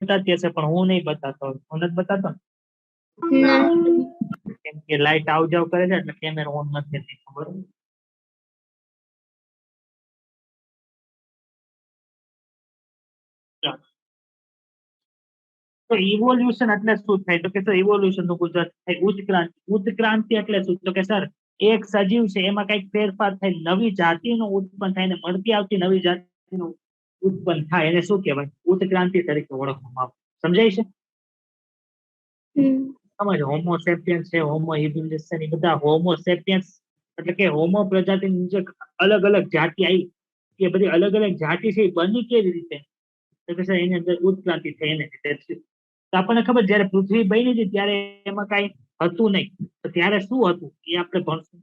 બતાતી હશે પણ હું નહીં બતાતો, હું નથી બતાતો ને? ના. કેમ કે લાઈટ આવ જાવ કરે છે એટલે કેમેરા ઓન નથી થતી, ખબર? તો ઇવોલ્યુશન એટલે શું થાય? તો કે સર ઇવોલ્યુશન નું ગુજરાત થાય ઉત્ક્રાંતિ. ઉત્ક્રાંતિ એટલે શું? તો કે સર એક સજીવ છે એમાં કઈક ફેરફાર થાય, નવી જાતિનું ઉત્પન્ન થાય, ને મળતી આવતી નવી જાતિનું ઉત્પન્ન થાય, એને શું કહેવાય? ઉત્ક્રાંતિ તરીકે ઓળખવામાં આવે. સમજાય છે? સમજ. હોમો સેપિયન્સ છે, હોમો હિબિલિસ છે, એ બધા હોમો સેપિયન્સ એટલે કે હોમો પ્રજાતિની જે અલગ અલગ જાતિ આવી, એ બધી અલગ અલગ જાતિ છે એ બની કેવી રીતે? તો કે સર એની અંદર ઉત્ક્રાંતિ થઈ એને લીધે થયું. તો આપણને ખબર, જયારે પૃથ્વી બની હતી ત્યારે એમાં કઈ હતું નહીં, તો ત્યારે શું હતું એ આપણે ભણશું.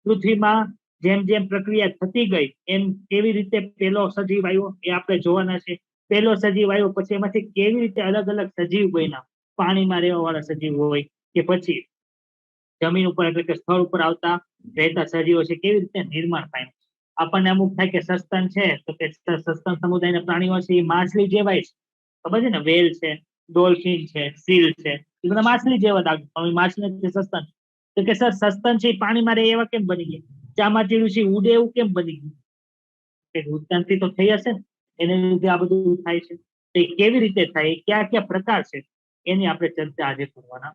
પૃથ્વીમાં જેમ જેમ પ્રક્રિયા થતી ગઈ એમ કેવી રીતે પેલો સજીવ આવ્યો એ આપણે જોવાના છે. પેલો સજીવ આવ્યો પછી એમાંથી કેવી રીતે અલગ અલગ સજીવ બન્યા, પાણીમાં રહેવા વાળા સજીવ હોય કે પછી જમીન ઉપર એટલે કે સ્થળ ઉપર આવતા રહેતા સજીવો છે, કેવી રીતે નિર્માણ પામ્યું. આપણને અમુક થાય કે સસ્તન છે, તો કે સસ્તન સમુદાયના પ્રાણીઓ છે એ માછલી જેવાય છે, ખબર છે ને? વેલ છે, ડોલ્ફિન છે, સીલ છે, એ બધા માછલી જેવા લાગે, પણ માછલી સસ્તન. તો કે સર સસ્તન છે એ પાણીમાં રહે એવા કેમ બની ગયા? ચામાચીડું છે ઉડે એવું કેમ બની ગયું? ઉત્ક્રાંતિ તો થઈ હશે ને, એને લીધે આ બધું થાય છે. તો એ કેવી રીતે થાય, કયા કયા પ્રકાર છે, એની આપણે ચર્ચા આજે કરવાના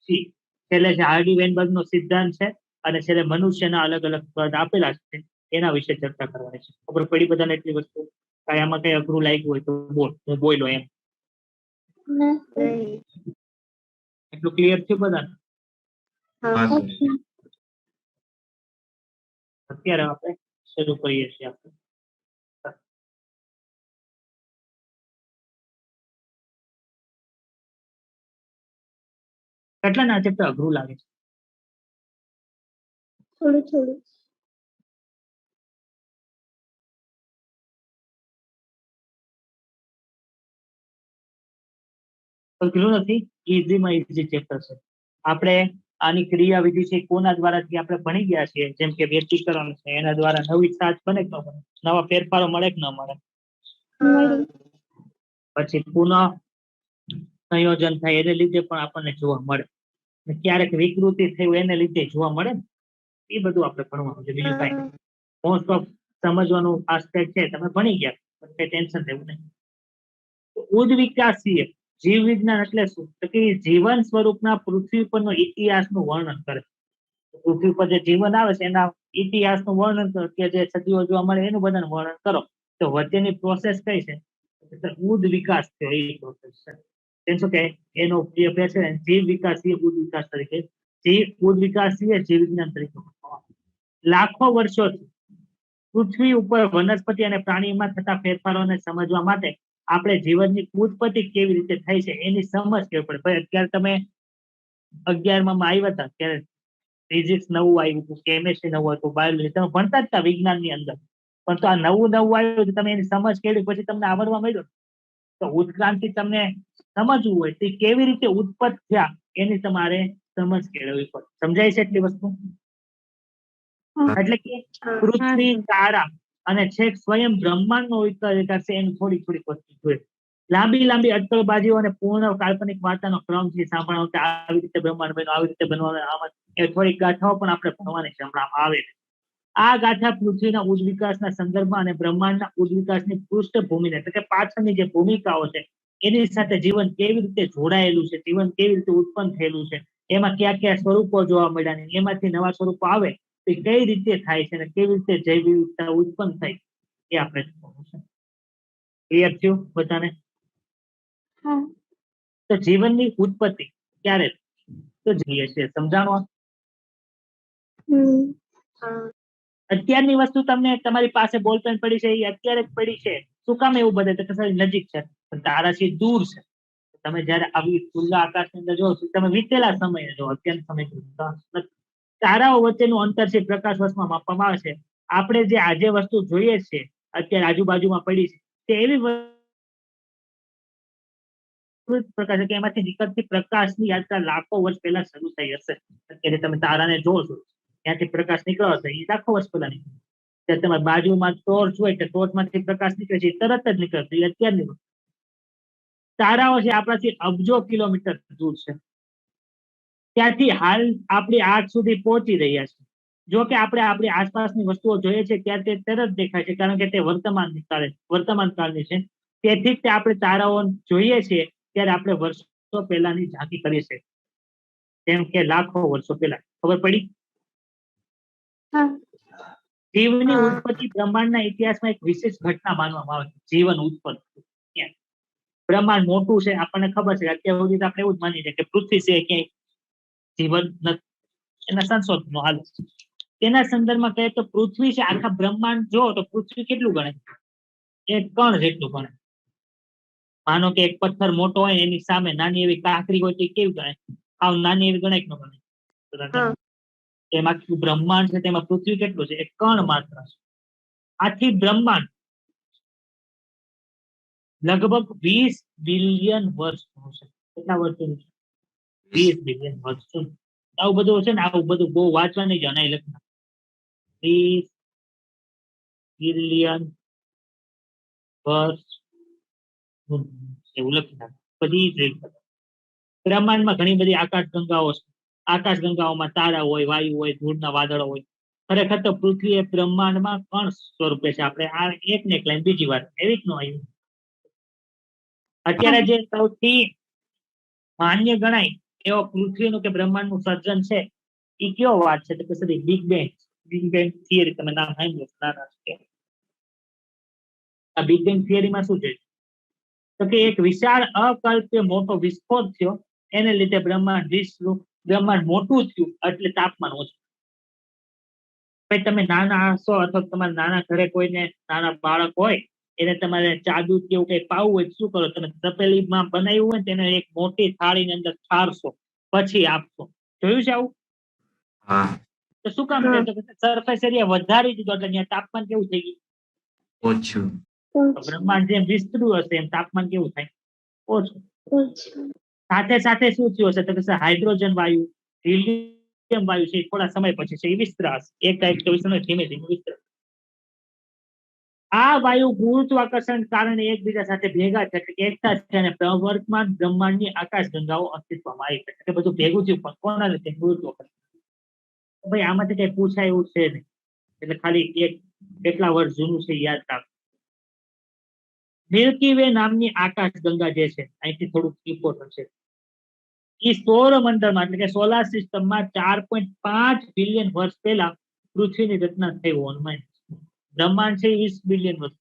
છીએ. છેલ્લે છે હાર્ડી વેનબર્ગ નો સિદ્ધાંત છે, અને છેલ્લે મનુષ્યના અલગ અલગ પદ આપેલા છે, એના વિશે ચર્ચા કરવાની છે. ખબર પડી બધાને એટલી વસ્તુ? કઈ આમાં કઈ અઘરું લાગ્યું હોય તો બોલ, હું બોલો એમ. એટલું ક્લિયર થયું બધાને? અત્યારે આપણે શરૂ કરીએ છીએ. આપણે કેટલા ના ચેપ્ટર અઘરું લાગે છે? થોડું થોડું. અઘરું નથી, ઈઝીમાં ઈઝી ચેપ્ટર છે. આપણે આની ક્રિયા વિધિ છે કોના દ્વારાથી આપણે ભણી ગયા છીએ, જેમ કે વ્યક્તિકરણ છે, એના દ્વારા નવી સાજ બને કે ન બને, નવા ફેરફારો મળે કે ન મળે? પછી પુનઃ સંયોજન થાય એને લીધે પણ આપણને જોવા મળે, ક્યારેક વિકૃતિ થયું એને લીધે જોવા મળે ને, એ બધું આપણે ભણવાનું છે. બીજું કઈ મોસ્ટ ઓફ સમજવાનું આસ્પેક્ટ છે, તમે ભણી ગયા, કઈ ટેન્શન લેવું નહીં. ઉદ્વિકાસીય જીવ વિજ્ઞાન એટલે શું? તો કે જીવન સ્વરૂપના પૃથ્વી પરનો ઇતિહાસનું વર્ણન કરે. પૃથ્વી પર જે જીવન આવે છે એના ઇતિહાસનું વર્ણન કરો, કે જે સજીવો જોવા મળે એનું બધાનું વર્ણન કરો. તો વચ્ચેની પ્રોસેસ કઈ છે? ઉદ વિકાસ થયો એ પ્રોસેસ છે. તેમ શું કે એનો ઉપયોગ છે જીવ વિકાસીય ઉદ વિકાસ તરીકે, જીવ ઉદ વિકાસીય જીવ વિજ્ઞાન તરીકે. લાખો વર્ષોથી પૃથ્વી ઉપર વનસ્પતિ અને પ્રાણીમાં થતા ફેરફારોને સમજવા માટે આપણે જીવનની ઉત્પત્તિ કેવી રીતે થઈ છે એની સમજ કેવી પડે. ભાઈ અત્યારે તમે 11માં આવ્યા હતા ત્યારે ફિઝિક્સ નવું આવ્યું હતું, કેમેસ્ટ્રી નવું હતું, બાયોલોજી તમે ભણતા જ હતા વિજ્ઞાનની અંદર, પણ તો આ નવું નવું આવ્યું તમે એની સમજ કેળવી પછી તમને આવડવા માંડ્યું. તો ઉત્ક્રાંતિ તમને સમજવું હોય તે કેવી રીતે ઉત્પન્ન થયા એની તમારે સમજ કેળવવી પડે. સમજાય છે એટલી વસ્તુ? એટલે કે પૃથ્વી, તારા અને છેક સ્વયં બ્રહ્માંડનો વિકાસ છે એની થોડી થોડી વસ્તુ જોઈએ. લાંબી લાંબી અટકળબાજીઓ અને પૂર્ણ કાલ્પનિક વાર્તાનો ક્રમ છે સાંભળવાનો કે આવી રીતે બ્રહ્માંડ બન્યું, આવી રીતે બનવાનું, આમાં એ થોડીક ગાથાઓ પણ આપણે ભણવાની છે હમણાં આવે. આ ગાથા પૃથ્વીના ઉદ્વિકાસના સંદર્ભમાં અને બ્રહ્માંડના ઉદ્વિકાસની પૃષ્ઠભૂમિને એટલે કે પાછળની જે ભૂમિકાઓ છે એની સાથે જીવન કેવી રીતે જોડાયેલું છે, જીવન કેવી રીતે ઉત્પન્ન થયેલું છે, એમાં કયા કયા સ્વરૂપો જોવા મળ્યા, એમાંથી નવા સ્વરૂપો આવે તો કઈ રીતે થાય છે અને કેવી રીતે જૈવ વિવિધતા ઉત્પન્ન થાય એ આપણે જોવાનું છે. ક્લિયર થયું બધાને? તો જીવનની ઉત્પત્તિ ક્યારે તો જોઈએ છે સમજાણો. અત્યારની વસ્તુ તમને તમારી પાસે બોલપેન પડી છે એ અત્યારે જ પડી છે, શું કામ એવું બધે? તો નજીક છે પણ તારાથી દૂર છે. તમે જયારે આવી ખુલ્લા આકાશની અંદર જો તમે વીતેલા સમયે જો, અત્યાર સમય તારાઓ વચ્ચેનું અંતર છે પ્રકાશ વર્ષમાં માપવામાં આવે છે. આપણે જે આજે વસ્તુ જોઈએ છે અત્યારે આજુબાજુમાં પડી છે તે એવી પ્રકાશ કે એમાંથી નીકળતી પ્રકાશની યાત્રા લાખો વર્ષ પહેલા શરૂ થઈ હશે. અત્યારે તમે તારાને જોશો ત્યાંથી પ્રકાશ નીકળ્યો હશે એ લાખો વર્ષ પહેલા નીકળ્યો. ત્યારે તમારી બાજુમાં ટોર્ચ હોય કે ટોર્ચમાંથી પ્રકાશ નીકળે છે એ તરત જ નીકળશે, એ અત્યારની. તારાઓ છે આપણાથી અબજો કિલોમીટર દૂર છે. ત્યાંથી હાલ આપણી આંખ સુધી પહોંચી રહ્યા છે. જો કે આપણે આપણી આસપાસની વસ્તુઓ જોઈએ છે ત્યારે તે તરત દેખાય છે, કારણ કે તે વર્તમાન કાળની છે. તેથી જ તે આપણે તારાઓ જોઈએ છીએ ત્યારે આપણે વર્ષો પહેલાની ઝાંકી કરીએ છીએ, જેમ કે લાખો વર્ષો પહેલા. ખબર પડી? હા. જીવની હા. ઉત્પત્તિ બ્રહ્માંડના ઇતિહાસમાં એક વિશેષ ઘટના માનવામાં આવે છે. જીવન ઉત્પત્તિ. બ્રહ્માંડ મોટું છે, આપણને ખબર છે. અત્યાર સુધી તો આપણે એવું જ માની છે કે પૃથ્વી છે ક્યાંય જીવન નથી. એના સંશોધનો હાલ તેના સંદર્ભમાં કહીએ તો પૃથ્વી છે, આખા બ્રહ્માંડ જો તો પૃથ્વી કેટલું ગણે? એક કણ જેટલું ગણે. માનો કે એક પથ્થર મોટો હોય એની સામે નાની એવી કાંકરી હોય તો કેવી ગણાય? આવ નાની એવી ગણાય કે ન ગણાય? એમાં બ્રહ્માંડ છે તેમાં પૃથ્વી કેટલું છે? એક કણ માત્ર છે. આથી બ્રહ્માંડ લગભગ 20 બિલિયન વર્ષ જૂનું છે. કેટલા વર્ષ જૂનું છે? 20 બિલિયન વર્ષ જૂનું. આવું બધું છે ને, આવું બધું બહુ વાંચવા નહીં જણાય લખના. 20 બિલિયન વર્ષ એવું લખી નાખે. પછી બ્રહ્માંડમાં ઘણી બધી આકાશગંગાઓ છે. આકાશગંગાઓમાં તારા હોય, વાયુ હોય, ધૂળના વાદળો હોય. ખરેખર તો પૃથ્વી એ બ્રહ્માંડમાં કણ સ્વરૂપે છે. આપણે આ એક ને એક લાઈન બીજી વાર એવી જ ન આવ્યું. અત્યારે જે સૌથી માન્ય ગણાય એવો પૃથ્વીનું કે બ્રહ્માંડનું સર્જન છે એ કયો વાત છે? તો કે સર બિગ બેંગ થિયરી. તમે નામ સાંભળ્યું? આ બિગ બેંગ થિયરીમાં શું છે? તો કે એક વિશાળ અકલ્પ્ય મોટો વિસ્ફોટ થયો, એને લીધે બ્રહ્માંડ મોટું થયું એટલે તાપમાન ઓછું. ભાઈ તમે નાના હશો અથવા તમારા નાના ઘરે કોઈને નાના બાળક હોય એને તમારે ચા દૂધ કેવું કઈ પાવું હોય શું કરો? તમે તપેલીમાં બનાવ્યું હોય તેને એક મોટી થાળીની અંદર ઠારશો, પછી આપશો. જોયું છે આવું? તો શું કામ? સરફેસ એરિયા વધારી દીધો એટલે ત્યાં તાપમાન કેવું થઈ ગયું? ઓછું. બ્રહ્માંડ જેમ વિસ્તર્યું હશે એમ તાપમાન કેવું થાય? ઓછું. સાથે સાથે શું થયું હશે? તો કે હાઇડ્રોજન વાયુ, હિલિયમ વાયુ છે થોડા સમય પછી છે એ વિસ્તરાશે. એક સમય ધીમે ધીમે વિસ્તરાશે. આ વાયુ ગુરુત્વાકર્ષણ કારણે એકબીજા સાથે ભેગા છે, એકતા છે અને વર્તમાન બ્રહ્માંડની આકાશગંગાઓ અસ્તિત્વમાં આવી છે. એટલે બધું ભેગું થયું પણ કોના લીધે? ગુરુત્વાકર્ષણ. ભાઈ આમાંથી કઈ પૂછાય એવું છે નહીં, એટલે ખાલી કેટલા વર્ષ જૂનું છે યાદ રાખ. મિલ્કી વે નામની આકાશગંગા જે છે, અહીંથી થોડુંક ઇમ્પોર્ટન્ટ છે, એ સૌરમંડળમાં એટલે કે સોલાર સિસ્ટમમાં 4.5 બિલિયન વર્ષ પહેલા પૃથ્વીની રચના થઈ હોવાનું માને. બ્રહ્માંડ છે 20 બિલિયન વર્ષ,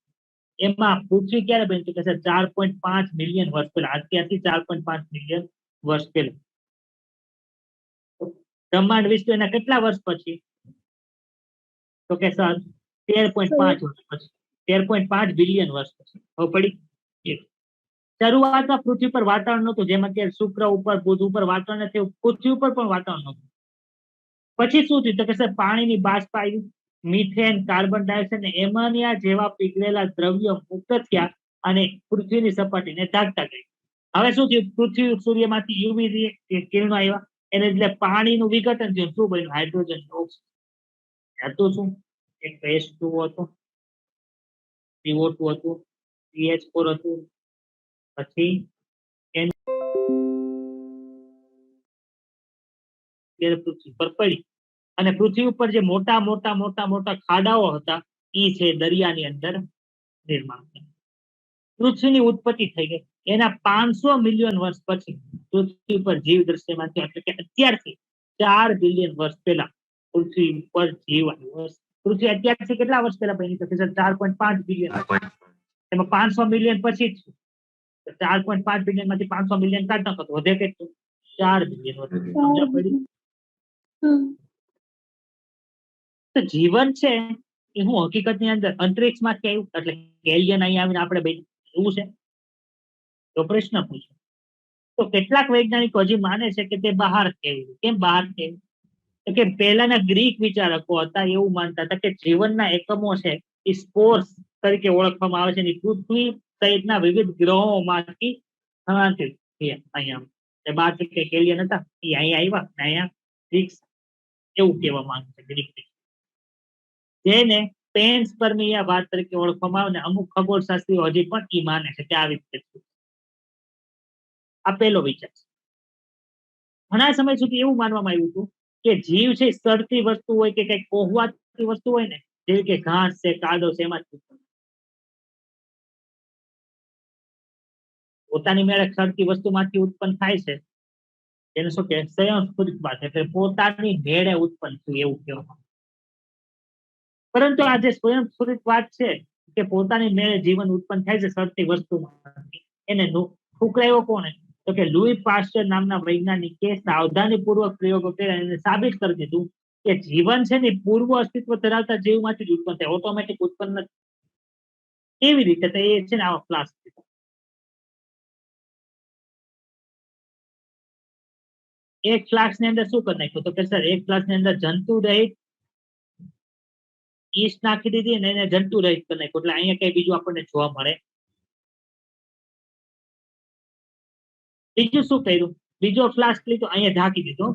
એમાં પૃથ્વી ક્યારે બની? તો કે 4.5 મિલિયન વર્ષ પહેલા. અત્યારથી 4.5 મિલિયન વર્ષ પહેલા બ્રહ્માંડ વિશ્વ એના કેટલા વર્ષ પછી? તો કે સર 13.5 વર્ષ પછી, 13.5 બિલિયન વર્ષ પછી. હવે પડી. શરૂઆતમાં પૃથ્વી પર વાતાવરણ નહોતું, જેમ અત્યારે શુક્ર ઉપર, બુધ ઉપર વાતાવરણ નથી, પૃથ્વી ઉપર પણ વાતાવરણ નહોતું. પછી શું થયું? તો કે સર પાણીની બાષ્પ આવી, મિથેન, કાર્બન ડાયોક્સાઇડ અને એમોનિયા જેવા પીગળેલા દ્રવ્યો મુક્ત થયા અને પૃથ્વીની સપાટીને ઢાંકતા ગઈ. હવે શું થયું? પૃથ્વી સૂર્યમાંથી યુવી કિરણો આવ્યા, એને એટલે પાણીનું વિઘટન થયું. શું બન્યું? હાઇડ્રોજન ઓક્સિજન હતું. શું? એક H2O હતો, CO2 હતું, CH4 હતું, પછી પૃથ્વી પર પડી અને પૃથ્વી ઉપર જે મોટા મોટા મોટા મોટા ખાડાઓ હતા એ છે દરિયાની અંદર નિર્માણ થયા. પૃથ્વીની ઉત્પત્તિ થઈ ગઈ. એના 500 મિલિયન વર્ષ પછી પૃથ્વી પર જીવ દ્રશ્યમાન થયો. એટલે કે અત્યારથી 4 બિલિયન વર્ષ પહેલા પૃથ્વી પર જીવ આવ્યો. પૃથ્વી અત્યારથી કેટલા વર્ષ પહેલા બની? તો 4.5 બિલિયન. એમાં 500 મિલિયન પછી 4.5 બિલિયન માંથી 500 મિલિયન કાઢ નાખો તો વધે કેટલું? 4 બિલિયન વર્ષ. સમજણ પડી? તો જીવન છે એ હું હકીકતની અંદર અંતરિક્ષમાં આવ્યું એટલે એલિયન અહીં આવીને આપણે બે એવું છે? તો પ્રશ્ન પૂછો. તો કેટલાક વૈજ્ઞાનિકો હજી માને છે કે તે બહાર આવ્યું. કેમ બહાર આવ્યું? તો કે પહેલાના ગ્રીક વિચારકો હતા એવું માનતા હતા કે જીવનના એકમો છે એ સ્પોર્સ તરીકે ઓળખવામાં આવે છે. પૃથ્વી સહિતના વિવિધ ગ્રહોમાંથી સ્થળાંતરિત થયા અહીંયા. બહાર કે એલિયન હતા એ અહીંયા આવ્યા ને અહીંયા ગ્રીક એવું કહેવામાં આવે છે. ગ્રીક જેને પેન્સપર્મિયા વાત તરીકે ઓળખવામાં આવે ને અમુક ખગોળશાસ્ત્રીઓ હજી પણ એ માને છે કે આવી રીતે આ પહેલો વિચાર છે. ઘણા સમય સુધી એવું માનવામાં આવ્યું હતું કે જીવ છે સડતી વસ્તુ હોય કે કઈક કોહવાતી વસ્તુ હોય ને, જેવી કે ઘાસ છે, કાદવ છે, એમાંથી પોતાની મેળે સડતી વસ્તુમાંથી ઉત્પન્ન થાય છે. એને શું કે સ્વયંસ્ફુરિતવાદ, એટલે પોતાની મેળે ઉત્પન્ન થયું એવું કહેવામાં. પરંતુ આ જે સ્વયંસ્ફુરિતવાદ છે કે પોતાની મેળે જીવન ઉત્પન્ન થાય છે સડતી વસ્તુમાંથી, એને ઠુકરાયો કોને? તો કે લુઈ પાસ્ચર નામના વૈજ્ઞાનિકે સાવધાનીપૂર્વક પ્રયોગો કર્યા અને સાબિત કરી દીધું કે જીવન છે ને પૂર્વ અસ્તિત્વ ધરાવતા જીવમાંથી જ ઉત્પન્ન થાય, ઓટોમેટિક ઉત્પન્ન નથી. કેવી રીતે? તો એ છે ને આવા ક્લાસ એક ક્લાસ ની અંદર શું કરી નાખ્યું? તો કે સર એક ક્લાસ ની અંદર જંતુ રહિત ઈસ્ટ નાખી દીધી અને એને જંતુ રહિત કરી નાખ્યું. એટલે અહીંયા કઈ બીજું આપણને જોવા મળે. બીજું શું કર્યું? બીજો ફ્લાસ્ક લીધો, અહીંયા ઢાંકી દીધો.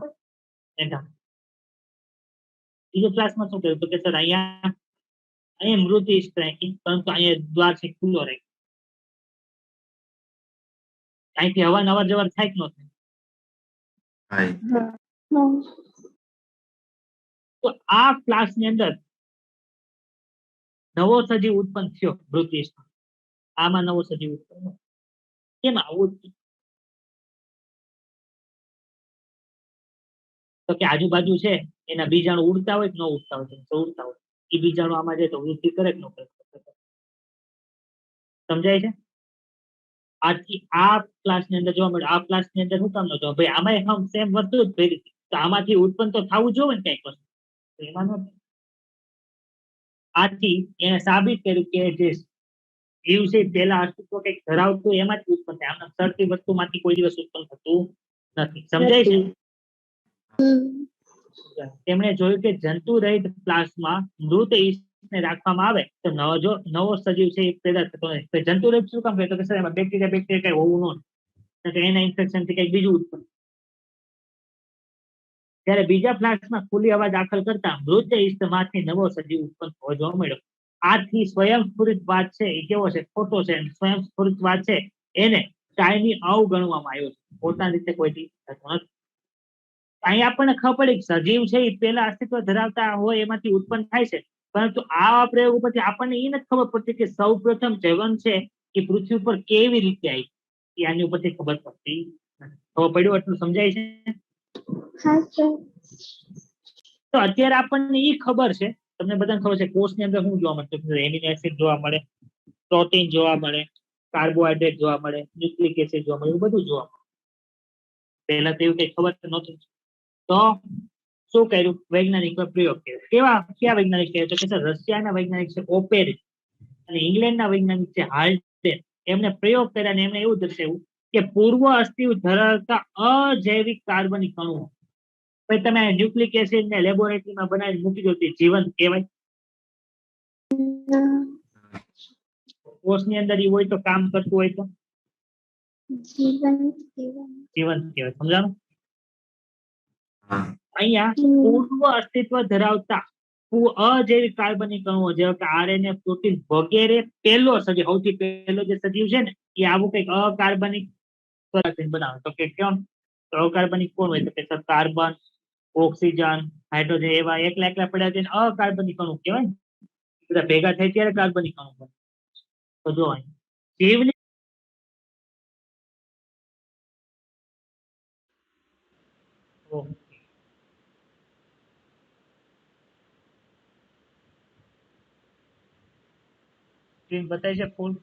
બીજો ક્લાસમાં શું કર્યું? તો કે સર અહીંયા મૃત ઈસ્ટ રાખી, પરંતુ અહીંયા દ્વાર છે ખુલ્લો રાખ્યો. અહીંથી હવા નવા જવાર થાય કે ન થાય? તો આ ક્લાસ ની અંદર નવો સજીવ ઉત્પન્ન થયો મૃત ઈસ્ટ. આમાં નવો સજીવ ઉત્પન્ન. કેમ આવું? તો કે આજુબાજુ છે એના બીજાણુ ઉડતા હોય કે ન ઉડતા હોય? તો ઉડતા હોય. એ બીજાણુ આમાં જાય તો વૃદ્ધિ કરે કે ન કરે? સમજાય છે? આજથી આ ક્લાસ ની અંદર જોવા મળે. આ ક્લાસ ની અંદર શું કામ ન જોવા? ભાઈ આમાં સેમ વસ્તુ જ ભેગી, તો આમાંથી ઉત્પન્ન તો થવું જોઈએ ને કઈક વસ્તુ. એમાં નથી. આથી એને સાબિત કર્યું કે જે જીવ છે પેલા અસ્તિત્વ કંઈક ધરાવતું એમાંથી ઉત્પન્ન થાય. આમ સડતી વસ્તુમાંથી કોઈ દિવસ ઉત્પન્ન થતું નથી. સમજાય છે? તેમણે જોયું કે જંતુ રહિત પ્લાસ્મા મૃત ઈસ્ટને રાખવામાં આવે તો નવો સજીવ છે એ પેદા થતો નથી. જંતુ રહિત શું કામ કહે? તો કે સર એમાં બેક્ટેરિયા કઈ હોવું ન, એના ઇન્ફેક્શન થી કઈક બીજું ઉત્પન્ન. ત્યારે બીજા ફ્લાસ્કમાં ખુલ્લી હવા દાખલ કરતા મૃત ઈસ્ટમાંથી નવો સજીવ ઉત્પન્ન થવો જોવા મળ્યો. આથી સ્વયંસ્ફુરિતવાદ છે એ કેવો છે? ખોટો છે. સ્વયંસ્ફુરિતવાદ છે એને કાયમી અવગણવામાં આવ્યો છે. પોતાની રીતે કોઈ થતો નથી. અહીં આપણને ખબર પડી સજીવ છે એ પેલા અસ્તિત્વ ધરાવતા હોય એમાંથી ઉત્પન્ન થાય છે, પરંતુ આ પ્રયોગ પછી આપણને એ નથી ખબર પડતી કે સૌ પ્રથમ જીવન છે એ પૃથ્વી ઉપર કેવી રીતે આવી, એ આની ઉપરથી ખબર પડતી નથી. ખબર પડ્યું? એટલું સમજાય છે? તો અત્યારે આપણને એ ખબર છે, તમને બધાને ખબર છે કોષની અંદર શું જોવા મળે? એમિનો એસિડ જોવા મળે, પ્રોટીન જોવા મળે, કાર્બોહાઈડ્રેટ જોવા મળે, ન્યુક્લિક એસિડ જોવા મળે, એવું બધું જોવા મળે. પહેલા તો એવું કઈ ખબર નહોતું. તો શું કર્યું? વૈજ્ઞાનિક પ્રયોગ કર્યો. ક્યાં વૈજ્ઞાનિક કર્યો? તો કે સર રશિયાના વૈજ્ઞાનિક છે ઓપેરિન અને ઇંગ્લેન્ડના વૈજ્ઞાનિક છે હાલ્ડેન. એમને પ્રયોગ કર્યા અને એમને એવું દર્શાવ્યું કે પૂર્વ અસ્તિત્વ ધરાવતા અજૈવિક કાર્બનિક અણુઓ, ભાઈ તમે ન્યુક્લિક એસિડ ને લેબોરેટરીમાં બનાવીને મૂકી દો તે જીવંત કહેવાય? કોષની અંદર એ હોય તો કામ કરતું હોય તો જીવંત કહેવાય. સમજાણું? અહીંયા પૂર્વ અસ્તિત્વ ધરાવતા અજૈવિક કાર્બનિક અણુઓ જેવા કે આરએનએ, પ્રોટીન વગેરે પહેલો સજીવ, સૌથી પહેલો જે સજીવ છે ને એ આવું કંઈક અકાર્બનિક બનાવે. તો કે કેમ? તો અકાર્બનિક કોણ હોય? તો કે કાર્બન, ઓક્સિજન, હાઇડ્રોજન એવા એકલા એકલા પડ્યા છે અકાર્બનિક અણુ કહેવાય. બધા ભેગા થાય ત્યારે કાર્બનિક અણુ બને. તો જો જીવની સ્ક્રીન બતાવી છે ફૂલ?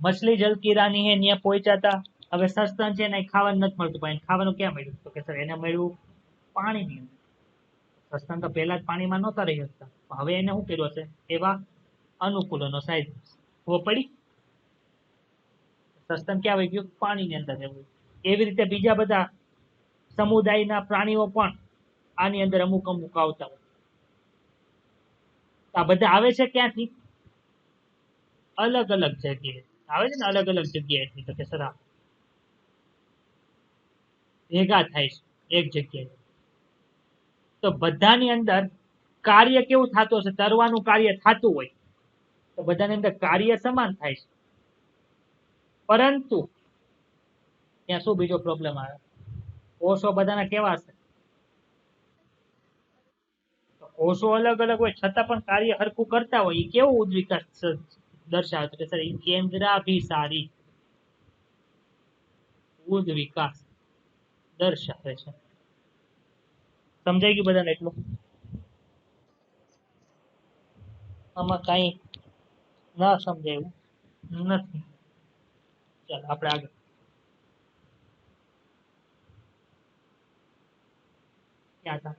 મછલી જલ કી રાની હે ત્યાં પહોંચ્યા હતા. હવે સસ્તન છે ને ખાવાનું નથી મળતું, પણ ખાવાનું ક્યાં મળ્યું? તો કે સર એને મળ્યું પાણીની અંદર. સસ્તન તો પહેલા જ પાણીમાં નહોતા રહી શકતા, હવે એને શું કર્યું હશે? એવા અનુકૂલનો સાઈઝ ખબર પડી? સસ્તન ક્યાં આવી ગયું? પાણીની અંદર રહેવું. એવી રીતે બીજા બધા સમુદાયના પ્રાણીઓ પણ આની અંદર અમુક અમુક આવતા હોય. આ બધા આવે છે ક્યાંથી? અલગ અલગ જગ્યાએ આવે છે ને, અલગ અલગ જગ્યાએથી. તો કે સર ભેગા થાય છે એક જગ્યાએ. તો બધાની અંદર કાર્ય કેવું થતું હશે? તરવાનું કાર્ય થતું હોય તો બધાની અંદર કાર્ય સમાન થાય છે, પરંતુ ત્યાં શું બીજો પ્રોબ્લેમ આવે? કોષો બધાના કેવા છે? કોષો અલગ અલગ હોય છતાં પણ કાર્ય હરખું કરતા હોય. એ કેવું ઉદ્વિકાસ દર્શાવે છે? સર, કેન્દ્રાભિસારી ઉદ્વિકાસ દર્શાવે છે. સમજાઈ ગયું બધાને એટલું? આમાં કઈ ના સમજાયું નથી. ચાલો આપણે આગળ. ક્યાં હતા?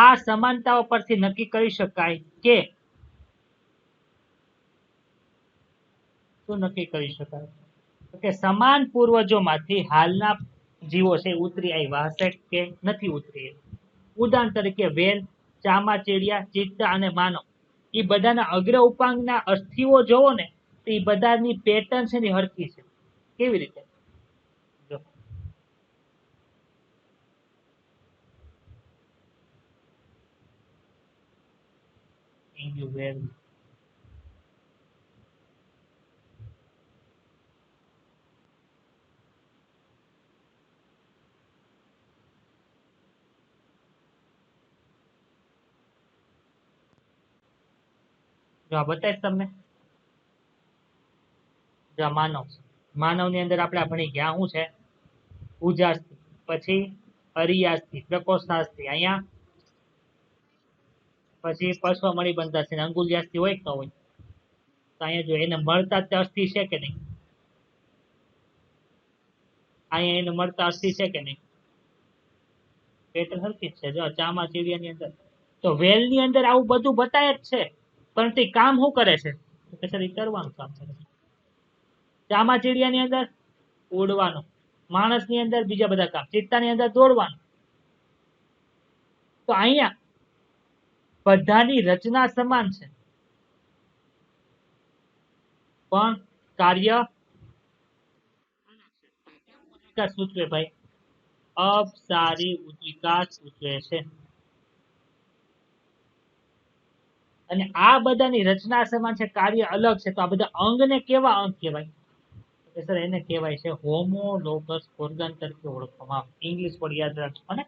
આ સમાનતાઓ પરથી નક્કી કરી શકાય કે શું નક્કી કરી શકાય? કે સમાન પૂર્વજોમાંથી હાલના જીવો છે ઉતરી આવ્યા હશે કે નથી ઉતરી આવ્યા. ઉદાહરણ તરીકે વેલ, ચામાચીડિયા, ચિત્તા અને માનવ, એ બધાના અગ્ર ઉપાંગના અસ્થિઓ જોવો ને તો એ બધાની પેટર્ન છે ને હરખી છે. કેવી રીતે? જો વેલ જો આ બતાવીશ તમને. જો માનવ, માનવ ની અંદર આપણે ભણી ગયા શું છે? ઉજાસ્થિ, પછી અરિયાસ્થિ, પ્રકોષ્ઠાસ્થિ, અહીંયા પછી પશ્વ મણિબંધાસ્થિ, અંગુલ્યાસ્થિ હોય કે ન હોય? તો અહીંયા જો એને મળતા અસ્થિ છે કે નહીં? અહીંયા એને મળતા અસ્થિ છે કે નહીં? પેટર્ન હરખી જ છે. જો ચામાચીડિયા ની અંદર તો વેલ ની અંદર આવું બધું બતાય જ છે, પરંતુ એ કામ શું કરે છે? તો સર, એ કરવાનું કામ કરે છે. ચામાચીડિયા ની અંદર ઉડવાનું, માણસ ની અંદર બીજા બધા કામ, ચિત્તા ની અંદર દોડવાનું. તો અહીંયા બધાની રચના સમાન છે, પણ કાર્ય સૂચવે ભાઈ અપસારી ઉદ્વિકાસ સૂચવે છે. અને આ બધાની રચના સમાન છે, કાર્ય અલગ છે. તો આ બધા અંગને કેવા અંગ કહેવાય? સર, એને કહેવાય છે હોમોલોગસ ઓર્ગન તરીકે ઓળખવામાં આવે. ઇંગ્લિશ પણ યાદ રાખજો ને.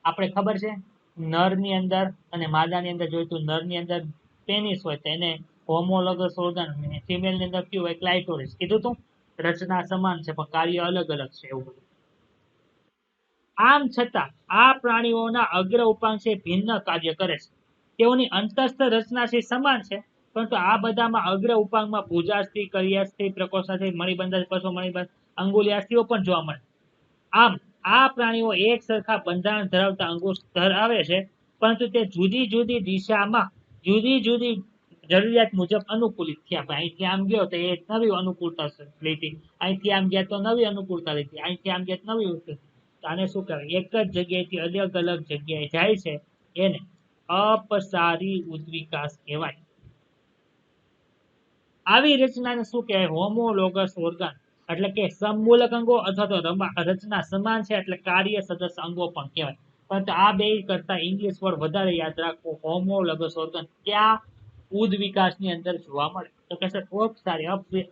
આપણે ખબર છે નર ની અંદર અને માદા ની અંદર જોઈતું, નર ની અંદર પેનિસ હોય તો એને હોમોલોગસ ઓર્ગન, ફિમેલ ની અંદર કયું હોય? ક્લાઇટોરિસ. કીધું તું રચના સમાન છે પણ કાર્ય અલગ અલગ છે એવું બધું. આમ છતાં આ પ્રાણીઓના અગ્ર ઉપાંશ ભિન્ન કાર્ય કરે છે. તેઓની અંતસ્થ રચના છે સમાન છે, પરંતુ આ બધામાં અગ્ર ઉપાંગમાં ભુજાસ્થિ, કર્યાસ્થિ, પ્રકોષ્ઠાસ્થિ, મણિબંધ, પશ્વ મણિબંધ, અંગુલ્યાસ્થિઓ પણ જોવા મળે. આમ આ પ્રાણીઓ એક સરખા બંધારણ ધરાવતા અંગો ધરાવે છે, પરંતુ તે જુદી જુદી દિશામાં જુદી જુદી જરૂરિયાત મુજબ અનુકૂલિત થયા. અહીંથી આમ ગયો તો એ નવી અનુકૂળતા લીધી, અહીંથી આમ ગયા તો નવી અનુકૂળતા લીધી, અહીંથી આમ ગયા તો નવી. આને શું કહેવાય? એક જ જગ્યાએથી અલગ અલગ જગ્યાએ જાય છે, એને અપસારી ઉદ્વિકાસ કહેવાય. આવી રચનાને શું કહેવાય? હોમોલોગસ ઓર્ગન, એટલે કે સમમૂલક અંગો અથવા તો રચના સમાન છે એટલે કાર્ય સદસ્ય અંગો પણ કહેવાય. પરંતુ આ બે કરતા ઇંગ્લિશ વર્ડ વધારે યાદ રાખવો. હોમોલોગસ ઓર્ગન ક્યાં ઉદ્વિકાસની અંદર જોવા મળે? તો કે સર અપસારી,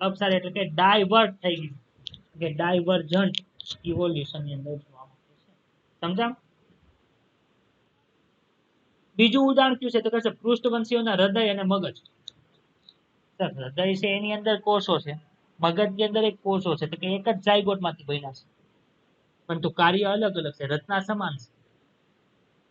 અપસારી એટલે કે ડાયવર્ટ થઈ ગયું, કે ડાયવર્જન્ટ ઇવોલ્યુશન ની અંદર જોવા મળે છે. સમજાવ? બીજું ઉદાહરણ કયું છે? તો કે પૃષ્ઠવંશીઓના હૃદય અને મગજ. સર, હૃદય છે એની અંદર કોષો છે, મગજ ની અંદર એક કોષો છે, તો કે એક જ ઝાયગોટ માંથી બન્યા છે, પરંતુ કાર્ય અલગ અલગ છે, રચના સમાન છે.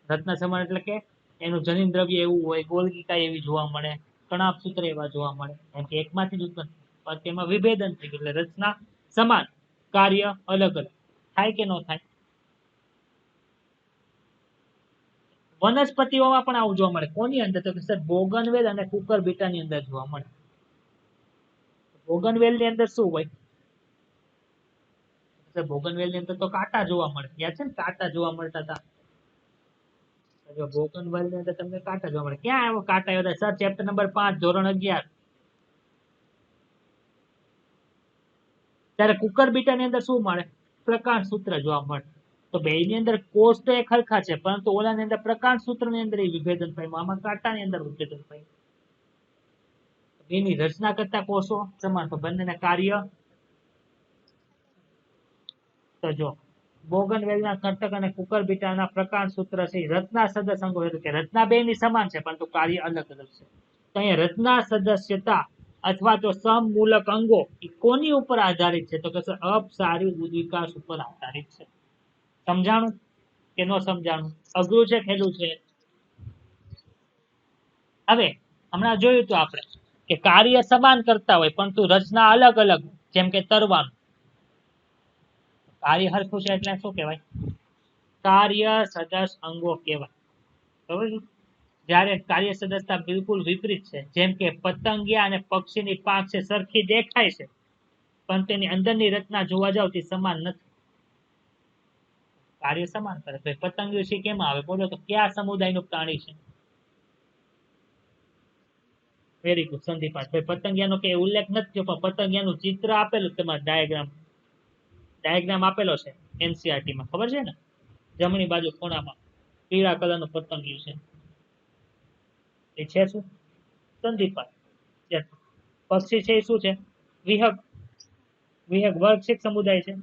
રચના સમાન એટલે કે એનું જનીન દ્રવ્ય એવું હોય, ગોલ્ગિકા એવી જોવા મળે, કણાભ સૂત્ર એવા જોવા મળે, એમ કે એકમાંથી જ ઉત્પન્ન, પણ તેમાં વિભેદન થઈ ગયું. એટલે રચના સમાન, કાર્ય અલગ અલગ. થાય કે ન થાય? વનસ્પતિઓમાં પણ આવું જોવા મળે. કોની અંદર? તો સર બોગનવેલ અને કુકરબીટા ની અંદર જોવા મળે. બોગનવેલ ની અંદર શું હોય? બોગનવેલ ની અંદર તો કાંટા જોવા મળે. યાદ છે ને કાંટા જોવા મળતા હતા? બોગનવેલ ની અંદર તમને કાંટા જોવા મળે. ક્યાં આવ્યો કાંટા? આવ્યો સર ચેપ્ટર નંબર 5 ધોરણ 11. ત્યારે કુકરબીટા ની અંદર શું મળે? પ્રકાંડ સૂત્ર જોવા મળે. તો બેની અંદર કોષ તો એક હરખા છે, પરંતુ ઓલાની અંદર પ્રકાંડ સૂત્રની અંદર એ વિભેદન પામ્યું, આમાં કાંટાની અંદર વિભેદન પામ્યું. એની રચના કરતા કોષો સમાન, તો બંનેના કાર્ય તો જો બોગનવેલના કર્ટક અને કુકરબીટાના પ્રકાંડ સૂત્ર છે રચના સદસ્ય અંગો, એટલે કે રચના બેની સમાન છે પરંતુ કાર્ય અલગ અલગ છે. તો અહીંયા રચના સદસ્યતા અથવા તો સમમૂલક અંગો એ કોની ઉપર આધારિત છે? તો કે અપસારી ઉદ્વિકાસ ઉપર આધારિત છે. સમજાણું કે ન સમજાણું? અઘરું છે, ખેલું છે? હવે હમણાં જોયું તો આપણે કે કાર્ય સમાન કરતા હોય પરંતુ રચના અલગ અલગ, જેમ કે તરવાનું કાર્ય હરખું છે એટલે શું કહેવાય? કાર્ય સદસ્ય અંગો કહેવાય. બરાબર છે? જ્યારે કાર્ય સદસ્યતા બિલકુલ વિપરીત છે, જેમ કે પતંગિયા અને પક્ષીની પાંખ છે સરખી દેખાય છે પણ તેની અંદરની રચના જોવા જાવ તે સમાન નથી. કાર્ય સમાન કરે તો પતંગિયું છે કેમાં આવે? બોલો તો કયા સમુદાયનું પ્રાણી છે? Very good સંદીપાન. પતંગિયાનો કે ઉલ્લેખ નથી થયો, પણ પતંગિયાનું ચિત્ર આપેલું તમારે ડાયાગ્રામ આપેલો છે એનસીઆરટી માં, ખબર છે ને? જમણી બાજુ ખૂણામાં પીળા કલરનું પતંગિયું છે, એ છે શું? સંદીપાન. પક્ષી છે એ શું છે? વિહગ. વિહગ વર્ગ છે સમુદાય છે?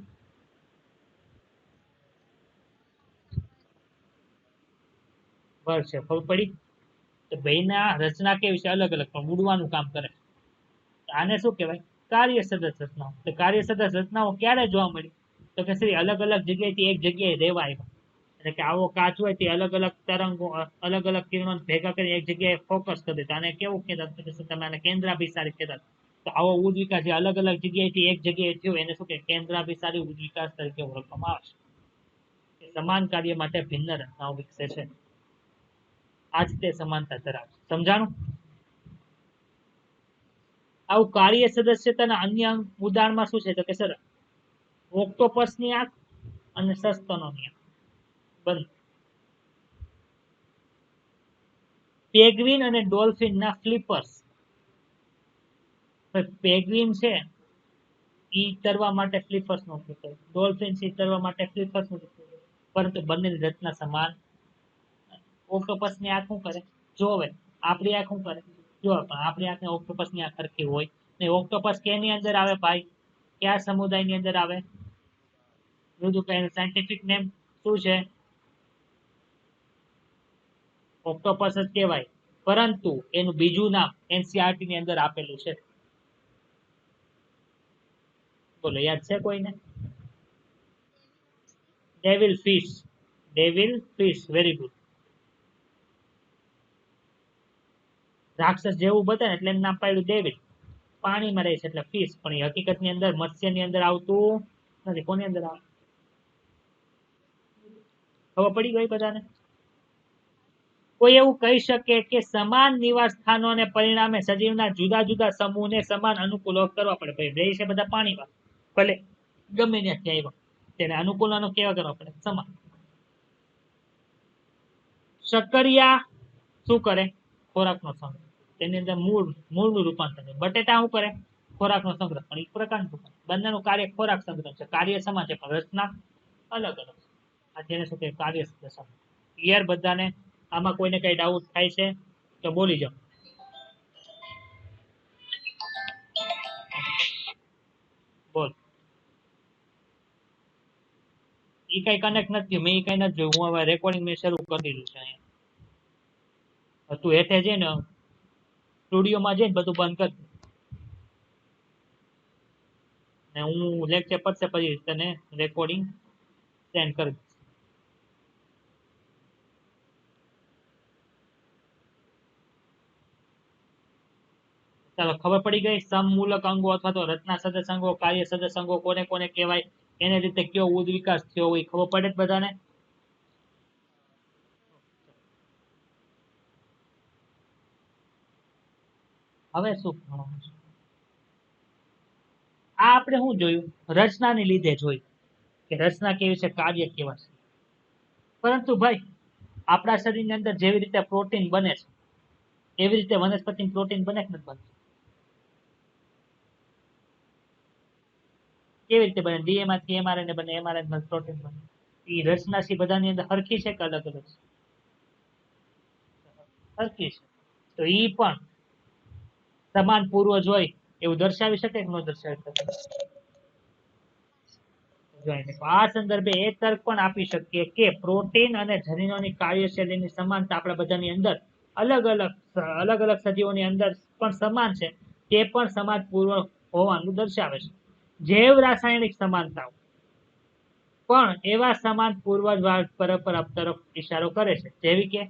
વર્ગ છે. ખબર પડી? તો બેયના રચના કેવી છે? અલગ અલગ, પણ ઉડવાનું કામ કરે. આને શું કહેવાય? કાર્ય સદસ્ય રચનાઓ. તો કાર્ય સદસ્ય રચનાઓ ક્યારે જોવા મળી? તો કે શ્રી અલગ અલગ જગ્યાએથી એક જગ્યાએ રહેવા આવ્યા. એટલે કે આવો કાચ હોય તે અલગ અલગ તરંગો, અલગ અલગ કિરણો ભેગા કરી એક જગ્યાએ ફોકસ કરી દેતા. આને કેવું કહેતા? તમે આને કેન્દ્રાભિસારી કહેતા. તો આવો ઉદ્વિકાસ જે અલગ અલગ જગ્યાએથી એક જગ્યાએ થયો એને શું કે કેન્દ્રાભિસારી ઉદ્વિકાસ તરીકે ઓળખવામાં આવે છે. સમાન કાર્ય માટે ભિન્ન રચનાઓ વિકસે છે. આજ તે સમાનતા ધરાવે. સમજાણું? આવું કાર્ય સદસ્યતાના અન્ય ઉદાહરણમાં શું છે? તો કે સર ઓક્ટોપસની આંખ અને સસ્તનોની આંખ બંધ. પેગ્વિન અને ડોલ્ફિનના ફ્લિપર્સ. પેગ્વિન છે ઈ તરવા માટે ફ્લિપર્સ નો ઉપયોગ કરે, ડોલ્ફિન છે તરવા માટે ફ્લિપર્સ નો ઉપયોગ કરે, પરંતુ બંનેની રચના સમાન. ઓક્ટોપસની આંખ શું કરે? જોવે. આપણી આંખ શું કરે? જોવે. પણ આપણી આંખ ને ઓક્ટોપસની આંખ સરખી હોય ને. ઓક્ટોપસ કેની અંદર આવે ભાઈ? કયા સમુદાયની અંદર આવે? સાયન્ટિફિક નેમ શું છે? ઓક્ટોપસ જ કહેવાય, પરંતુ એનું બીજું નામ એનસીઆરટી ની અંદર આપેલું છે. બોલો યાદ છે કોઈને? Devil fish. Devil fish. Very good. રાક્ષસ જેવું બતાવે એટલે એનું નામ પાડ્યું ડેવિલ. પાણીમાં રહે છે એટલે ફિશ, પણ એ હકીકતની અંદર મત્સ્યની અંદર આવતું નથી. કોની અંદર આવે? ખબર પડી ગઈ બધાને? કોઈ એવું કહી શકે કે સમાન નિવાસ સ્થાનોને પરિણામે સજીવના જુદા જુદા સમૂહને સમાન અનુકૂલો કરવા પડે? ભાઈ રહે છે બધા પાણીમાં, ભલે ગમે ત્યાંથી આવ્યા, તેને અનુકૂલનો કેવા કરવા પડે? સમાન. શકરિયા શું કરે? ખોરાકનો સંગ્રહ. તેની અંદર મૂળનું રૂપાંતર. બટેટા શું કરે? ખોરાકનો સંગ્રહ. પણ એક પ્રકારનું બંનેનું કાર્ય ખોરાક સંગ્રહ છે. કાર્ય સમાન છે પણ રચના અલગ અલગ. આ જેને શું કહે? કાર્ય સમાન. ક્લિયર બધાને? આમાં કોઈને કઈ ડાઉટ થાય છે તો બોલી જાઓ. બોલ. એ કઈ કનેક્ટ નથી, મેં કઈ નથી જોયું. હું હવે રેકોર્ડિંગ મેં શરૂ કરી દીધું છે અહીંયા. તું હેઠે જઈને સ્ટુડિયોમાં જઈને બધું બંધ કર. ને હું લેક્ચર પતશે પછી તને રેકોર્ડિંગ સેન્ડ કરી દઈશ. ચાલો ખબર પડી ગઈ? સમમૂલક અંગો અથવા તો રચના સદસ્ય અંગો, કાર્ય સદસ્ય અંગો કોને કોને કહેવાય, એને રીતે કયો ઉદ્વિકાસ થયો હોય ખબર પડે જ બધાને? હવે શું ભણવાનું છે? આ આપણે શું જોયું? રચનાને લીધે જોયું કે રચના કેવી છે, કાર્ય કેવા છે. પરંતુ ભાઈ આપણા શરીરની અંદર જેવી રીતે પ્રોટીન બને છે એવી રીતે વનસ્પતિ પ્રોટીન બને કે નથી બનતું? કેવી રીતે બને? ડીએનએ માંથી એમઆરએનએ બને, એમઆરએનએ માંથી પ્રોટીન બને. એ રચના છે બધાની અંદર હરખી છે કે અલગ અલગ છે? હરખી છે. તો ઈ પણ સમાન પૂર્વજ હોય એવું દર્શાવી શકે કે ન દર્શાવી શકે? જોઈને આ સંદર્ભે એ તર્ક પણ આપી શકીએ કે પ્રોટીન અને જનીનોની કાર્યશૈલીની સમાનતા આપણા બધાની અંદર અલગ અલગ સજીવોની અંદર પણ સમાન છે, તે પણ સમાજ પૂર્વ હોવાનું દર્શાવે છે. જૈવ રાસાયણિક સમાનતાઓ પણ એવા સમાન પૂર્વજવાદ પરંપરા તરફ ઇશારો કરે છે, જેવી કે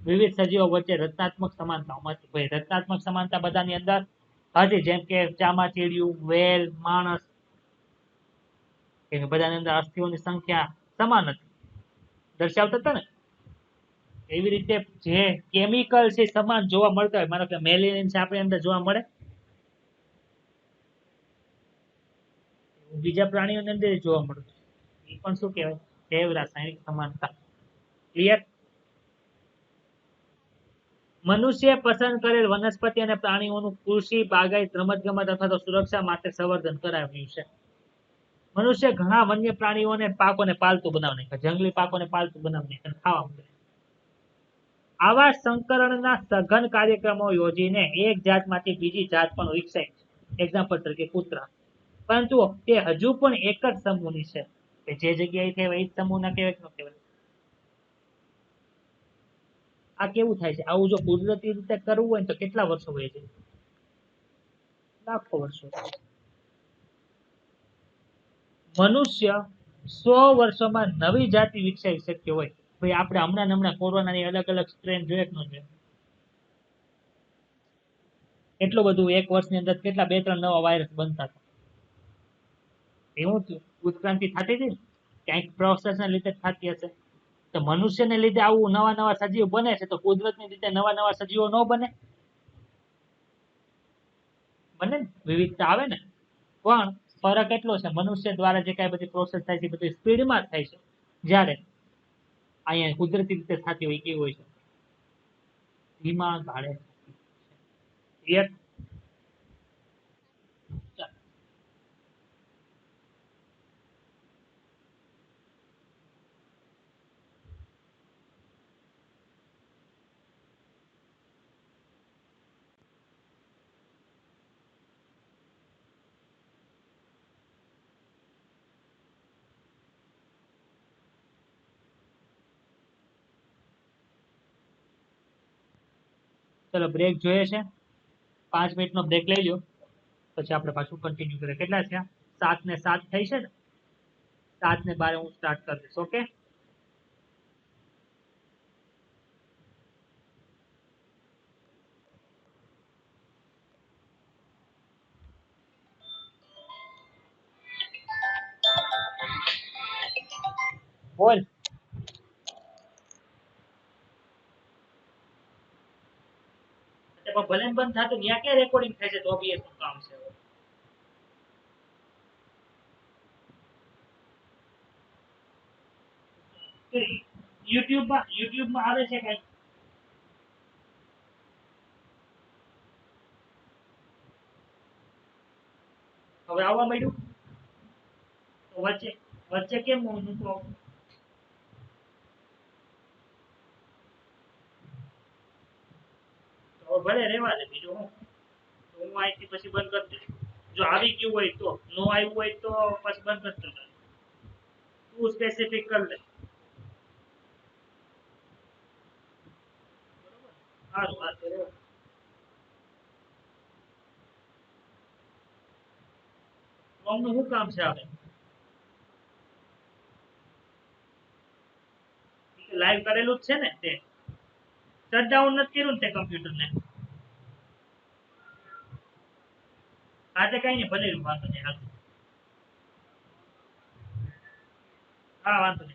વિવિધ સજીવો વચ્ચે રચનાત્મક સમાનતાઓમાંથી ભાઈ રચનાત્મક સમાનતા બધાની અંદર હતી, જેમ કે ચામાચીડિયું, વેલ, માણસ, કે બધાની અંદર અસ્થિઓની સંખ્યા સમાન હતી, દર્શાવતા હતા ને. એવી રીતે જે કેમિકલ છે સમાન જોવા મળતા હોય, માનો કે મેલેનિન છે આપણી અંદર જોવા મળે, બીજા પ્રાણીઓની અંદર જોવા મળતું, એ પણ શું કહેવાય? જૈવ રાસાયણિક સમાનતા. ક્લિયર? મનુષ્ય પસંદ કરેલ વનસ્પતિ અને પ્રાણીઓનું કૃષિ, બાગાયત, રમતગમત અથવા તો સુરક્ષા માટે સંવર્ધન કરાવ્યું છે. મનુષ્ય ઘણા વન્ય પ્રાણીઓને પાકોને પાલતુ બનાવી નાખ્યા, જંગલી પાકોને પાલતુ બનાવી નાખ્યા, ખાવા મળે. આવા સંકરણના સઘન કાર્યક્રમો યોજીને એક જાતમાંથી બીજી જાત પણ વિકસાય છે. એક્ઝામ્પલ તરીકે કૂતરા. પરંતુ તે હજુ પણ એક જ સમૂહની છે, કે જે જગ્યાએ કહેવાય એ જ સમૂહના કહેવાય કે ન કહેવાય? આ કેવું થાય છે? આવું જો કુદરતી રીતે કરવું હોય તો કેટલા વર્ષો વહી જાય? લાખો વર્ષો. મનુષ્ય 100 વર્ષોમાં નવી જાતિ વિકસાવી શક્યો હોય, ભાઈ આપણે હમણાં કોરોનાની અલગ અલગ સ્ટ્રેન જોઈએ કે ન જોઈએ? એટલું બધું એક વર્ષની અંદર કેટલા 2-3 નવા વાયરસ બનતા હતા. એવું થયું, ઉત્ક્રાંતિ થતી હતી ને, ક્યાંક પ્રોસેસના લીધે થતી હશે. તો મનુષ્યને લીધે આવું નવા નવા સજીવો બને છે, તો કુદરતની રીતે નવા નવા સજીવો ન બને? બને ને, વિવિધતા આવે ને. પણ ફરક એટલો છે, મનુષ્ય દ્વારા જે કઈ બધી પ્રોસેસ થાય છે બધી સ્પીડમાં થાય છે, જ્યારે અહીંયા કુદરતી રીતે થતી હોય કેવી હોય છે? ધીમા ગાળે. ક્લિયર? ચલો બ્રેક જોઈએ છે, 5 મિનિટનો બ્રેક લઈ લો, પછી આપણે પાછું કન્ટિન્યુ કરીએ. કેટલા છે? 7 ને 7 થઈ છે ને? 7 ને 12 હું સ્ટાર્ટ કરી દઈશ. ઓકે? બોલ. ભલે ને બંધ થતું, ત્યાં ક્યાં રેકોર્ડિંગ થાય છે? તો બી એ શું કામ છે? યુટ્યુબમાં આવે છે કઈ? હવે આવવા માંડ્યું? તો વચ્ચે વચ્ચે કેમ હું તો ભલે રેવા દે, બીજું હું. હું અહીંથી પછી બંધ કરી દઈશ. જો આવી ગયું હોય તો, નો આવ્યું હોય તો પછી બંધ કરી દઈશ. તું સ્પેસિફિક કરી લે. સારું, હા તો રેવા. નું શું કામ છે? આવે લાઈવ કરેલું જ છે ને તે. શટડાઉન નથી કર્યું ને તે કમ્પ્યુટરને? આજે કઈ નહીં, ભલે વાંધો નહીં. હા વાંધો નહીં.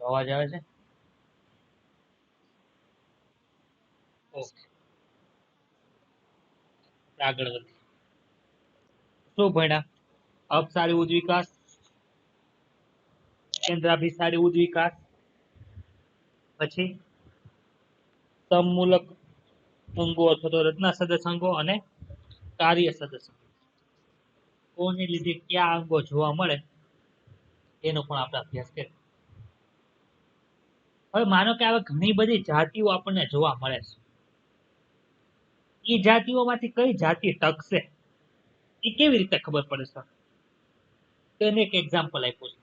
અવાજ આવે છે? ઓકે, આગળ વધીએ. શું ભણ્યા? અપસારી ઉદ્વિકાસ, કેન્દ્રાભિસારી ઉદ્વિકાસ, પછી સમમૂલક અંગો અથવા તો રચના સદસ્ય અંગો અને કાર્ય સદસ્ય કોને લીધે કયા અંગો જોવા મળે એનો પણ આપણે અભ્યાસ કરીએ. હવે માનો કે આવા ઘણી બધી જાતિઓ આપણને જોવા મળે છે. એ જાતિઓમાંથી કઈ જાતિ ટકશે એ કેવી રીતે ખબર પડે છે? તેને એક એક્ઝામ્પલ આપ્યું છે.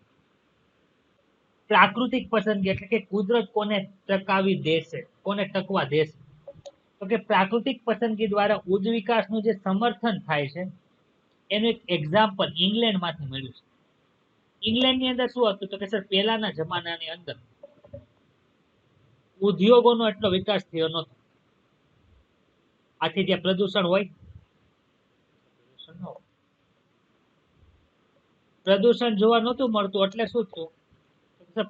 પ્રાકૃતિક પસંદગી એટલે કે કુદરત કોને ટકાવી દેશે, કોને ટકવા દેશે? તો કે પ્રાકૃતિક પસંદગી દ્વારા ઉદ્વિકાસનું જે સમર્થન થાય છે એનું એક એક્ઝામ્પલ ઇંગ્લેન્ડમાંથી મળ્યું છે. ઇંગ્લેન્ડની અંદર શું હતું તો કે સર પહેલાના જમાનાની અંદર ઉદ્યોગોનો એટલો વિકાસ થયો નહોતો. આથી ત્યાં પ્રદૂષણ હોય, પ્રદૂષણ જોવા નહોતું મળતું એટલે શું થયું?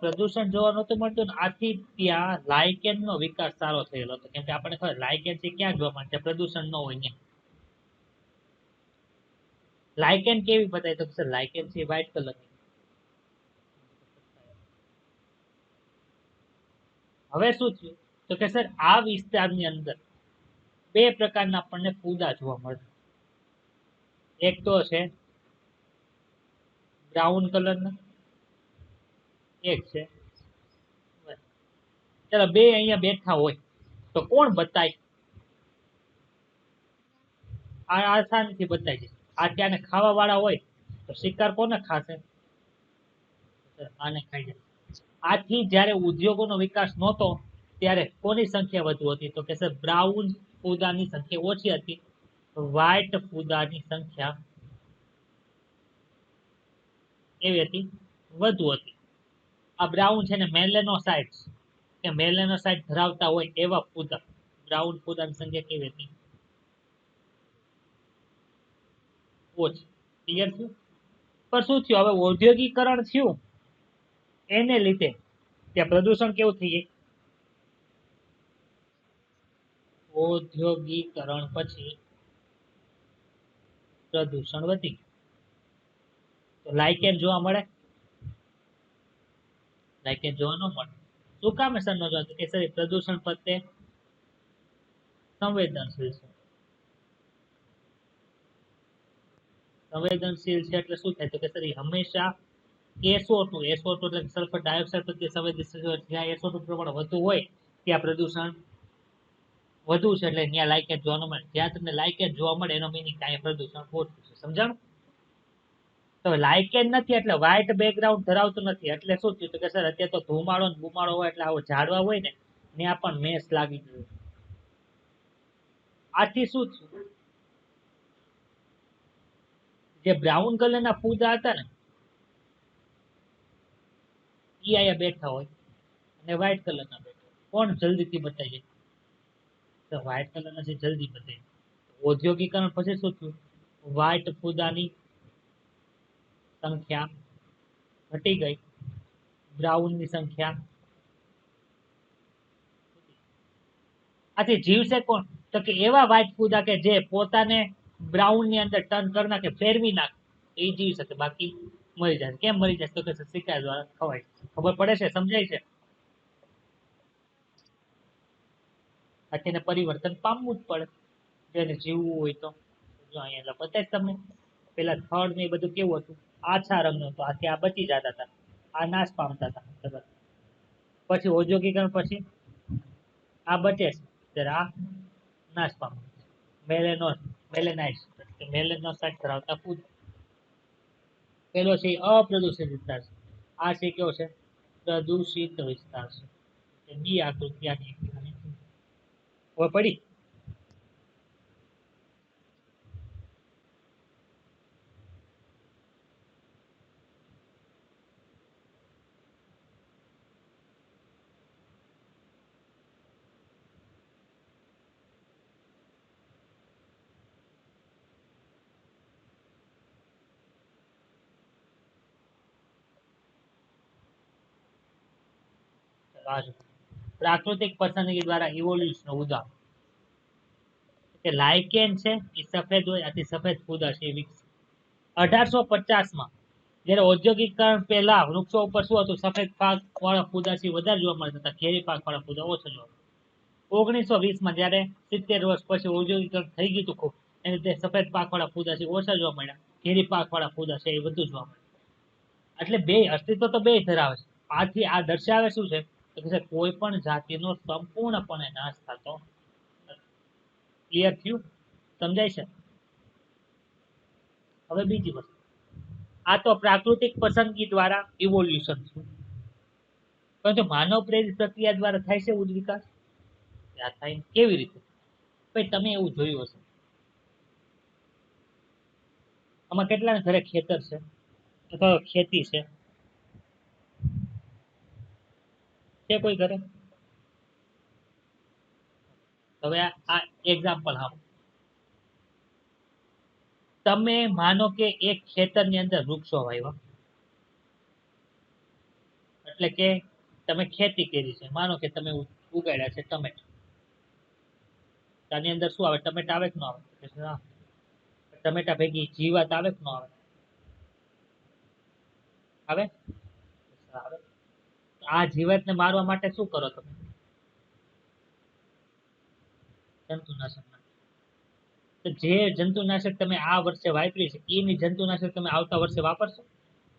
પ્રદૂષણ જોવા નહોતું મળતું ને આથી ત્યાં લાઇકેનનો વિકાસ સારો થયેલો હતો. કેમ કે આપણને ખબર લાઇકેન છે ક્યાં જોવા મળે? પ્રદૂષણ ન હોય ત્યાં. લાઇકેન કેવી બતાય તો સર લાઇકેન છે વ્હાઇટ કલરની. હવે શું થયું તો કે સર આ વિસ્તારની અંદર બે પ્રકારના આપણને ફૂદા જોવા મળે. એક તો છે બ્રાઉન કલરના, એક છે ચાલો બે અહીંયા બેઠા હોય તો કોણ બતાય? આ આસાનીથી બતાય છે. આ ત્યાંને ખાવા વાળા હોય તો શિકાર કોને ખાશે? આને ખાઈ જાય. આથી જ્યારે ઉદ્યોગોનો વિકાસ નહોતો ત્યારે કોની સંખ્યા વધુ હતી તો કે સર બ્રાઉન ફૂદાની સંખ્યા ઓછી હતી, વ્હાઇટ ફૂદાની સંખ્યા એવી હતી વધુ હતી. આ બ્રાઉન છે ને મેલેનોસાઇટ્સ કે મેલેનોસાઇટ ધરાવતા હોય એવા ફૂદા, બ્રાઉન ફૂદાની સંખ્યા કેવી હતી? ઓછી. ક્લિયર થયું? પણ શું થયું હવે ઔદ્યોગિકરણ થયું એને લીધે ત્યાં પ્રદૂષણ કેવું થઈ જાય? ઔદ્યોગિકરણ પછી પ્રદૂષણ વધી ગયું. તો લાઇકેન જોવા મળે? લાઇકેન જોવા ન મળે. શું કામ સર ન જોવા? કે સર પ્રદૂષણ પ્રત્યે સંવેદનશીલ છે. સંવેદનશીલ છે એટલે શું થાય તો કે સર હંમેશા SO2 એટલે સલ્ફર ડાયોક્સાઇડ પ્રત્યે સંવેદનશીલ હોય. જ્યાં SO2 પ્રમાણ વધુ હોય ત્યાં પ્રદૂષણ વધુ છે એટલે ત્યાં લાઇકેન જોવા ન મળે. જ્યાં તમને લાઇકેન જોવા મળે એનો મીનિંગ ત્યાં પ્રદૂષણ ઓછું છે. સમજાણું? તો લાઇકેન નથી એટલે વ્હાઇટ બેકગ્રાઉન્ડ ધરાવતું નથી એટલે શું થયું તો કે સર અત્યારે તો ધુમાડો ને બુમાડો હોય એટલે આવો ઝાડવા હોય ને ત્યાં પણ મેસ લાગી ગયું. આથી શું થયું? જે બ્રાઉન કલરના ફૂદા હતા ને એ અહીંયા બેઠા હોય અને વ્હાઇટ કલરના બેઠા હોય. કોણ જલ્દીથી બતાવી જાય? તો વ્હાઇટ કલરના છે જલ્દી બતાવી. ઔદ્યોગિકરણ પછી શું થયું? વ્હાઇટ ફૂદાની સંખ્યા ઘટી ગઈ, બ્રાઉનની સંખ્યા. આથી જીવશે કોણ? તો કે એવા વ્હાઇટ ફૂદા કે જે પોતાને બ્રાઉન ની અંદર ટર્ન કરી નાખે, ફેરવી નાખે, એ જીવી શકે. બાકી મરી જાય. કેમ મરી જાય? તો કે શિકાર દ્વારા ખવાય. ખબર પડે છે? સમજાય છે? આથી એને પરિવર્તન પામવું જ પડે જેને જીવવું હોય તો. જો અહીંયા બતાય તમને પેલા થડ ને એ બધું કેવું હતું? આછા રંગનું હતું. આથી આ બચી જતા હતા, આ નાશ પામતા હતા. પછી ઔદ્યોગિકરણ પછી આ બચે છે ત્યારે આ નાશ પામે. મેલેનોસાઇટ ધરાવતા ફૂદ. પેલો છે અપ્રદૂષિત વિસ્તાર છે. આ છે કેવો છે? પ્રદૂષિત વિસ્તાર છે. બી આકૃતિ આની હવે પડી. પ્રાકૃતિક પસંદગી દ્વારા ઇવોલ્યુશન ઉદાહરણ કે લાઇકેન છે એ સફેદ હોય, આથી સફેદ ફૂદા છે એ વિકસી. 1850 માં જ્યારે ઔદ્યોગિકરણ પહેલા વૃક્ષો ઉપર શું હતું, સફેદ પાક વાળા ફૂદાસી વધારે જોવા મળતા હતા, ઘેરી પાક વાળા ફૂદા ઓછા જોવા મળતા. 1920 માં જ્યારે 70 વર્ષ પછી ઔદ્યોગિકરણ થઈ ગયું હતું ખૂબ, એને તે સફેદ પાક વાળા ફૂદાસી ઓછા જોવા મળ્યા, ઘેરી પાક વાળા ફૂદા છે એ વધુ જોવા મળ્યા. એટલે બે અસ્તિત્વ તો બે ધરાવે છે. આથી આ દર્શાવે શું છે કે કોઈ પણ જાતિનો સંપૂર્ણપણે નાશ થતો નથી. ક્લિયર થયું? સમજાય છે? હવે બીજી વસ્તુ, આ તો પ્રાકૃતિક પસંદગી દ્વારા ઇવોલ્યુશન થયું, પરંતુ માનવ પ્રેરિત પ્રક્રિયા દ્વારા થાય છે વિકાસ. આ થાય કેવી રીતે? ભાઈ તમે એવું જોયું હશે, આમાં કેટલા ઘરે ખેતર છે અથવા ખેતી છે કોઈ ઘરે? હવે આ એક્ઝામ્પલ હા, તમે માનો કે એક ખેતરની અંદર વૃક્ષો વાવ્યા, એટલે કે તમે ખેતી કરી છે, માનો કે તમે ઉગાડ્યા છે ટમેટા. આની અંદર શું આવે, ટમેટા આવે કે ન આવે? ટમેટા ભેગી જીવાત આવે કે ન આવે? આવે. આ જીવાતને મારવા માટે શું કરો તમે? જંતુનાશક. તો જે જંતુનાશક તમે આ વર્ષે વાપરી છે એની જંતુનાશક તમે આવતા વર્ષે વાપરશો?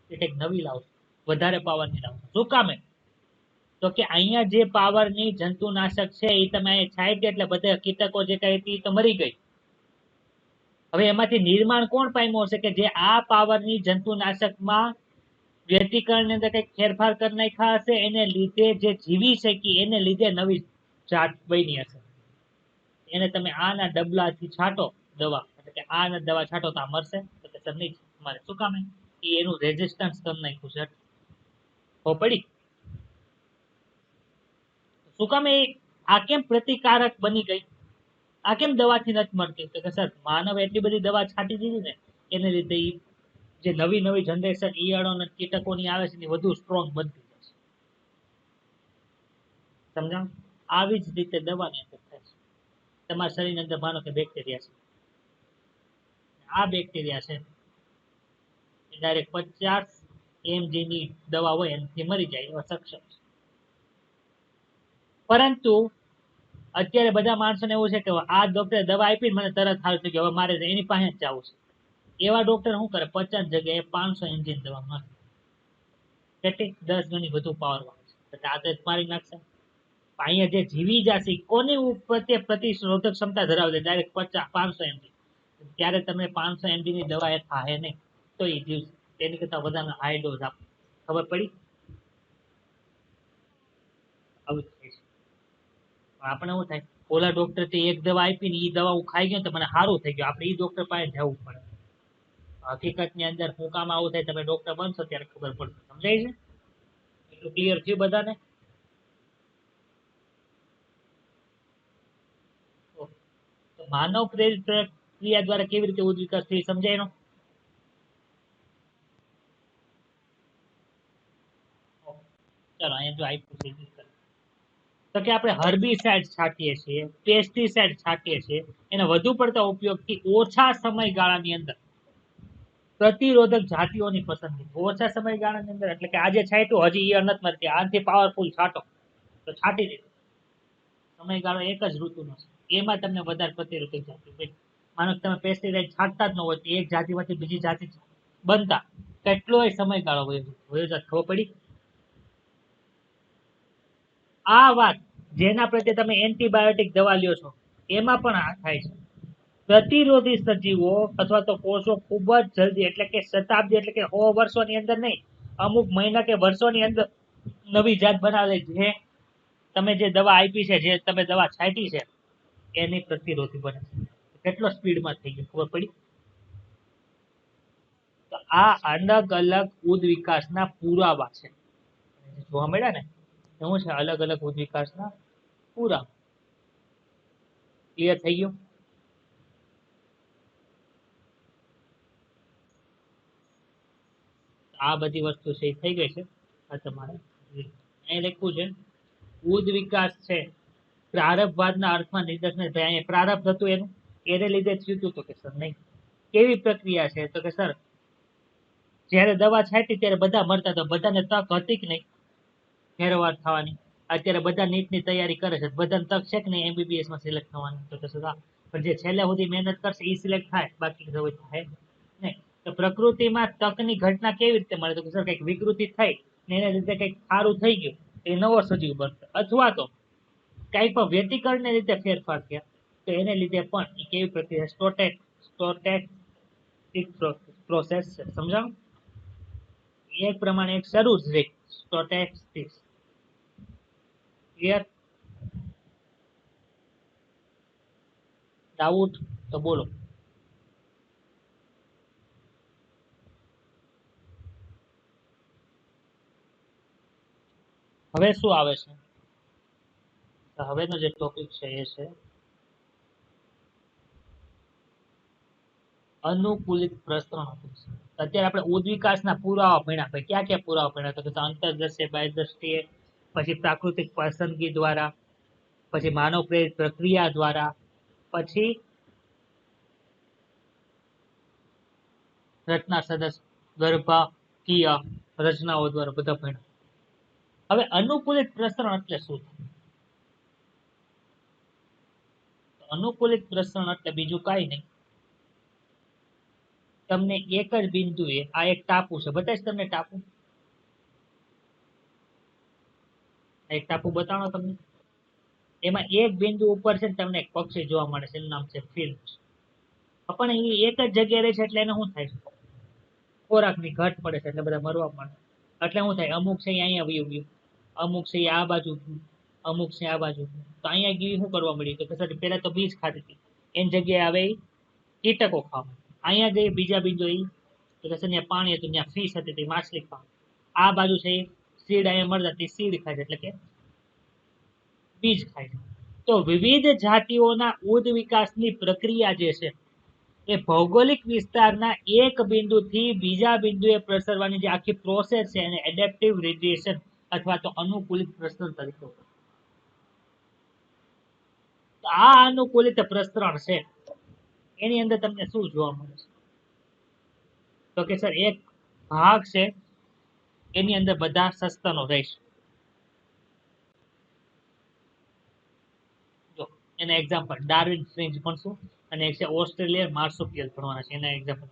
એ કંઈક નવી લાવશો, વધારે પાવરની લાવશો. શું કામે? તો કે અહીંયા જે પાવરની જંતુનાશક છે એ તમે છાંટી એટલે બધા કીટકો જે કઈ હતી તો મરી ગઈ. હવે એમાંથી નિર્માણ કોણ પામ્યું હશે કે જે આ પાવરની જંતુનાશકમાં વ્યતિકરણની અંદર કંઈક ફેરફાર કરી નાખ્યા હશે, એને લીધે જે જીવી શકી એને લીધે નવી જાત બની હશે. એને તમે આના ડબલાથી છાંટો દવા, એટલે કે આના દવા છાંટો તો આ મરશે, તો કે સર નહીં મારે. શું કામે? એ એનું રેઝિસ્ટન્સ કરી નાખ્યું છે. હો પડી? શું કામે આ કેમ પ્રતિકારક બની ગઈ? આ કેમ દવાથી નથી મળતી? તો કે સર માનવ એટલી બધી દવા છાંટી દીધી ને એને લીધે જે નવી નવી જનરેશન ઈયળો અને કીટકોની આવે છે એ વધુ સ્ટ્રોંગ બનતી જશે. સમજાણ? આવી જ રીતે દવાની અંદર થાય છે. તમારા શરીરની અંદર માનો કે બેક્ટેરિયા છે, આ બેક્ટેરિયા છે એ ડાયરેક્ટ 50 mg ની દવા હોય એનાથી મરી જાય એવા સક્ષમ છે. પરંતુ અત્યારે બધા માણસોને એવું છે કે આ ડોક્ટરે દવા આપી મને તરત સારું થઈ ગયું, હવે મારે એની પાસે જ જવું છે. એવા ડોક્ટર શું કરે, 50 જગ્યાએ 500 mg દવા નાખે. કેટલી? 10 ગણી વધુ પાવર વાળી છે. આ તો મારી નાખશે. અહીંયા જે જીવી જશે કોની પ્રત્યે પ્રતિરોધક ક્ષમતા ધરાવે? Direct 500 mg. ત્યારે તમે 500 mg ની દવા એ થાય નહીં તો એ જીવશે. તેની કરતા વધારે હાઈ ડોઝ આપો. ખબર પડી? આવું જ થાય છે. આપણે શું થાય, ઓલા ડોક્ટર એક દવા આપી ને એ દવા હું ખાઈ ગયો તો મને સારું થઈ ગયું, આપણે એ ડોક્ટર પાસે જવું પડે. હકીકત ની અંદર હું કામ આવું થાય, તમે ડોક્ટર બનશો ત્યારે ખબર પડશે. સમજાય છે? એટલું ક્લિયર થયું બધાને? માનવ પ્રેરિત પ્રક્રિયા દ્વારા કેવી રીતે ઉદ્વિકાસ થઈ સમજાય એનો? ચાલો અહીંયા જો આપ્યું છે તો કે આપણે હર્બિસાઇડ છાંટીએ છીએ, પેસ્ટિસાઇડ છાંટીએ છીએ, એના વધુ પડતા ઉપયોગથી ઓછા સમયગાળાની અંદર પ્રતિરોધક જાતિઓની પસંદગી. ઓછા સમયગાળાની અંદર એટલે કે આજે છાંટ્યું હજી ઈયળ નથી મરતી, આનાથી પાવરફુલ છાંટો તો છાંટી દીધું. સમયગાળો એક જ ઋતુનો છે, એમાં તમને વધારે પ્રતિરોધક જાતિ. માનો તમે પેસ્ટિસાઇડ છાંટતા જ ન હોય તો એક જાતિમાંથી બીજી જાતિ બનતા કેટલોય સમયગાળો વયો જાય. ખબર પડી? આ વાત જેના પ્રત્યે તમે એન્ટીબાયોટિક દવા લ્યો છો એમાં પણ આ થાય છે. પ્રતિરોધી સજીવો અથવા તો કોષો ખૂબ જ જલ્દી એટલે કે શતાબ્દી એટલે કે 100 વર્ષોની અંદર નહીં, અમુક મહિના કે વર્ષોની અંદર નવી જાત બનાવે જે તમે જે દવા આપી છે, જે તમે દવા છાંટી છે એની પ્રતિરોધી બને. કેટલો સ્પીડમાં થઈ ગયો ખબર પડી? તો આ અલગ અલગ ઉદ્વિકાસના પુરાવા છે જોવા મળ્યા ને. શું છે? અલગ અલગ ઉદ્વિકાસના પુરાવા. ક્લિયર થઈ ગયું? આ બધી વસ્તુ છે થઈ ગઈ છે. આ તમારે અહીં લખ્યું છે ઉદ વિકાસ છે પ્રારંભવાદના અર્થમાં નિદર્શન થયા. અહીંયા પ્રારંભ હતું એનું એને લીધે થયું હતું તો કે સર નહીં. કેવી પ્રક્રિયા છે તો કે સર જ્યારે દવા છાંટી ત્યારે બધા મરતા હતા, બધાને તક હતી કે નહીં ફેરવાર થવાની. અત્યારે બધા નીટની તૈયારી કરે છે, બધાને તક છે કે નહીં એમબીબીએસ માં સિલેક્ટ થવાની? તો કે સર હા. પણ જે છેલ્લે સુધી મહેનત કરશે એ સિલેક્ટ થાય, બાકી તો થાય નહીં. તો પ્રકૃતિમાં તકની ઘટના કેવી રીતે મળે? તો કે સર કંઈક વિકૃતિ થઈ ને એના લીધે કંઈક સારું થઈ ગયું એ નવો સજીવ બનશે, અથવા તો કંઈ પણ વ્યતિકરણને લીધે ફેરફાર થયા તો એને લીધે પણ એ કેવી પ્રક્રિયા સ્ટોટેક્ટિક પ્રોસેસ છે. સમજાવ? એક પ્રમાણે એક શરૂ જ રહી સ્ટોટેક્ટિક. ક્લિયર? ડાઉટ તો બોલો. હવે શું આવે છે? હવેનો જે ટોપિક છે એ છે અનુકૂલિત પ્રસરણ. અત્યારે આપણે ઉદ્વિકાસના પુરાવા ભણ્યા. ભાઈ ક્યાં ક્યાં પુરાવા ભણ્યા? તો કે અંતરદ્રશ્ય, બાહ્યદ્રષ્ટિએ, પછી પ્રાકૃતિક પસંદગી દ્વારા, પછી માનવ પ્રેરિત પ્રક્રિયા દ્વારા, પછી રચના સદસ્ય ગર્ભાકીય રચનાઓ દ્વારા બધા ભણ્યા. હવે અનુકૂલિત પ્રસરણ એટલે શું? અનુકૂલિત પ્રસરણ એટલે બીજું કાંઈ નહીં, તમને એક જ બિંદુએ આ એક ટાપુ છે, બતાવીશ તમને ટાપુ. એક ટાપુ બતાવો તમને. એમાં એક બિંદુ ઉપર છે ને તમને એક પક્ષી જોવા મળે છે, એનું નામ છે ફિન્ચ. પણ એ એક જ જગ્યાએ રહે છે એટલે એને શું થાય છે? ખોરાકની ઘટ પડે છે એટલે બધા મરવા માંડે. એટલે શું થાય? અમુક છે અહીંયા વયું ગયું, અમુક છે આ બાજુ ગયું, અમુક છે આ બાજુ ગયું. તો અહીંયા ગયું શું કરવા મળ્યું? તો કે પેલા તો બીજ ખાતી હતી, એની જગ્યાએ હવે કીટકો ખાવા. અહીંયા ગઈ બીજા બિંદુ એ તો કે ત્યાં પાણી હતું, ત્યાં ફિશ હતી તે માછલી ખાવા. આ બાજુ છે સીડ અહીંયા મળતા તે સીડ ખાય છે, એટલે કે બીજ ખાય છે. તો વિવિધ જાતિઓના ઉદ વિકાસની પ્રક્રિયા જે છે એ ભૌગોલિક વિસ્તારના એક બિંદુથી બીજા બિંદુએ પ્રસરવાની જે આખી પ્રોસેસ છે એને એડેપ્ટિવ રેડિયેશન અથવા તો અનુકૂલિત પ્રસરણ તરીકે ઓળખાય. તો આ અનુકૂલિત પ્રસરણ છે એની અંદર તમને શું જોવા મળે છે? તો કે સર એક ભાગ છે એની અંદર બધા સસ્તનો રહેશે. જો એના એક્ઝામ્પલ ડાર્વિન ફ્રિન્જ ભણશું અને એક છે ઓસ્ટ્રેલિયન માર્સુપિયલ ભણવાના છે. એના એક્ઝામ્પલ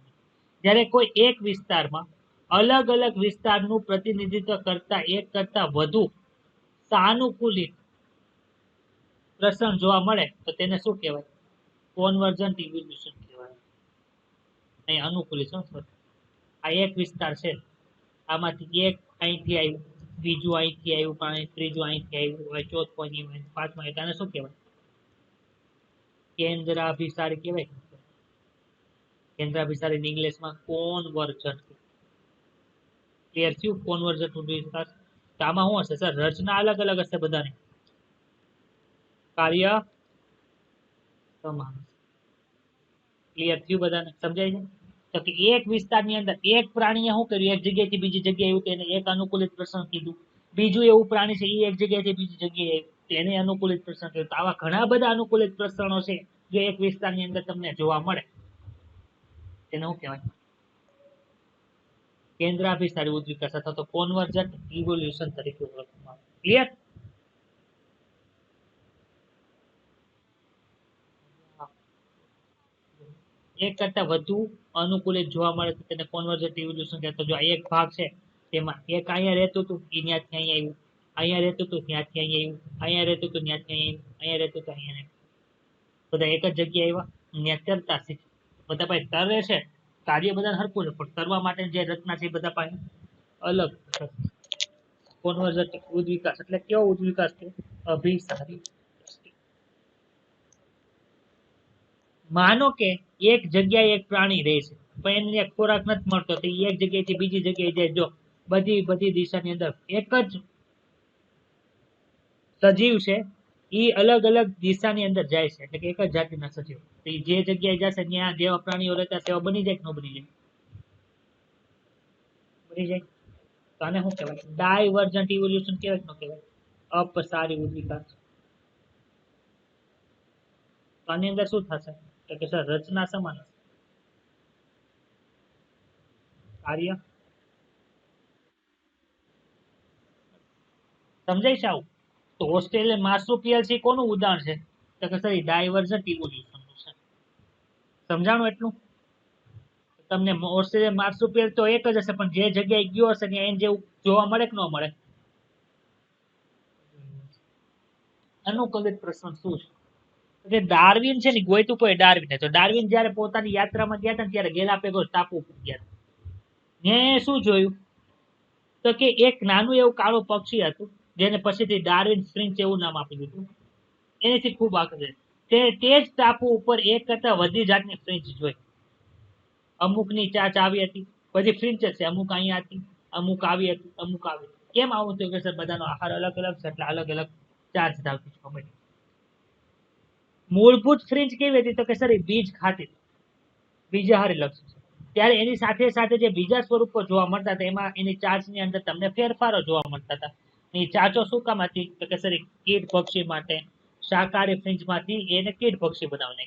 જ્યારે કોઈ એક વિસ્તારમાં અલગ અલગ વિસ્તારનું પ્રતિનિધિત્વ કરતા એક કરતા વધુ સાનુકૂલિત પ્રસરણ જોવા મળે તો તેને શું કહેવાય? કોન્વર્જન્ટ ઇવોલ્યુશન કહેવાય. અહીં અનુકૂલિત આ એક વિસ્તાર છે, આમાંથી એક અહીંથી આવ્યું, બીજું અહીંથી આવ્યું, ત્રીજું અહીંથી આવ્યું, ચોથું અહીં, પાંચમું આવ્યું. આને શું કહેવાય? કેન્દ્રાભિસારી કહેવાય. કેન્દ્રાભિસારી ઇંગ્લિશમાં કોન્વર્જન્ટ. ક્લિયર થયું? કોન્વર્જન્ટ વિકાસ. તો આમાં શું હશે સર? રચના અલગ અલગ હશે બધાની, કાર્ય સમાન. ક્લિયર થયું? બધાને સમજાય છે? તો કે એક વિસ્તારની અંદર એક પ્રાણીએ શું કર્યું? એક જગ્યાએથી બીજી જગ્યાએ આવ્યું તેને એક અનુકૂલિત પ્રસરણ કીધું. બીજું એવું પ્રાણી છે એ એક જગ્યાએથી બીજી જગ્યાએ આવ્યું તેને અનુકૂલિત પ્રસરણ કીધું. તો આવા ઘણા બધા અનુકૂલિત પ્રસરણો છે જે એક વિસ્તારની અંદર તમને જોવા મળે. તેને શું કહેવાય? કેન્દ્રાભિસારી ઉદ્વિકાસ અથવા તો કોન્વર્જન્ટ ઇવોલ્યુશન તરીકે ઓળખવામાં આવે. ક્લિયર? એક કરતા વધુ અનુકૂલિત જોવા મળે તો તેને કોન્વર્જન્ટ ઇવોલ્યુશન કહેવાય. તો જો આ એક ભાગ છે તેમાં એક અહીંયા રહેતું હતું એ ત્યાંથી અહીંયા આવ્યું, અહીંયા રહેતું હતું ત્યાંથી અહીંયા આવ્યું, અહીંયા રહેતું હતું ત્યાંથી અહીંયા આવ્યું, અહીંયા રહેતું હતું અહીંયા બધા એક જ જગ્યાએ આવ્યા, ત્યાં તરતા શીખ્યા. બધા પાસે તરે છે, કાર્ય બધા હરખું છે પણ તરવા માટે જે રચના છે એ બધા પાસે અલગ છે. કોન્વર્જન્ટ ઉદ્વિકાસ એટલે કેવો ઉદ્વિકાસ છે? અભિસારી. માનો કે એક જગ્યાએ એક પ્રાણી રહે છે પણ એને ખોરાક નથી મળતો તો એક જગ્યાએથી બીજી જગ્યાએ જાય. જો બધી બધી દિશાની અંદર એક જ સજીવ છે એ અલગ અલગ દિશાની અંદર જાય છે, એટલે કે એક જ જાતિના સજીવ. તો એ જે જગ્યાએ જશે ત્યાં જેવા પ્રાણીઓ રહેતા તેવા બની જાય કે ન બની જાય? બની જાય. તો આને શું કહેવાય? ડાયવર્જન્ટ ઇવોલ્યુશન કહેવાય કે ન કહેવાય? અપસારી ઉદ્વિકાસ. તો આની અંદર શું થશે? તો કે સર રચના સમાન હશે. કાર્ય સમજાય છે આવું? તો ઓસ્ટ્રેલિયન માર્સુપિયલ કોનું ઉદાહરણ છે? તો કે સર ડાયવર્જન્ટ ઇવોલ્યુશન નું છે. સમજાણું એટલું? તમને ઓસ્ટ્રેલિયન માર્સુપિયલ તો એક જ હશે, પણ જે જગ્યાએ ગયો હશે ત્યાં એને જેવું જોવા મળે કે ન મળે? અનુકૂલિત પ્રશ્ન શું છે? કે ડાર્વિન છે ને ગોઈતું કોઈ ડાર્વિન, તો ડાર્વિન જ્યારે પોતાની યાત્રામાં ગયા હતા ત્યારે ગેલાપેગોસ ટાપુ ઉપર ગયા હતા. મેં શું જોયું? તો કે એક નાનું એવું કાળું પક્ષી હતું જેને પછીથી ડાર્વિન ફ્રિન્ચ એવું નામ આપી દીધું. એનાથી ખૂબ આગળ તે જ ટાપુ ઉપર એક કરતા વધી જાતની ફ્રિન્ચ જોઈ. અમુકની ચાચ આવી હતી, બધી ફ્રિન્ચ છે, અમુક અહીંયા હતી, અમુક આવી હતી, અમુક આવી. કેમ આવું થયું? કે સર બધાનો આહાર અલગ અલગ છે એટલે અલગ અલગ ચાર્જ ધરાવતી છે. મૂળભૂત ફ્રિન્ચ કેવી હતી? તો કે સર બીજ ખાતી, બીજાહારી લક્ષણ છે. ત્યારે એની સાથે સાથે જે બીજા સ્વરૂપો જોવા મળતા હતા એમાં એની ચાંચની અંદર તમને ફેરફારો જોવા મળતા હતા. એની ચાંચો શું કામ હતી? તો કે સર કીટ પક્ષી માટે, શાકાહારી ફ્રિન્ચમાંથી એને કીટ પક્ષી બનાવને.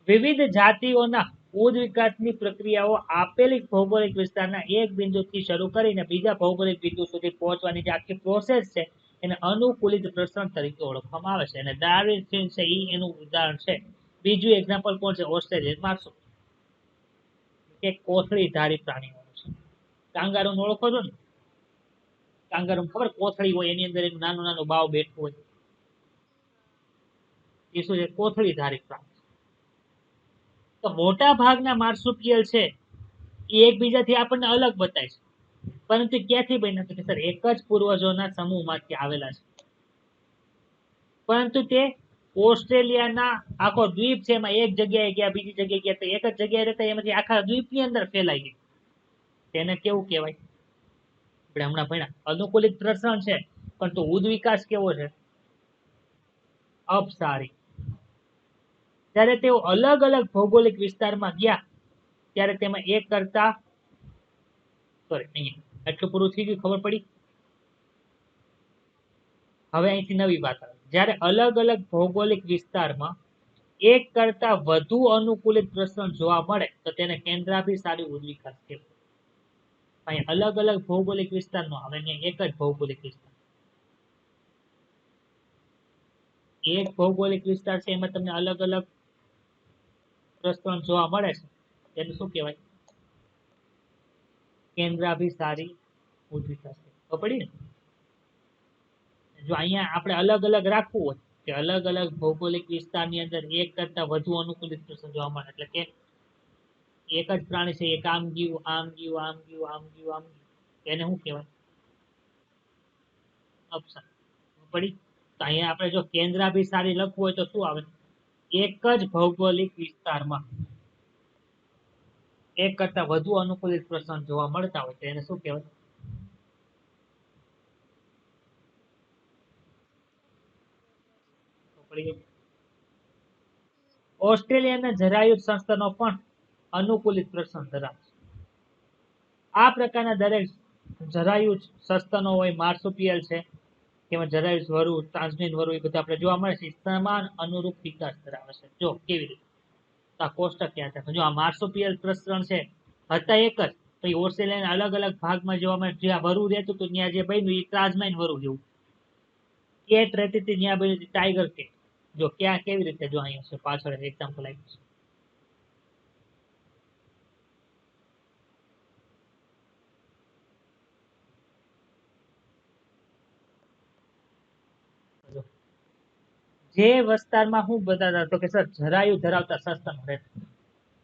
વિવિધ જાતિઓના ઉદ વિકાસની પ્રક્રિયાઓ આપેલી ભૌગોલિક વિસ્તારના એક બિંદુથી શરૂ કરીને બીજા ભૌગોલિક બિંદુ સુધી પહોંચવાની જે આખી પ્રોસેસ છે એને અનુકૂલિત પ્રસરણ તરીકે ઓળખવામાં આવે છે. અને ડાર્વિન ફિન્ચ છે એ એનું ઉદાહરણ છે. બીજું એક્ઝામ્પલ કોણ છે? ઓસ્ટ્રેલિયન માર્સુ, કે કોથળી ધારી પ્રાણીઓ છે. કાંગારૂ ઓળખો છો ને? કાંગારૂ ખબર કોથળી હોય, એની અંદર એનું નાનું નાનું બાવ બેઠું હોય, એ શું છે? કોથળી ધારી પ્રાણી. તો મોટા ભાગના માર્સુપિયલ છે એ એકબીજાથી આપણને અલગ બતાય છે, પરંતુ ક્યાંથી બન્યા? તો કે સર એક જ પૂર્વજોના સમૂહમાંથી આવેલા છે. પરંતુ તે ઓસ્ટ્રેલિયાના આખો દ્વીપ છે એમાં એક જગ્યાએ ગયા, બીજી જગ્યાએ ગયા, તો એક જ જગ્યાએ રહેતા એમાંથી આખા દ્વીપની અંદર ફેલાઈ ગઈ. તેને કેવું કહેવાય? આપણે હમણાં ભણ્યા અનુકૂલિત પ્રસરણ છે, પણ તો ઉદ વિકાસ કેવો છે? અપસારી. જ્યારે તેઓ અલગ અલગ ભૌગોલિક વિસ્તારમાં ગયા ત્યારે તેમાં એક કરતા એટલું પૂરું થઈ ગયું, ખબર પડી? હવે અહીંથી નવી વાત આવે. જ્યારે અલગ અલગ ભૌગોલિક વિસ્તારમાં એક કરતા વધુ અનુકૂલિત પ્રસરણ જોવા મળે તો તેને કેન્દ્રાભિસારી ઉદ વિકાસ કહેવાય. અહીં અલગ અલગ ભૌગોલિક વિસ્તાર નો આવે, એક જ ભૌગોલિક વિસ્તાર, એક ભૌગોલિક વિસ્તાર છે એમાં તમને અલગ અલગ પ્રસરણ જોવા મળે છે, એને શું કહેવાય? કેન્દ્રાભિસારી ઉદ વિકાસ. ખબર પડી ને? જો અહીંયા આપણે અલગ અલગ રાખવું હોય કે અલગ અલગ ભૌગોલિક વિસ્તારની અંદર એક કરતા વધુ અનુકૂલિત પ્રસરણ જોવા મળે, એટલે કે એક જ પ્રાણી છે, એક આમ ગયું, આમ ગયું, આમ ગયું, આમ ગયું, આમ ગયું, એને શું કહેવાય? અપસારી. પડી? તો અહીંયા આપણે જો કેન્દ્રાભિસારી લખવું હોય તો શું આવે? એક જ ભૌગોલિક વિસ્તારમાં એક કરતા વધુ અનુકૂલિત પ્રસરણ જોવા મળતા હોય તો એને શું કહેવાય? ઓસ્ટ્રેલિયાના જરાયુજ સંસ્થાનો પણ અનુકૂલિત પ્રસરણ ધરાવે છે. આ પ્રકારના દરેક જરાયુજ સસ્તનો હોય, માર્સુપિયલ છે, તેમાં જરાયુજ વરુ, ટ્રાન્સમિન વરુ, એ બધા આપણે જોવા મળે છે, સમાન અનુરૂપ વિકાસ ધરાવે છે. જો કેવી રીતે? આ કોષ્ટક ક્યાં છે? જો આ માર્સુપિયલ પ્રસરણ છે હતા એક જ, તો એ ઓસ્ટ્રેલિયાના અલગ અલગ ભાગમાં જોવા મળે. જ્યાં વરુ રહેતું હતું ત્યાં જે બન્યું એ ટ્રાન્સમાઇન વરુ જેવું. કેટ રહેતી હતી ત્યાં બન્યું ટાઈગર કેટ. જો ક્યાં કેવી રીતે? જો અહીંયા છે પાછળ એક્ઝામ્પલ આપ્યું છે. જે વિસ્તારમાં હું બતાતા તો કે સર જરાયુ ધરાવતા સસ્તન રહેતું,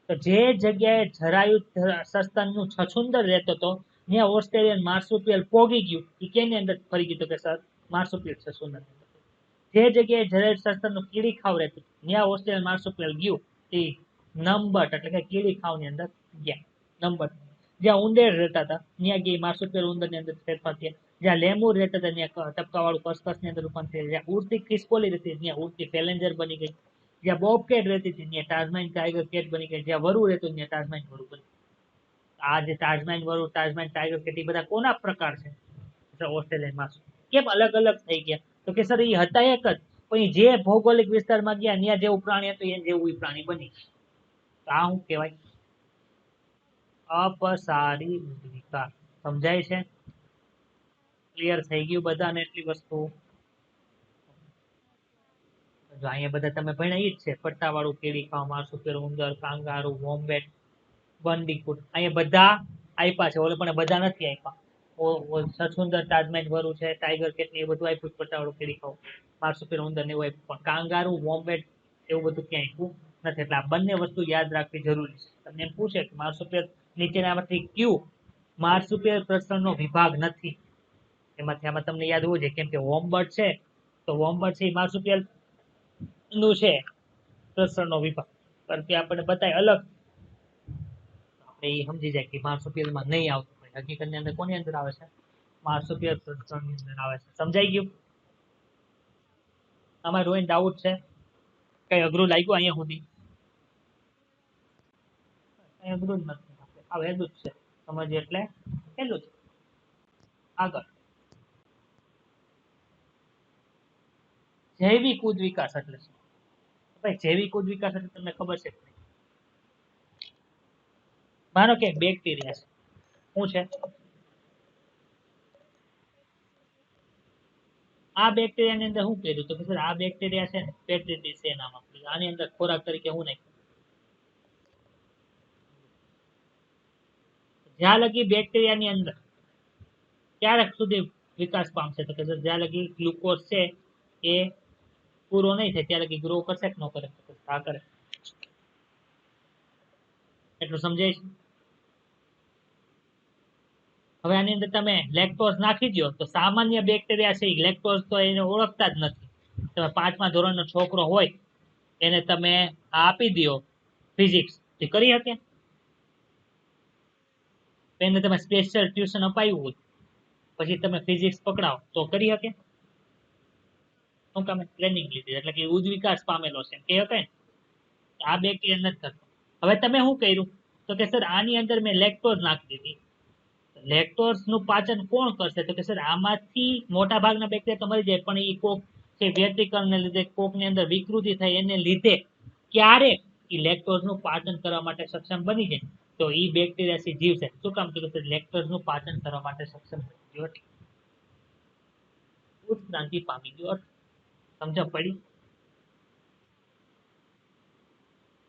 તો જે જગ્યાએ જરાયુ સસ્તનનું છછુંદર રહેતો હતો ત્યાં ઓસ્ટ્રેલિયન માર્સુપિયલ પોગી ગયું, એ કેની અંદર ફરી ગયું? તો કે સર માર્સુપિયલ છછુંદર. જે જગ્યાએ જરાયુજ સસ્તનનું કીડી ખાવ રહેતું ત્યાં ઓસ્ટ્રેલિયન માર્સુપિયલ ગયું, એ નંબટ એટલે કે કીડી ખાવની અંદર ગયા. નંબટ. જ્યાં ઉંદેર રહેતા હતા ત્યાં ગઈ માર્સુપિયલ ઉંદરની અંદર ફેરફાર થયા. જ્યાં લેમુર રહેતા હતા ત્યાં ટપકાવાળું કસકસની અંદર રૂપાંતર થયા. જ્યાં ઉડતી ખિસકોલી રહેતી ત્યાં ઉડતી ફેલેન્જર બની ગઈ. જ્યાં બોબકેટ રહેતી હતી ત્યાં ટાસ્માઇન ટાઈગર કેટ બની ગઈ. જ્યાં વરુ રહેતું ત્યાં ટાસ્માઇન વરુ બની. આ જે ટાસ્માઇન વરુ, ટાસ્માઇન ટાઈગર કેટ એ બધા કોના પ્રકાર છે? ઓસ્ટ્રેલિયન માર્સુ. કેમ અલગ અલગ થઈ ગયા? તો કે સર એ હતા એક જ, પણ જે ભૌગોલિક વિસ્તારમાં ગયા ત્યાં જેવું પ્રાણી હતું એ જેવું પ્રાણી બની. તો આ શું કહેવાય? અપસારી ઉદ્વિકા. સમજાય છે? ક્લિયર થઈ ગયું બધાને એટલી વસ્તુ? જો અહીંયા બધા તમે ભણ્યા ઈ જ છે, પટ્ટાવાળું કેડી ખાવ, માર્સુપિયલ ઉંદર, કાંગારૂ, વોમ્બેટ, બંડીકૂટ, અહીંયા બધા આપ્યા છે. ઓલે પણ બધા નથી આપ્યા. સછુંદર તાજમેન વરુ છે, ટાઈગર કેટ ને એ બધું આપ્યું, પટ્ટાવાળું કેડી ખાવ, માર્સુપિયલ ઉંદર ને એવું આપ્યું, પણ કાંગારૂ, વોમ્બેટ એવું બધું ક્યાંય આપ્યું નથી. એટલે આ બંને વસ્તુ યાદ રાખવી જરૂરી છે. તમને એમ પૂછે કે માર્સુપિયલ નીચેનામાંથી કયું માર્સુપિયલ પ્રસરણનો વિભાગ નથી, એમાંથી આમાં તમને યાદ હોવું જોઈએ. કેમ કે વોમ્બટ છે, તો વોમ્બટ છે એ માર્સુપિયલ નું છે પ્રસરણનો વિભાગ, પરથી આપણને બતાય અલગ, આપણે એ સમજી જાય કે માર્સુપિયલ માં નહીં આવતું હોય. હકીકત ની અંદર કોની અંદર આવે છે? માર્સુપિયલ પ્રસરણની અંદર આવે છે. સમજાઈ ગયું? આમાં રોઈન ડાઉટ છે? કઈ અઘરું લાગ્યું અહીંયા સુધી? કઈ અઘરું જ નથી, આ વહેલું જ છે. સમજ એટલે વહેલું જ. આગળ જૈવિક ઉદ્વિકાસ એટલે શું? ભાઈ જૈવિક ઉદ્વિકાસ એટલે તમને ખબર છે? માનો કે બેક્ટેરિયા છે, શું છે? આ બેક્ટેરિયા ની અંદર શું કર્યું? તો કે આ બેક્ટેરિયા છે ને, પેટ્રિટિસ છે નામ આપ્યું. આની અંદર ખોરાક તરીકે શું નાખ્યું? જ્યાં લગી બેક્ટેરિયા ની અંદર ક્યારેક સુધી વિકાસ પામશે? તો કે જ્યાં લગી ગ્લુકોઝ છે એ પૂરો નહીં થાય ત્યાં લગી ગ્રો કરશે કે ન કરે? હા કરે. એટલું સમજાય છે? હવે આની અંદર તમે લેક્ટોઝ નાખી દો તો સામાન્ય બેક્ટેરિયા છે એ લેક્ટોઝ તો એને ઓળખતા જ નથી. તમે 5મા ધોરણનો છોકરો હોય એને તમે આપી દો ફિઝિક્સ, એ કરી શકે? એને તમે સ્પેશિયલ ટ્યુશન અપાયું હોય પછી તમે ફિઝિક્સ પકડાવો તો કરી શકે? શું કામે? ટ્રેનિંગ લીધી, એટલે કે ઉદ્વિકાસ પામેલો છે કે શકે? આ બેક્ટેરિયા નથી કરતો. હવે તમે શું કર્યું? તો કે સર આની અંદર મેં લેક્ટોઝ નાખી દીધી. લેક્ટોઝ નું પાચન કોણ કરશે? તો કે સર આમાંથી મોટા ભાગના બેક્ટેરિયા તો મરી જાય, પણ એ કોક છે વ્યતિકરણને લીધે, કોકની અંદર વિકૃતિ થાય એને લીધે ક્યારે એ લેક્ટોઝ નું પાચન કરવા માટે સક્ષમ બની જાય તો એ બેક્ટેરિયા છે જીવશે. શું કામ? તો કે લેક્ટોઝ નું પાચન કરવા માટે સક્ષમ બની ગયો, ઉત્ક્રાંતિ પામી ગયો. સમજ પડી?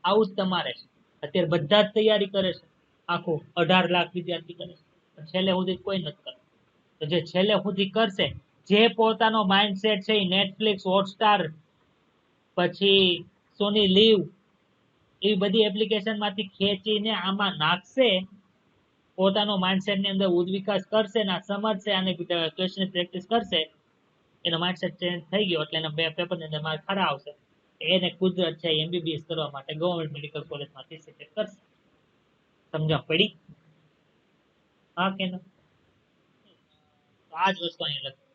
આવું જ તમારે છે. અત્યારે બધા જ તૈયારી કરે છે, આખું 18 લાખ વિદ્યાર્થી કરે છે, છેલ્લે સુધી કોઈ નથી કરતું. તો જે છેલ્લે સુધી કરશે, જે પોતાનો માઇન્ડસેટ છે એ નેટફ્લિક્સ, હોટસ્ટાર, પછી સોની લીવ એવી બધી એપ્લિકેશન માંથી ખેંચીને આમાં નાખશે, પોતાનો માઇન્ડસેટ ની અંદર ઉદ્વિકાસ કરશે ને સમજશે અને ક્વેશ્ચન પ્રેક્ટિસ કરશે, એનો માઇન્ડસેટ ચેન્જ થઈ ગયો એટલે એના બે પેપર ની અંદર માર્ક ખરા આવશે. એને કુદરત છે એમબીબીએસ કરવા માટે ગવર્મેન્ટ મેડિકલ કોલેજમાંથી સિલેક્ટ કરશે. સમજણ પડી? હા કે ના? આ જ વસ્તુ અહીંયા લખી.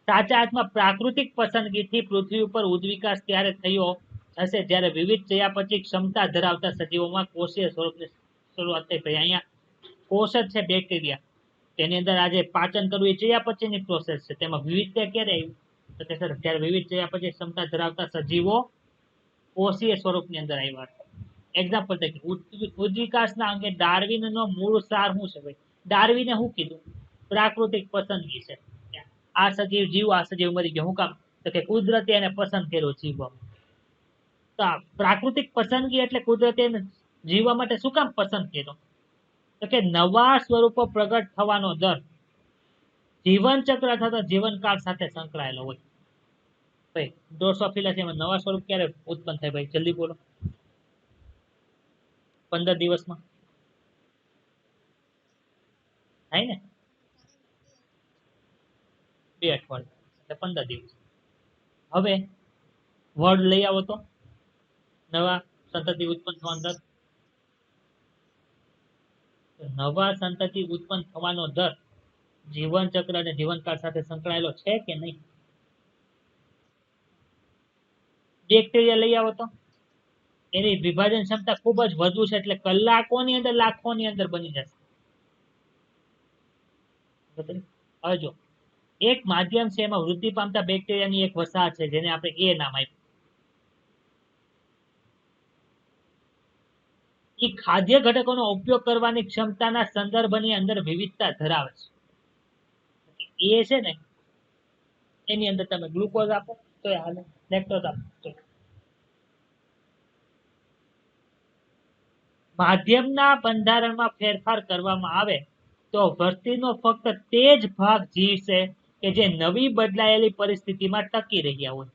સાચા અર્થમાં પ્રાકૃતિક પસંદગીથી પૃથ્વી ઉપર ઉદ્વિકાસ ત્યારે થયો હશે જ્યારે વિવિધ ચયાપચય ક્ષમતા ધરાવતા સજીવોમાં કોષીય સ્વરૂપની શરૂઆત થઈ. ભાઈ અહીંયા કોષ જ છે બેક્ટેરિયા, તેની અંદર આજે પાચન કરવું એ ચયાપચયની પ્રોસેસ છે. તેમાં વિવિધતા ક્યારે આવી? તો કે સર જ્યારે વિવિધ ચયાપચય ક્ષમતા ધરાવતા સજીવો કોષીય સ્વરૂપની અંદર આવ્યા. એક્ઝામ્પલ તરીકે ઉદ્વિકાસના અંગે ડાર્વિનનો મૂળ સાર શું છે? ભાઈ ડાર્વિને શું કીધું? પ્રાકૃતિક પસંદગી છે. આ સજીવ જીવ, આ સજીવ મરી ગયો. શું કામ? તો કે કુદરતે એને પસંદ કર્યો જીવવા. તો પ્રાકૃતિક પસંદગી એટલે કુદરતે જીવવા માટે શું કામ પસંદ કર્યો? તો કે નવા સ્વરૂપો પ્રગટ થવાનો દર જીવન ચક્ર અથવા જીવનકાળ સાથે સંકળાયેલો હોય. ભાઈ ડ્રોસોફિલા છે એમાં નવા સ્વરૂપ ક્યારે ઉત્પન્ન થાય? ભાઈ જલ્દી બોલો. 15 દિવસમાં થાય ને? 2 અઠવાડિયા એટલે 15 દિવસ. હવે વર્ડ લઈ આવો તો નવા સંતતિ ઉત્પન્ન થવાનો દર. નવા સંતતિ ઉત્પન્ન થવાનો દર જીવન ચક્ર અને જીવનકાળ સાથે સંકળાયેલો છે કે નહીં? બેક્ટેરિયા લઈ આવો તો એની વિભાજન ક્ષમતા ખૂબ જ વધુ છે, એટલે કલાકોની અંદર લાખોની અંદર બની જશે. હવે જો એક માધ્યમ છે એમાં વૃદ્ધિ પામતા બેક્ટેરિયાની એક વસાહત છે જેને આપણે એ નામ આપ્યું. એ ખાદ્ય ઘટકોનો ઉપયોગ કરવાની ક્ષમતાના સંદર્ભની અંદર વિવિધતા ધરાવે છે. એ છે ને એની અંદર તમે ગ્લુકોઝ આપો તો હાલે, લેક્ટોઝ આપો તો. માધ્યમના બંધારણમાં ફેરફાર કરવામાં આવે તો વસ્તીનો ફક્ત તે જ ભાગ જીવશે કે જે નવી બદલાયેલી પરિસ્થિતિમાં ટકી રહ્યા હોય.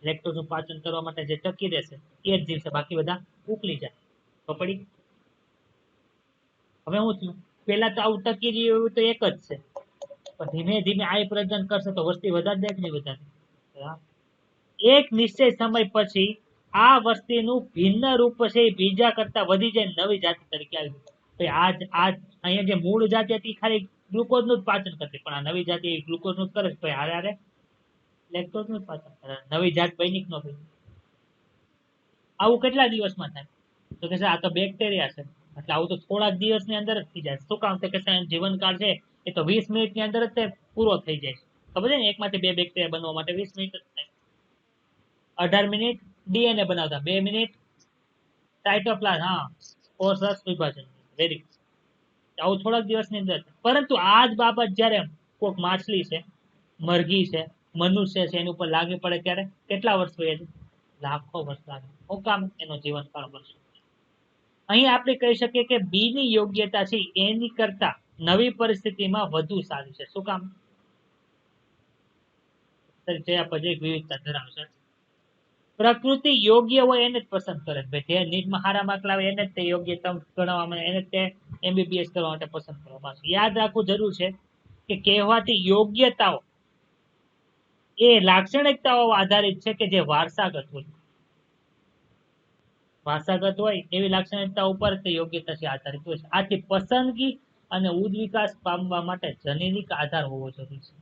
લેક્ટોઝનું પાચન કરવા માટે જે ટકી રહેશે એ જ જીવશે, બાકી બધા ઉકલી જાય. તો પડી. હવે હું થયું, પેલા તો આવું ટકી રહ્યું એવું તો એક જ છે, પણ ધીમે ધીમે આ પ્રજનન કરશે તો વસ્તી વધારે દે કે નહીં વધારે? એક નિશ્ચિત સમય પછી આ વસ્તીનું ભિન્ન રૂપ છે એ બીજા કરતા વધી જાય, નવી જાતિ તરીકે આવી. આજ અહીંયા જે મૂળ જાતિ હતી ખાલી ગ્લુકોઝ નું જ પાચન કરતી, પણ આ નવી જાતિ ગ્લુકોઝ નું જ કરે છે. હારે હારે લેક્ટોઝ નું જ પાચન કરે. નવી જાત બની કે ન બની? આવું કેટલા દિવસમાં થાય? તો કે આ તો બેક્ટેરિયા છે, એટલે આવું તો થોડાક દિવસની અંદર જ થઈ જાય. શું કામ? કે જીવનકાળ છે એ તો 20 મિનિટની અંદર જ તે પૂરો થઈ જાય છે. ખબર છે ને, એકમાંથી બે બેક્ટેરિયા બનવા માટે 20 મિનિટ જ થાય. 18 મિનિટ ડીએનએ બનાવતા, 2 મિનિટ સાયટોપ્લાઝમ, હા, કોષરસ વિભાજન. Very good. આવું થોડાક દિવસની અંદર. પરંતુ આ જ બાબત જ્યારે કોઈક માછલી છે, મરઘી છે, મનુષ્ય છે, એની ઉપર લાગી પડે ત્યારે કેટલા વર્ષ વહે છે? લાખો વર્ષ લાગે. શું કામ? એનો જીવનકાળ વર્ષો. અહીં આપણે કહી શકીએ કે બીની યોગ્યતા છે એની કરતા નવી પરિસ્થિતિમાં વધુ સારી છે. શું કામ? ચયાપચય વિવિધતા ધરાવશે. પ્રકૃતિ યોગ્ય હોય એને જ પસંદ કરે. જે નીટમાં હારા માર્ક લાવે એને જ તે યોગ્ય ગણવામાં, એને જ તે એમબીબીએસ કરવા માટે પસંદ કરવામાં આવે. યાદ રાખવું જરૂર છે કે કહેવાતી યોગ્યતાઓ એ લાક્ષણિકતાઓ આધારિત છે કે જે વારસાગત હોય. વારસાગત હોય એવી લાક્ષણિકતા ઉપર તે યોગ્યતા છે આધારિત હોય છે. આથી પસંદગી અને ઉદ્વિકાસ પામવા માટે જનીનિક આધાર હોવો જરૂરી છે.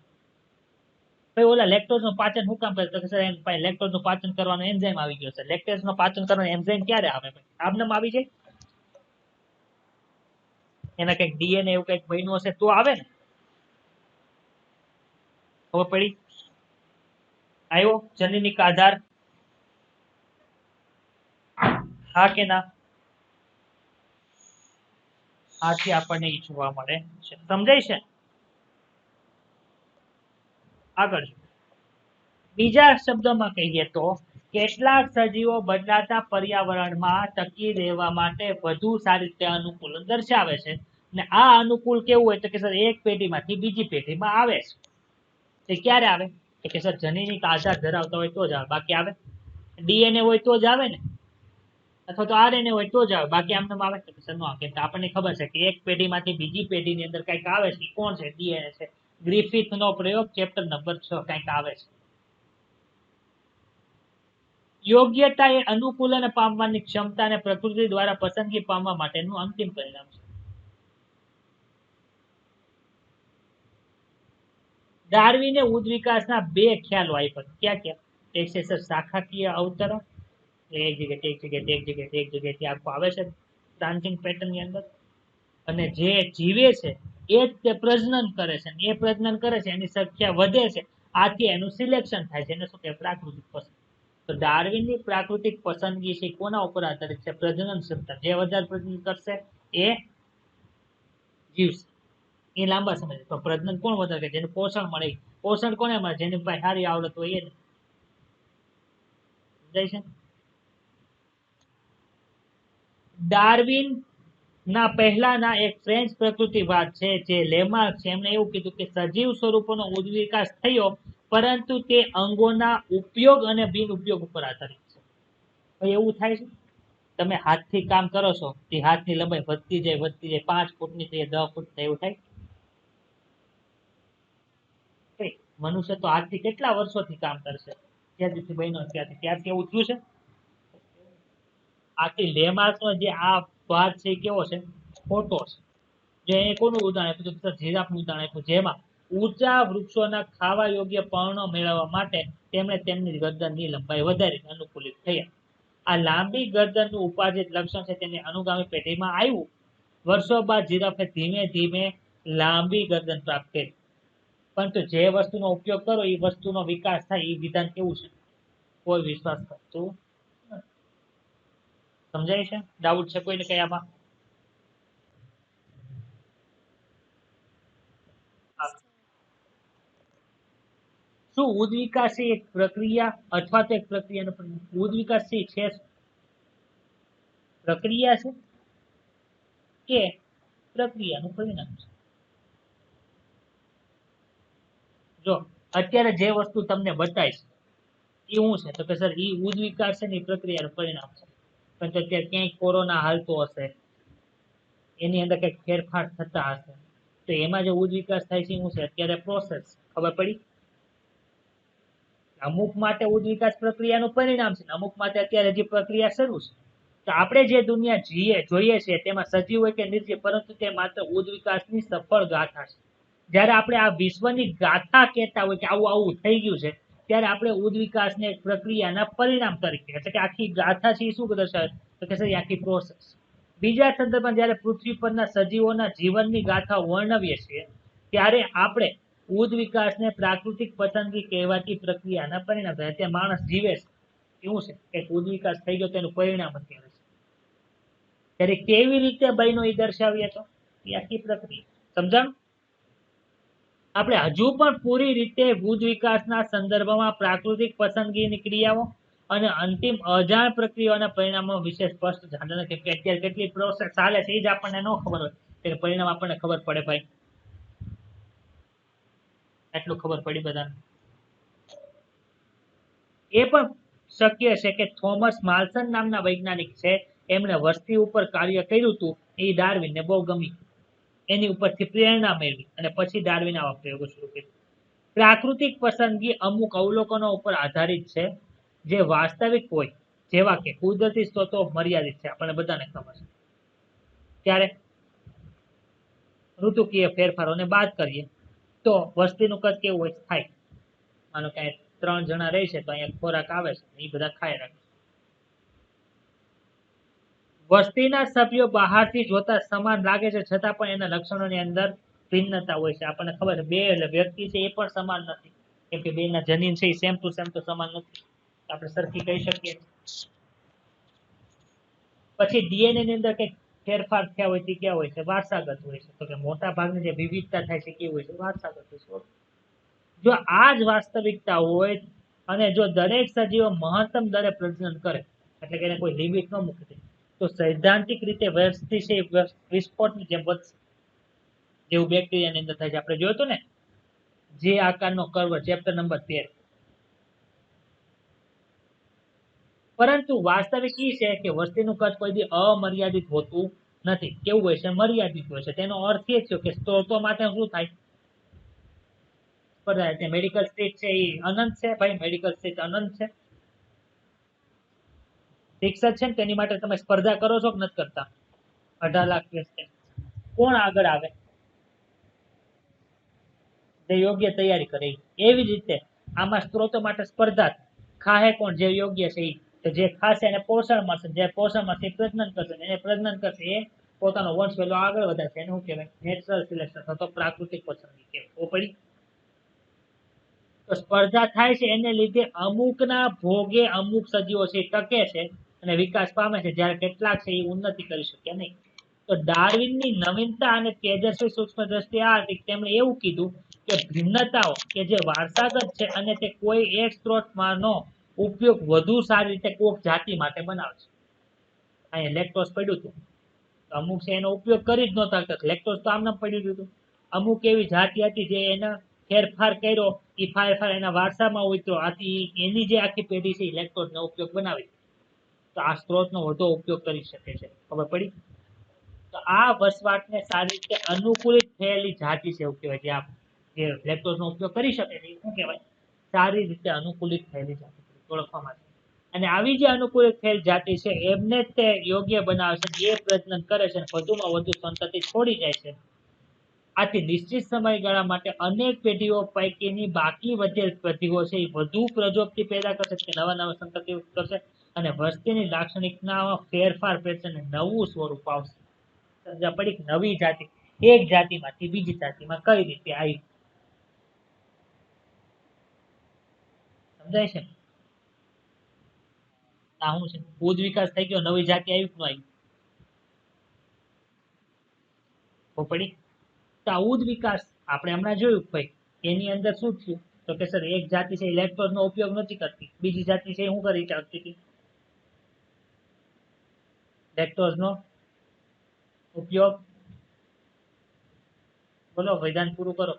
ભાઈ ઓલા લેક્ટોઝ નું પાચન શું કામ કરે? તો સર એમ લેક્ટોઝ નું પાચન કરવાનો એન્ઝાઇમ આવી ગયો છે. લેક્ટોઝ નું પાચન કરવાનો એન્ઝાઇમ ક્યારે આવે? આમને આવી જાય? એના કઈક ડીએનએ એવું કઈક બન્યું હશે તો આવે ને. ખબર પડી? આવ્યો જનીનિક આધાર? હા કે ના? આથી આપણને જોવા મળે છે. સમજાય છે? આગળ બીજા શબ્દોમાં કહીએ તો કેટલાક સજીવો બદલાતા પર્યાવરણમાં ટકી રહેવા માટે વધુ સારી રીતે અનુકૂલન દર્શાવે છે. અને આ અનુકૂળ કેવું હોય તો કે સર એક પેઢીમાંથી બીજી પેઢીમાં આવે છે. એ ક્યારે આવે? તો કે સર જનીનિક આધાર ધરાવતા હોય તો જ આવે, બાકી આવે? ડીએનએ હોય તો જ આવે ને, અથવા તો આરએનએ હોય તો જ આવે, બાકી આમને આવે? તો સર નો આવે. આપણને ખબર છે કે એક પેઢીમાંથી બીજી પેઢીની અંદર કઈક આવે છે. કોણ છે? ડીએનએ છે. ગ્રિફિથ નો પ્રયોગ ચેપ્ટર નંબર 6 કઈક આવે છે. યોગ્યતા એ અનુકૂલન પામવાની ક્ષમતા અને પ્રકૃતિ દ્વારા પસંદગી પામવા માટેનું અંતિમ પરિણામ છે. ડાર્વિને ઉદ્વિકાસના બે ખ્યાલો આપ્યા. ક્યાં ક્યાં? એક છે સર શાખાકીય અવતરણ, એક જગ્યાએથી આખું આવે છે બ્રાન્ચિંગ પેટર્ન ની અંદર. અને જે જીવે છે એ જ તે પ્રજનન કરે છે. એ પ્રજનન કરે છે એની સંખ્યા વધે છે, આથી એનું સિલેક્શન થાય છે. એને શું કહેવાય? પ્રાકૃતિક પસંદ. તો ડાર્વિનની પ્રાકૃતિક પસંદગી છે કોના ઉપર આધારિત છે? પ્રજનન ક્ષમતા. જે વધારે પ્રજનન કરશે એ જીવશે, એ લાંબા સમય. તો પ્રજનન કોણ વધારે? જેને પોષણ મળે. પોષણ કોને મળે? જેની પાસે સારી આવડત હોય એ. સમજાય છે? ડાર્વિન ના પહેલાના એક ફ્રેન્ચ પ્રકૃતિવાદ છે જે લેમાર્ક છે, એમણે એવું કીધું કે સજીવ સ્વરૂપોનો ઉદ્વિકાસ થયો, પરંતુ તે અંગોના ઉપયોગ અને બિન ઉપયોગ ઉપર આધારિત છે. એવું થાય છે, તમે હાથથી કામ કરો છો તે હાથની લંબાઈ વધતી જાય 5 ફૂટની થઈ 10 ફૂટ થાય, એવું થાય? મનુષ્ય તો આજથી કેટલા વર્ષોથી કામ કરશે, ત્યારથી બન્યો ત્યારથી એવું થયું છે. આથી લેમાર્કનો જે આ વાત છે કેવો છે? ખોટો છે. જે કોનું ઉદાહરણ આપ્યું? તો જીરાફનું ઉદાહરણ આપ્યું, જેમાં ઊંચા વૃક્ષોના ખાવા યોગ્ય પર્ણો મેળવવા માટે તેમણે તેમની ગરદનની લંબાઈ વધારી, અનુકૂલિત થયા. આ લાંબી ગરદનનું ઉપાર્જિત લક્ષણ છે તેની અનુગામી પેઢીમાં આવ્યું. વર્ષો બાદ જીરાફે ધીમે ધીમે લાંબી ગરદન પ્રાપ્ત કરી. પરંતુ જે વસ્તુનો ઉપયોગ કરો એ વસ્તુનો વિકાસ થાય એ વિધાન કેવું છે? કોઈ વિશ્વાસ કરતું નથી. સમજાય છે? ડાઉટ છે કોઈને કઈ આમાં? શું ઉદ્વિકાસ એ એક પ્રક્રિયા અથવા તો એક પ્રક્રિયાનો પરિણામ? ઉદ્વિકાસ છે પ્રક્રિયા છે કે પ્રક્રિયાનું પરિણામ છે? જો અત્યારે જે વસ્તુ તમને બતાવીશ એ શું છે તો કે સર એ ઉદ્વિકાસ છે ને એ પ્રક્રિયાનું પરિણામ છે. પણ તો અત્યારે ક્યાંય કોરોના હાલતો હશે, એની અંદર કંઈક ફેરફાર થતા હશે, તો એમાં જે ઉદ્વિકાસ થાય છે શું છે? અત્યારે પ્રોસેસ. ખબર પડી? અમુક માટે ઉદ્વિકાસ પ્રક્રિયાનું પરિણામ છે, અમુક માટે અત્યારે જે પ્રક્રિયા શરૂ છે. તો આપણે જે દુનિયા જોઈએ છીએ તેમાં સજીવ હોય કે નિર્જીવ, પરંતુ તે માત્ર ઉદ્વિકાસની સફળ ગાથા છે. જ્યારે આપણે આ વિશ્વની ગાથા કહેતા હોય કે આવું આવું થઈ ગયું છે, ત્યારે આપણે ઉદ્વિકાસને એક પ્રક્રિયાના પરિણામ તરીકે, એટલે કે આખી ગાથા છે એ શું દર્શાવે તો કે સર આખી પ્રોસેસ. બીજા સંદર્ભમાં જ્યારે પૃથ્વી પરના સજીવોના જીવનની ગાથા વર્ણવીએ છીએ ત્યારે આપણે ઉદ્વિકાસને પ્રાકૃતિક પસંદગી કહેવાતી પ્રક્રિયાના પરિણામ થાય. અત્યારે માણસ જીવે છે એવું છે કે ઉદ્વિકાસ થઈ ગયો તેનું પરિણામ અત્યારે છે. ત્યારે કેવી રીતે બન્યો એ દર્શાવીએ તો એ આખી પ્રક્રિયા. સમજાણું? આપણે હજુ પણ પૂરી રીતે ઉદ્વિકાસના સંદર્ભમાં પ્રાકૃતિક પસંદગીની ક્રિયાઓ અને અંતિમ અજાણ પ્રક્રિયાઓના પરિણામો વિશે સ્પષ્ટ જાણ નથી. કે અત્યારે કેટલી પ્રોસેસ ચાલે છે એ જ આપણને ન ખબર હોય, ત્યારે પરિણામ આપણને ખબર પડે ભાઈ. એટલું ખબર પડી બધાને. એ પણ શક્ય છે કે થોમસ માલ્સન નામના વૈજ્ઞાનિક છે, એમણે વસ્તી ઉપર કાર્ય કર્યું હતું, એ ડાર્વિનને બહુ ગમી, એની ઉપરથી પ્રેરણા મેળવી અને પછી ડાર્વિન આવા પ્રયોગો શરૂ કર્યા. પ્રાકૃતિક પસંદગી અમુક અવલોકનો ઉપર આધારિત છે જે વાસ્તવિક હોય, જેવા કે કુદરતી સ્ત્રોતો મર્યાદિત છે, આપણને બધાને ખબર છે. ત્યારે ઋતુકીય ફેરફારોને બાદ કરીએ તો વસ્તીનું કદ કેવું હોય? થાય. માનો કે 3 જણા રહે છે તો અહીંયા ખોરાક આવે છે, એ બધા ખાઈ રાખે. વસ્તીના સભ્યો બહારથી જોતા સમાન લાગે છે, છતાં પણ એના લક્ષણોની અંદર ભિન્નતા હોય છે. આપણને ખબર છે બે વ્યક્તિ છે એ પણ સમાન નથી, કેમ કે બેના જનીન છે એ સેમ ટુ સેમ તો સમાન નથી, આપણે સરખી કહી શકીએ. પછી ડીએનએ ની અંદર કંઈક ફેરફાર થયા હોય તે ક્યાં હોય છે? વારસાગત હોય છે. તો કે મોટા ભાગની જે વિવિધતા થાય છે કેવી હોય છે? વારસાગત હોય છે. જો આ જ વાસ્તવિકતા હોય અને જો દરેક સજીવો મહત્તમ દરે પ્રજનન કરે, એટલે કે એને કોઈ લિમિટ ન મૂકી, તો સૈદ્ધાંતિક રીતે વસ્તી છે વિસ્ફોટની જેમ વધશે, જેવું બેક્ટેરિયાની અંદર થાય છે. આપણે જોયું હતું ને જે આકારનો કર્વ, ચેપ્ટર નંબર 13. પરંતુ વાસ્તવિક એ છે કે વસ્તીનું કદ કોઈ દી અમર્યાદિત હોતું નથી. કેવું હોય છે? મર્યાદિત હોય છે. તેનો અર્થ એ છે કે સ્ત્રોતો માટે શું થાય? મેડિકલ સ્ટેટ છે એ અનંત છે ભાઈ, મેડિકલ સ્ટેટ અનંત છે. શિક્ષક છે ને તેની માટે તમે સ્પર્ધા કરો છો કે નથી કરતા? 18 લાખ ક્વેશ્ચન, કોણ આગળ આવે? જે યોગ્ય તૈયારી કરે. એવી જ રીતે આમાં સ્ત્રોતો માટે સ્પર્ધા, ખાહે કોણ? જે યોગ્ય છે એ. તો જે ખાશે એને પોષણ મળશે, જે પોષણ મળશે એ પ્રજનન કરશે, એને પ્રજનન કરશે એ પોતાનો વંશ વેલો આગળ વધારશે. એને શું કહેવાય? નેચરલ સિલેક્શન અથવા તો પ્રાકૃતિક પસંદગી કહેવાય. પડી? તો સ્પર્ધા થાય છે એને લીધે અમુકના ભોગે અમુક સજીવો છે ટકે છે અને વિકાસ પામે છે, જ્યારે કેટલાક છે એ ઉન્નતિ કરી શકે નહીં. તો ડાર્વિનની નવીનતા અને તેજસ્વી સૂક્ષ્મ દ્રષ્ટિ આ હતી, તેમણે એવું કીધું કે ભિન્નતાઓ કે જે વારસાગત છે અને તે કોઈ એક સ્ત્રોતમાંનો ઉપયોગ વધુ સારી રીતે કોક જાતિ માટે બનાવે છે. અહીંયા લેક્ટોસ પડ્યું હતું, અમુક છે એનો ઉપયોગ કરી જ નહોતા શકતા, લેક્ટોસ તો આમને પડ્યું હતું. અમુક એવી જાતિ હતી જે એના ફેરફાર કર્યો, એ ફેરફાર એના વારસામાં ઉતર્યો, આથી એની જે આખી પેઢી છે એ લેક્ટોસનો ઉપયોગ બનાવી. તો આ સ્ત્રોતનો વધુ ઉપયોગ કરી શકે છે. ખબર પડી? તો આ વસવાટને સારી રીતે અનુકૂલિત થયેલી જાતિ છે એવું કહેવાય. જે લેક્ટોઝનો ઉપયોગ કરી શકે છે શું કહેવાય? સારી રીતે અનુકૂલિત થયેલી જાતિ ઓળખવામાં આવે. અને આવી જે અનુકૂલિત થયેલ જાતિ છે એમને તે યોગ્ય બનાવે છે, એ પ્રજનન કરે છે, વધુમાં વધુ સંતતિ છોડી જાય છે. આથી નિશ્ચિત સમયગાળા માટે અનેક પેઢીઓ પૈકીની બાકી વધેલ પેઢીઓ છે એ વધુ પ્રજોક્તિ પેદા કરશે, કે નવા નવા સંતતિ કરશે અને વસ્તીની લાક્ષણિકતામાં ફેરફાર કરશે અને નવું સ્વરૂપ આવશે. સમજા પડી? નવી જાતિ એક જાતિમાંથી બીજી જાતિમાં કઈ રીતે આવી, સમજાય છે? આ શું છે? ઉદ વિકાસ થઈ ગયો, નવી જાતિ આવી કે ન આવી? પડી. તો આ ઉદ વિકાસ આપણે હમણાં જોયું ભાઈ, એની અંદર શું થયું? તો કે સર એક જાતિ છે ઇલેક્ટ્રોન નો ઉપયોગ નથી કરતી, બીજી જાતિ છે શું કરી શકતી હતી? લેક્ટોઝ નો ઉપયોગ. બોલો વિધાન પૂરું કરો.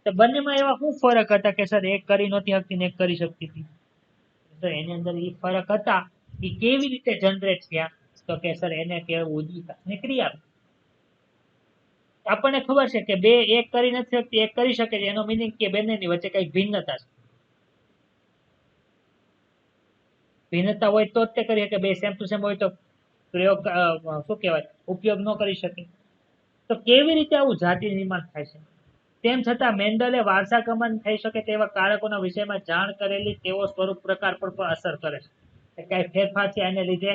તો બંનેમાં એવા શું ફરક હતા કે સર એક કરી નહોતી શકતી ને એક કરી શકતી હતી? તો એની અંદર એ ફરક હતા, એ કેવી રીતે જનરેટ થયા? તો કે સર એને કહેવાય ઉદ વિકાસની ક્રિયા. આપણને ખબર છે કે બે એક કરી નથી શકતી, એક કરી શકે છે, એનો મિનિંગ કે બંનેની વચ્ચે કઈક ભિન્નતા છે. ભિન્નતા હોય તો જ તે કરી શકે, બે સેમ ટુ સેમ હોય તો પ્રયોગ શું કહેવાય ઉપયોગ ન કરી શકે. તો કેવી રીતે આવું જાતિ નિર્માણ થાય છે? તેમ છતાં મેન્ડલે વારસાગમન થઈ શકે તેવા કારકોના વિષયમાં જાણ કરેલી તેઓ સ્વરૂપ પ્રકાર પર પણ અસર કરે છે. કઈ ફેરફાર છે એને લીધે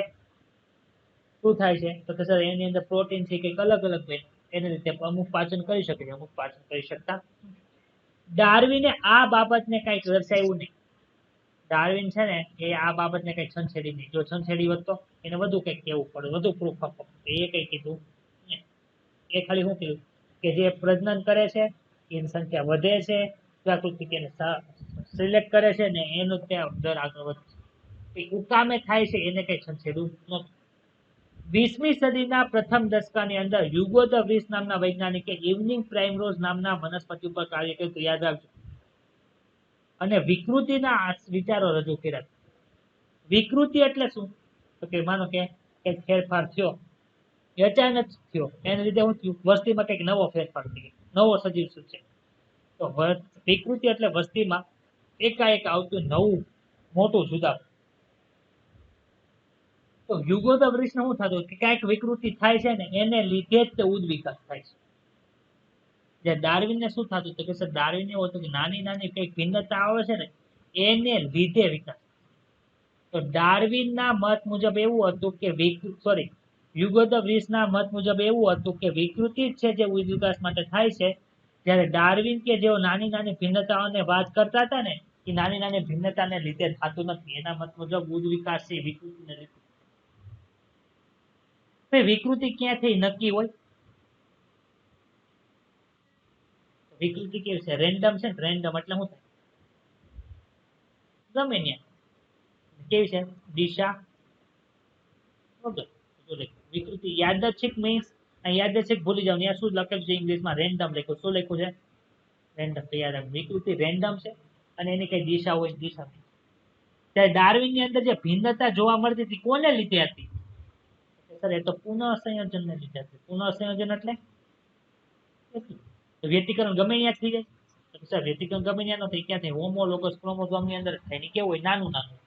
શું થાય છે? તો સર એની અંદર પ્રોટીન છે કંઈક અલગ અલગ બને, એને લીધે અમુક પાચન કરી શકે છે, અમુક પાચન કરી શકતા. ડાર્વિને આ બાબતને કંઈક દર્શાવ્યું નહીં. ડાર્વિન છે ને એ આ બાબતને કંઈક છંછેડી નહીં. જો છંછેડી હોત તો એને વધુ કંઈક કહેવું પડે, વધુ પ્રૂફ આપવો. એ કઈ કીધું નહીં. એ ખાલી શું કીધું કે જે પ્રજનન કરે છે એની સંખ્યા વધે છે, પ્રકૃતિ તેને સિલેક્ટ કરે છે ને એનો ત્યાં દર આગળ વધે છે. એ ઉકામે થાય છે એને કઈ છંછેડું નથી. 20મી સદીના પ્રથમ દશકાની અંદર યુગો ધ વ્રીસ નામના વૈજ્ઞાનિકે ઇવનિંગ પ્રાઇમરોઝ નામના વનસ્પતિ ઉપર કાર્ય કર્યું તો યાદ રાખજો. અને વિકૃતિના વિચારો રજૂ કર્યા. વિકૃતિ એટલે શું? તો કે માનો કે એક ફેરફાર થયો, એ અચાનક થયો, એને લીધે શું થયું? વસ્તીમાં કંઈક નવો ફેરફાર થઈ ગયો, નવો સજીવ શું છે? તો વિકૃતિ એટલે વસ્તીમાં એકાએક આવતું નવું મોટું જુદા. તો યુગોધ વૃક્ષને શું થતું કે કાંઈક વિકૃતિ થાય છે ને એને લીધે જ તે ઉદ વિકાસ થાય છે. જે ડાર્વિનને શું થતું કે સર ડાર્વિન એવું હતું કે નાની નાની કંઈક ભિન્નતા આવે છે ને એને લીધે વિકાસ. તો ડાર્વિનના મત મુજબ એવું હતું કે યુગોધ વૃક્ષના મત મુજબ એવું હતું કે વિકૃતિ જ છે જે ઉદ વિકાસ માટે થાય છે. જ્યારે ડાર્વિન કે જેઓ નાની નાની ભિન્નતાઓને વાત કરતા હતા ને એ નાની નાની ભિન્નતાને લીધે થતું નથી. એના મત મુજબ ઉદ વિકાસ છે વિકૃતિને લીધે. વિકૃતિ ક્યાંથી નક્કી હોય? વિકૃતિ કેવી છે? રેન્ડમ છે ને, રેન્ડમ એટલે શું થાય? ગમે ત્યાં. કેવી છે? દિશા વગર. વિકૃતિ યાદચ્છિક મીન્સ યાદચ્છિક ભૂલી જાવ, ત્યાં શું લખેલું છે ઇંગ્લિશમાં? રેન્ડમ લખ્યું. શું લખ્યું છે? રેન્ડમ. તો યાદ રાખ, વિકૃતિ રેન્ડમ છે અને એની કઈ દિશા હોય દિશા. ત્યારે ડાર્વિન ની અંદર જે ભિન્નતા જોવા મળતી હતી કોને લીધે હતી? સર એ તો પુનઃ સંયોજનને લીધે હતી. પુનઃ સંયોજન એટલે વ્યતિકરણ ગમે ત્યાં થઈ જાય. સર વ્યતિકરણ ગમે ત્યાં ન થાય, ક્યાં થાય? હોમોલોગસ ક્રોમોસોમ ની અંદર થાય. એની કેવું હોય? નાનું નાનું.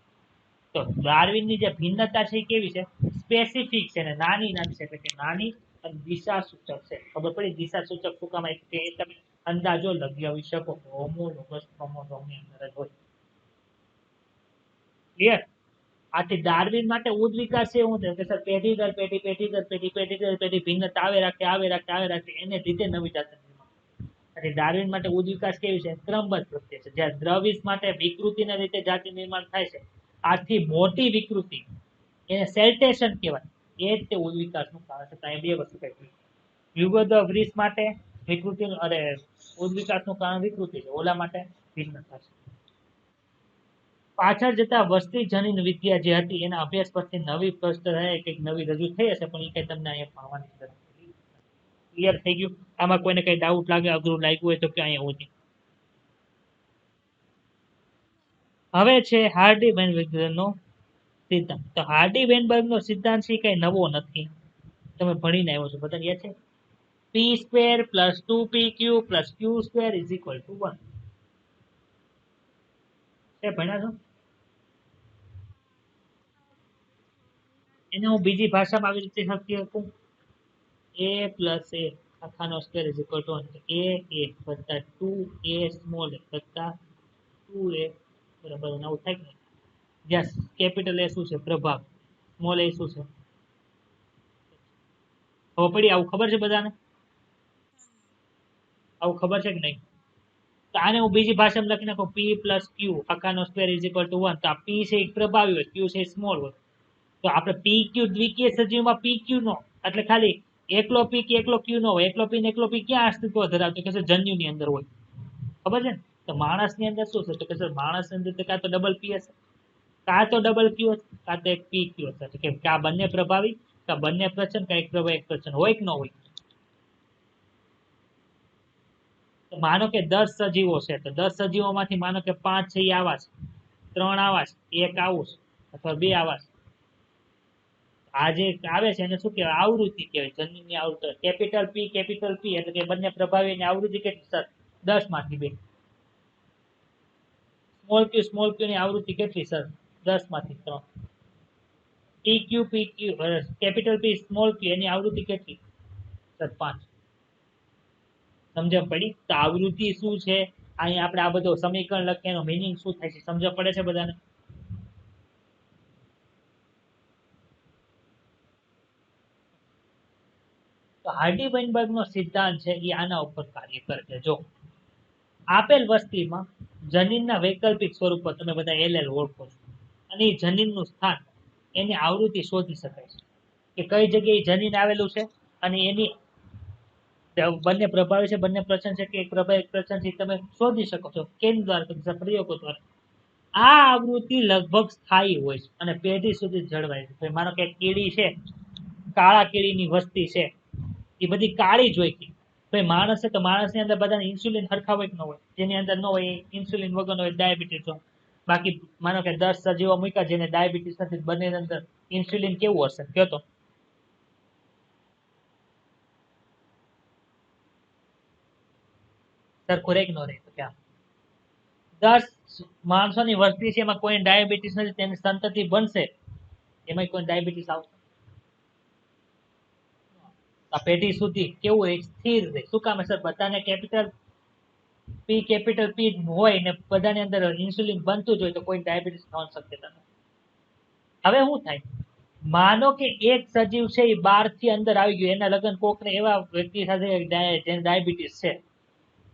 તો ડાર્વિન ની જે ભિન્નતા છે એ કેવી છે? સ્પેસિફિક છે ને નાની નાની છે, એટલે કે નાની અને દિશા સૂચક છે. ખબર પડી? દિશા સૂચક શું કામ કે તમે અંદાજો લગાવી શકો. હોમોલોગસ ક્રોમોસોમ ની અંદર જ હોય. ક્લિયર? આથી ડાર્વિન માટે ઉદ વિકાસ છે એવું છે કે સર પેઢી દર પેઢી, પેઢી દર પેઢી, પેઢી દર પેઢી ભિન્નતા આવે રાખે, આવે રાખે, આવે રાખે, એને લીધે નવી જાતિ. એટલે ડાર્વિન માટે ઉદ વિકાસ કેવી છે? ક્રમબદ્ધ પ્રક્રિયા છે. જ્યારે દ્રવિસ માટે વિકૃતિના રીતે જાતિ નિર્માણ થાય છે. આથી મોટી વિકૃતિ એને સેલ્ટેશન કહેવાય. એ જ તે ઉદ વિકાસનું કારણ છે. ત્યાં બે વસ્તુ કહી. યુગોધ વ્રીસ માટે વિકૃતિ અરે ઉદ વિકાસનું કારણ વિકૃતિ છે, ઓલા માટે ભિન્નતા છે. પાછળ જતા વસ્તી જનીન વિદ્યા જે હતી એના અભ્યાસ પરથી નવી પ્રશ્ન કંઈક નવી રજૂ થઈ હશે, પણ એ કઈ તમને અહીંયા ભણવાની જરૂર નથી. ક્લિયર થઈ ગયું? આમાં કોઈને કઈ ડાઉટ લાગે, અઘરું લાગ્યું હોય તો કે અહીંયા હોતી. હવે છે હાર્ડી વેનબર્ગનો સિદ્ધાંત. તો હાર્ડી વેનબર્ગનો સિદ્ધાંત છે કઈ નવો નથી, તમે ભણીને આવ્યો છો, બધાને યાદ છે? P square plus 2pq plus q square is equal to 1. એ ભણ્યા છો? એને હું બીજી ભાષામાં આવી રીતે લખી શકું, a પ્લસ a આખાનો square is equal to 1. a વત્તા 2a સ્મોલ a વત્તા 2a બરાબર આવું થાય ને? જ્યાં કેપિટલ એ શું છે? પ્રભાગ. સ્મોલ એ શું છે? ખબર પડી? આવું ખબર છે બધાને? આવું ખબર છે કે નહીં? તો આને હું બીજી ભાષામાં લખી નાખું, p પ્લસ ક્યુ આખાનો સ્ક્વેર ઇઝ ઇક્વલ ટુ 1. તો આ p છે એ પ્રભાવી હોય, q છે સ્મોલ હોય. તો આપણે p q દ્વિકીય સજીવમાં p q નો એટલે ખાલી એકલો p કે એકલો q નો હોય. એકલો p ને એકલો p ક્યાં અસ્તિત્વ ધરાવતો? કે જન્યુની અંદર હોય. ખબર છે ને? તો માણસની અંદર શું છે? તો કે સર માણસની અંદર તો કાં તો ડબલ p હશે, કાં તો ડબલ q હશે, કાં તો એક p q હશે. કે આ બંને પ્રભાવી, કાં બંને પ્રચંડ, કાં એક પ્રભાવી એક પ્રચંડ હોય કે ન હોય? તો માનો કે 10 સજીવો છે, તો 10 સજીવોમાંથી માનો કે 5 છે એ આવા છે, 3 આવા છે, એક આવું છે, અથવા 2 આવા છે. આ જે આવે છે એને શું કહેવાય? આવૃત્તિ કહેવાય. જન્યુની આવૃત્તિ. કેપિટલ P એટલે કે બંને પ્રભાવીની આવૃત્તિ કેટલી સર? 10 માંથી 2. સ્મોલ ક્યુ ની આવૃત્તિ કેટલી સર? 10 માંથી 3. કેપિટલ P સ્મોલ ક્યુ એની આવૃત્તિ કેટલી સર? 5. સમજણ પડી? તો આવૃત્તિ શું છે? અહીંયા આપણે આ બધું સમીકરણ લખીએ એનો મીનિંગ શું થાય છે સમજણ પડે છે બધાને? તો હાર્ડી-વેઇનબર્ગ નો સિદ્ધાંત છે એ આના ઉપર કાર્ય કરે છે. જો આપેલ વસ્તીમાં જનીનના વૈકલ્પિક સ્વરૂપો તમે બધા LL ઓળખો છો, અને એ જનીનનું સ્થાન, એની આવૃત્તિ શોધી શકાય છે કે કઈ જગ્યાએ જનીન આવેલું છે, અને એની બંને પ્રભાવી છે, બંને પ્રચંડ છે કે એક પ્રભાવી એક પ્રચંડ છે, તમે શોધી શકો છો. કેમ દ્વારા? પ્રયોગો દ્વારા. આ આવૃત્તિ લગભગ સ્થાયી હોય છે અને પેઢી સુધી જળવાય છે. માનો કે કીડી છે, કાળા કીડીની વસ્તી છે, એ બધી કાળી જ હોય છે. ભાઈ માણસ છે તો માણસની અંદર બધાને ઇન્સ્યુલિન હરખા હોય કે ન હોય? જેની અંદર ન હોય એ ઇન્સ્યુલિન વગરનો હોય ડાયાબિટીસ હોય. બાકી માનો કે 10 સજીવો મૂક્યા જેને ડાયાબિટીસ નથી, બંનેની અંદર ઇન્સ્યુલિન કેવું હશે કયો તો? સરખું રે કે ન રે? તો ક્યાં 10 માણસોની વસ્તી છે એમાં કોઈ ડાયાબિટીસ નથી, તેની સંતતિ બનશે, એમાં કોઈ ડાયાબિટીસ આવશે? આ પેઢી સુધી કેવું રહે? સ્થિર રહે. શું કામ? સર બધાને કેપિટલ P હોય ને બધાની અંદર ઇન્સ્યુલિન બનતું જ હોય, તો કોઈ ડાયાબિટીસ થવાની શક્યતા નથી. હવે શું થાય? માનો કે એક સજીવ છે એ 12 થી અંદર આવી ગયું, એના લગ્ન કોકને એવા વ્યક્તિ સાથે જેને ડાયાબિટીસ છે,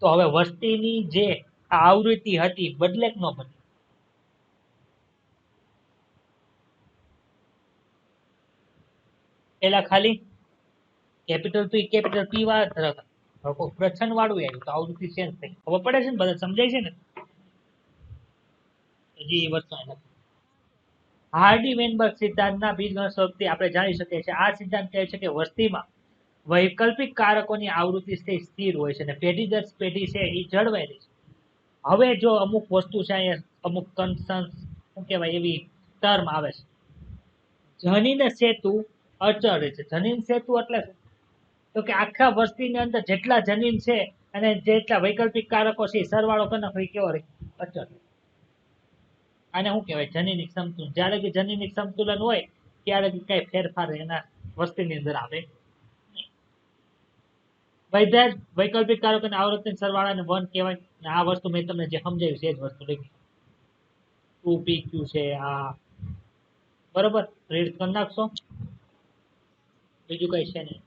તો હવે વસ્તીની જે આવૃત્તિ હતી બદલે કે ન બદલે? પેલા ખાલી કેપિટલ P વાળા ધરાવતા, હવે કોઈ પ્રચંડ વાળું આવ્યું તો આવૃત્તિ ચેન્જ થઈ. ખબર પડે છે ને? બધા સમજાય છે ને? હજી એ વસ્તુ નથી. હાર્ડી-વેઇનબર્ગ સિદ્ધાંતના બીજગણિત સ્વરૂપથી આપણે જાણી શકીએ છીએ. આ સિદ્ધાંત કહે છે કે વસ્તીમાં વૈકલ્પિક કારકોની આવૃત્તિ સ્થિર હોય છે અને પેઢી દર પેઢી છે એ જળવાઈ રહે છે. હવે જો અમુક વસ્તુ છે, અહીંયા અમુક કન્સન્સ શું કહેવાય એવી ટર્મ આવે છે. જનીન સેતુ અચળ રહે છે. જનીન સેતુ એટલે શું? તો કે આખા વસ્તીની અંદર જેટલા જનીન છે અને જેટલા વૈકલ્પિક કારકો છે સરવાળો કરી નાખો એ કેવો રહે? અચળ. આને શું કહેવાય? જનીનિક સમતુલન. જ્યારે કે જનીનિક સમતુલન હોય ત્યારે કઈ ફેરફાર એના વસ્તીની અંદર આવે નહીં. વૈકલ્પિક કારકોની આવૃત્તિ સરવાળાને 1 કહેવાય. આ વસ્તુ મેં તમને જે સમજાવ્યું છે એ જ વસ્તુ લખી. 2pq છે આ, બરોબર? રીડ કરી નાખશો. બીજું કઈ છે નહીં.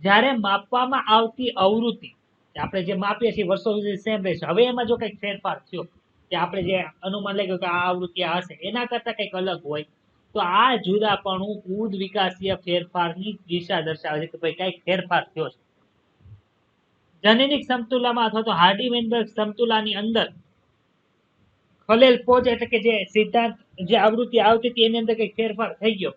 જ્યારે માપવામાં આવતી આવૃત્તિ આપણે જે માપીએ છીએ વર્ષો સુધી સેમ રહેશે. હવે એમાં જો કંઈક ફેરફાર થયો કે આપણે જે અનુમાન લઈ ગયું કે આ આવૃત્તિ આ હશે, એના કરતા કંઈક અલગ હોય, તો આ જુદાપણું ઉદ વિકાસીય ફેરફારની દિશા દર્શાવે છે કે ભાઈ કંઈક ફેરફાર થયો છે. જનીનિક સમતુલામાં અથવા તો હાર્ડી-વેઇનબર્ગ સમતુલાની અંદર ખલેલ પહોંચે એટલે કે જે સિદ્ધાંત જે આવૃત્તિ આવતી હતી એની અંદર કંઈક ફેરફાર થઈ ગયો,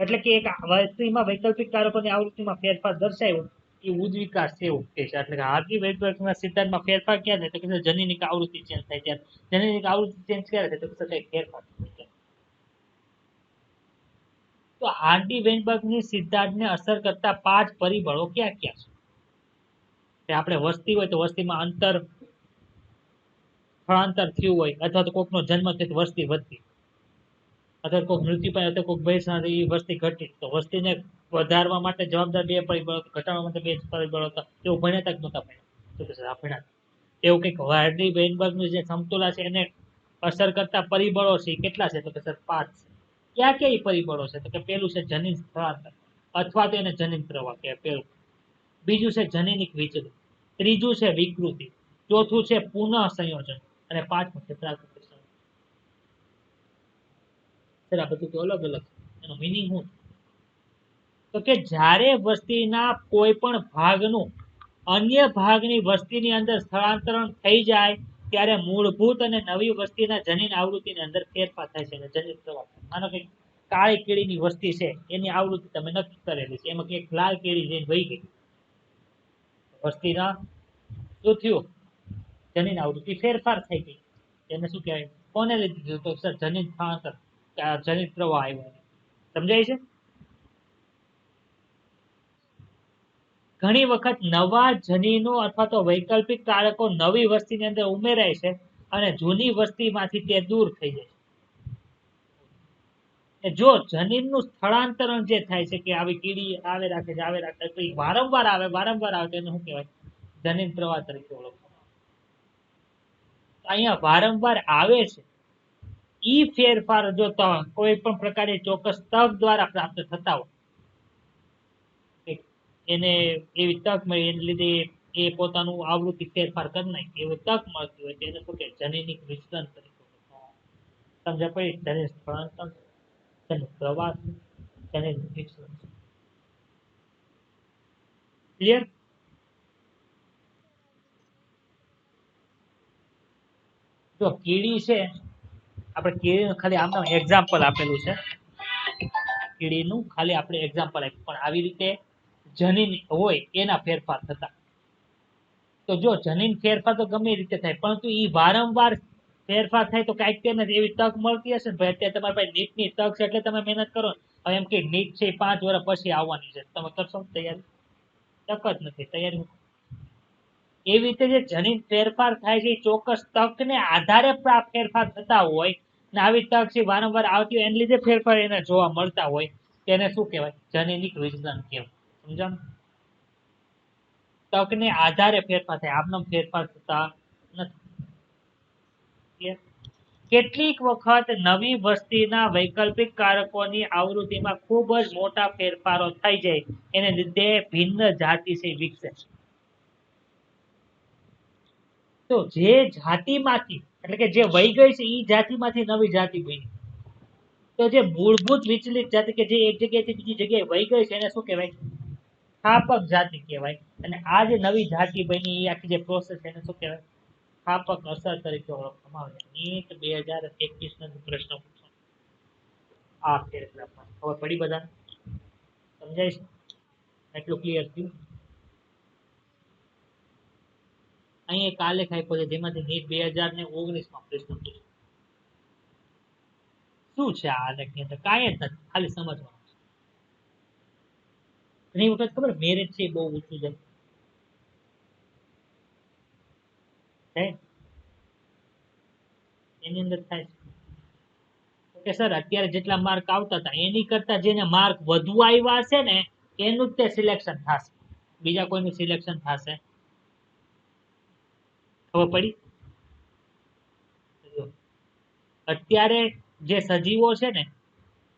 એટલે કે એક વસ્તીમાં વૈકલ્પિક કારકોની આવૃત્તિમાં ફેરફાર દર્શાવ્યો, એ ઉદ્વિકાસ છે એવું કહે છે. એટલે કે હાર્ડી-વેઇનબર્ગના સિદ્ધાંતમાં ફેરફાર ક્યાં થાય? તો કે જનીનિક આવૃત્તિ ચેન્જ થાય ત્યારે. જનીનિક આવૃત્તિ ચેન્જ ક્યારે થાય? તો કે કંઈક ફેરફાર થાય. તો હાર્ડી-વેઇનબર્ગની સિદ્ધાંતને અસર કરતા 5 પરિબળો ક્યાં ક્યાં છે? આપણે વસ્તી હોય તો વસ્તીમાં અંતર, સ્થળાંતર થયું હોય, અથવા તો કોકનો જન્મ થયો તો વસ્તી વધતી, અથવા કોઈ મૃત્યુ પામ્યો તો કોઈ ભયસથી વસ્તી ઘટી. તો વસ્તીને વધારવા માટે જવાબદાર 2 પરિબળો, ઘટાડવા માટે 2 પરિબળો હતા. એવું ભણ્યા તક નહોતા ભણ્યા? તો કે સર ભણ્યા. એવું કંઈક હાર્ડી-વેઇનબર્ગનું જે સમતુલા છે એને અસર કરતા પરિબળો છે કેટલા છે? તો કે સર 5 છે. ક્યાં ક્યાં પરિબળો છે? તો કે પેલું છે જનીન સ્થળાંતર. અથવા તો એને જનીન પ્રવાહ કહેવાય. પેલું. બીજું છે જનીનિક વિચલન, ત્રીજું છે વિકૃતિ, ચોથું છે પુનઃ સંયોજન અને પાંચમું છે પ્રાકૃતિક સંયોજન. આ બધું તો અલગ અલગ એનો મિનિંગ શું? તો કે જ્યારે વસ્તીના કોઈ પણ ભાગનું અન્ય ભાગની વસ્તીની અંદર સ્થળાંતરણ થઈ જાય ત્યારે મૂળભૂત અને નવી વસ્તીના જનીન આવૃત્તિની અંદર ફેરફાર થાય છે, જનીન પ્રવાહ. માનો કે કાળી કીડીની વસ્તી છે, એની આવૃત્તિ તમે નક્કી કરેલી છે, એમાં એક લાલ કીડી જઈને વહી ગઈ, વસ્તીના શું થયું? જનીન આવૃત્તિ ફેરફાર થઈ ગઈ. એને શું કહેવાય? કોને લીધે? તો સર જનીન સ્થળાંતર, જનીન પ્રવાહ આવ્યો. સમજાય છે? ઘણી વખત નવા જનીનો અથવા તો વૈકલ્પિક કારકો નવી વસ્તીની અંદર ઉમેરાય છે અને જૂની વસ્તીમાંથી તે દૂર થઈ જાય છે. જો જનીનનું સ્થળાંતરણ જે થાય છે કે આવી કીડી આવે રાખે છે, આવે રાખે તો વારંવાર આવે તેને શું કહેવાય? જનીન પ્રવાહ તરીકે ઓળખવામાં. અહીંયા વારંવાર આવે છે ઈ ફેરફાર જો કોઈ પણ પ્રકારે ચોક્કસ તક દ્વારા પ્રાપ્ત થતા હોય, એને એવી તક મળી, એને લીધે એ પોતાનું આવૃત્તિ ફેરફાર કરી નાખે, એવી તક મળતી હોય તેને શું કે જનીનિક વિચલન તરીકે. સમજ પડી? જનીન સ્થળાંતર, જનીન પ્રવાહ, જનીન વિચલન. ક્લિયર? જો કીડી છે, આપણે કીડીનું ખાલી આમનું એક્ઝામ્પલ આપેલું છે, કીડીનું ખાલી આપણે એક્ઝામ્પલ આપ્યું, પણ આવી રીતે જનીન હોય એના ફેરફાર થતા. તો જો જનીન ફેરફાર તો ગમે રીતે થાય, પરંતુ એ વારંવાર ફેરફાર થાય તો કાંઈક તેને એવી તક મળતી હશે ને. ભાઈ અત્યારે તમારી પાસે નીટની તક છે એટલે તમે મહેનત કરો. હવે એમ કે નીટ છે 5 વર્ષ પછી આવવાની છે, તમે કરશો તૈયારી? તક જ નથી, તૈયારી. એવી રીતે જે જનીન ફેરફાર થાય છે, ચોક્કસ તકને આધારે ફેરફાર થતા હોય ને આવી તક છે વારંવાર આવતી હોય, એને લીધે ફેરફાર એને જોવા મળતા હોય, તેને શું કહેવાય? જનીનિક વિચલન કહેવાય. સમજાણું? તકને આધારે ફેરફાર થાય, આમનો ફેરફાર થતા નથી. કેટલીક વખત નવી વસ્તીના વૈકલ્પિક કારકોની આવૃત્તિમાં ખૂબ જ મોટા ફેરફારો થઈ જાય, એને લીધે ભિન્ન જાતિ છે વિકસે. તો જે જાતિમાંથી, એટલે કે જે વહી ગઈ છે એ જાતિમાંથી નવી જાતિ બની. તો જે મૂળભૂત વિચલિત જાતિ કે જે એક જગ્યાએથી બીજી જગ્યાએ વહી ગઈ છે એને શું કહેવાય? સ્થાપક જાતિ કહેવાય. અને આ જે નવી જાતિ બની એ આખી જે પ્રોસેસ એને શું કહેવાય? સ્થાપક અસર તરીકે ઓળખવામાં આવે છે. નીટ 2021 નો પ્રશ્ન પૂછો આ પેરેગ્રાફમાં. ખબર પડી બધાને? સમજાય છે? એટલું ક્લિયર થયું? અહીં એક આલેખ આપ્યો છે જેમાંથી નીટ 2019 માં પ્રશ્ન પૂછ્યો. શું છે આ આલેખની અંદર? કાંઈ જ નથી, ખાલી સમજવાનું. ઘણી વખત ખબર મેરેજ છે બહુ ઊંચું જાય એની અંદર થાય છે કે સર અત્યારે જેટલા માર્ક આવતા હતા એની કરતા જેને માર્ક વધુ આવ્યા છે ને એનું જ તે સિલેક્શન થશે, બીજા કોઈનું સિલેક્શન થશે? ખબર પડી? અત્યારે જે સજીવો છે ને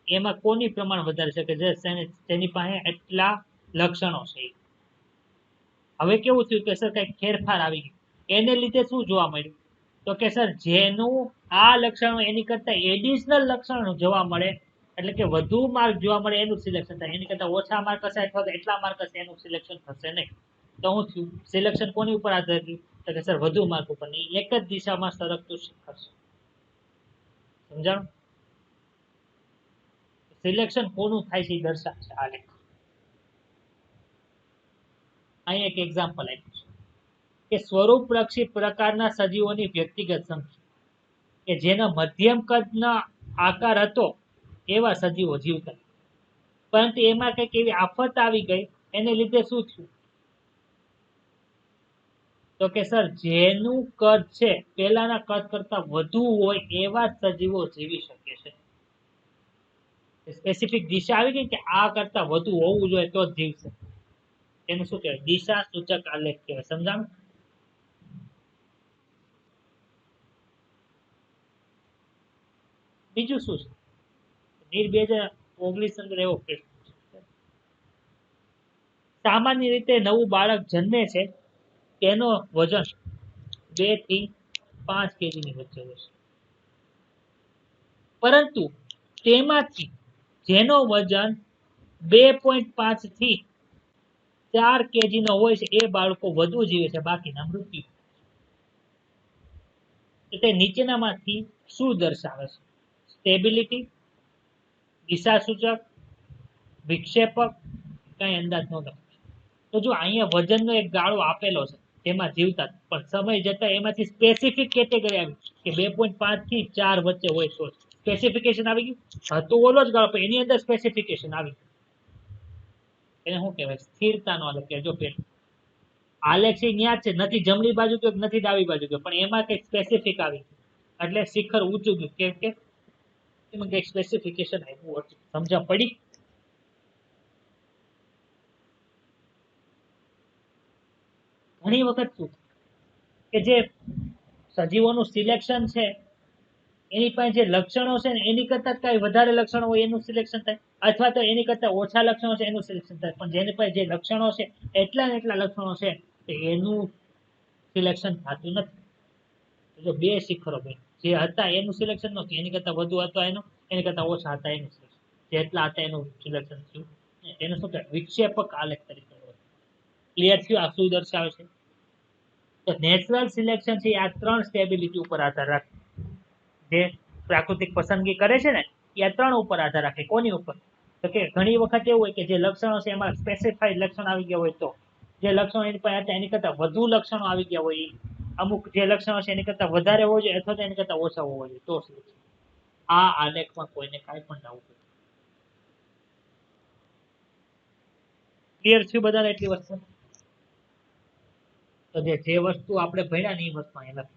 એમાં કોની પ્રમાણ વધારે છે કે જેની પાસે એટલા લક્ષણો છે. હવે કેવું થયું કે સર કઈક ફેરફાર આવી ગયો, એને લીધે શું જોવા મળ્યું? તો કે સર જેનું આ લક્ષણો એની કરતા એડિશનલ લક્ષણો જોવા મળે, એટલે કે વધુ માર્ક જોવા મળે એનું સિલેક્શન થાય. એની કરતા ઓછા માર્ક હશે અથવા તો એટલા માર્ક હશે એનું સિલેક્શન થશે નહીં. તો હું થયું? સિલેક્શન કોની ઉપર આધારિત? તો કે સર વધુ માર્ક ઉપર. એક જ દિશામાં સરકતું શીખશે. સમજાણું? સિલેક્શન કોનું થાય છે એ દર્શાવશે આ લેખ. અહીં એક એક્ઝામ્પલ આપ્યું છે કે સ્વરૂપરક્ષી પ્રકારના સજીવોની વ્યક્તિગત સંખ્યા કે જેનો મધ્યમ કદના આકાર હતો એવા સજીવો જીવતા, પરંતુ એમાં કંઈક એવી આફત આવી ગઈ એને લીધે શું થયું? તો કે સર જેનું કદ છે પહેલાના કદ કરતા વધુ હોય એવા સજીવો જીવી શકે છે. સ્પેસિફિક દિશા આવી ગઈ કે આ કરતા વધુ હોવું જોઈએ તો જ જીવશે. એને શું કહેવાય? દિશા સૂચક આલેખ કહેવાય. સમજાણું? બીજું શું છે? નીટ 2019 અંદર એવો પ્રશ્ન છે સામાન્ય રીતે નવું બાળક જન્મે છે તેનો વજન 2 થી 5 કેજી ની વચ્ચે હોય છે, પરંતુ તેમાંથી જેનો વજન 2.5 થી 4 કેજી નો હોય છે એ બાળકો વધુ જીવે છે, બાકીના મૃત્યુ. તે નીચેનામાંથી શું દર્શાવે છે? સ્ટેબિલિટી, દિશાસૂચક, વિક્ષેપક, કઈ અંદાજ ન લગાવી. તો જો અહીંયા વજનનો એક ગાળો આપેલો છે તેમાં જીવતા, પણ સમય જતા એમાંથી સ્પેસિફિક કેટેગરી આવી કે 2.5 થી 4 વચ્ચે હોય તો સ્પેસિફિકેશન આવી ગયું. હા, તો ઓલો જ ગાળો, પણ એની અંદર સ્પેસિફિકેશન આવી ગયું. એને શું કહેવાય? સ્થિરતાનો આલેખ. જો પેલું આલેખ છે ન્યા છે, નથી જમણી બાજુ કે નથી ડાબી બાજુ કે, પણ એમાં કઈક સ્પેસિફિક આવી ગયું એટલે શિખર ઊંચું ગયું. કેમ કે એમાં કઈક સ્પેસિફિકેશન આવ્યું હતું. સમજણ પડી? ઘણી વખત શું કે જે સજીવોનું સિલેક્શન છે એની પાસે જે લક્ષણો છે ને એની કરતા કઈ વધારે લક્ષણો હોય એનું સિલેક્શન થાય, અથવા તો એની કરતા ઓછા લક્ષણો છે એનું સિલેક્શન થાય, પણ જેની પાસે જે લક્ષણો છે એટલા ને એટલા લક્ષણો છે એનું સિલેક્શન થતું નથી. જો બે શિખરો જે હતા એનું સિલેક્શન નહોતું, એની કરતા વધુ હતા એનું, એની કરતા ઓછા હતા એનું સિલેક્શન, જેટલા હતા એનું સિલેક્શન થયું. એને શું કહેવાય? વિક્ષેપક આલેખ તરીકે. ક્લિયર થયું? આ શું દર્શાવે છે? તો નેચરલ સિલેક્શન છે આ 3 સ્ટેબિલિટી ઉપર આધાર રાખે. જે પ્રાકૃતિક પસંદગી કરે છે ને એ આ 3 ઉપર આધાર રાખે. કોની ઉપર? તો કે ઘણી વખત એવું હોય કે જે લક્ષણો છે એમાં સ્પેસિફાઈડ લક્ષણ આવી ગયા હોય, તો જે લક્ષણો એની પાસે હતા એની કરતા વધુ લક્ષણો આવી ગયા હોય, અમુક જે લક્ષણો છે એની કરતા વધારે હોવો જોઈએ અથવા તો એની કરતા ઓછા હોવા જોઈએ, તો આ આલેખમાં કોઈને કાંઈ પણ ડાઉટ નથી. ક્લિયર થયું બધાને એટલી વસ્તુ? તો જે વસ્તુ આપણે ભણ્યા ને એ વસ્તુ અહીંયા લખી.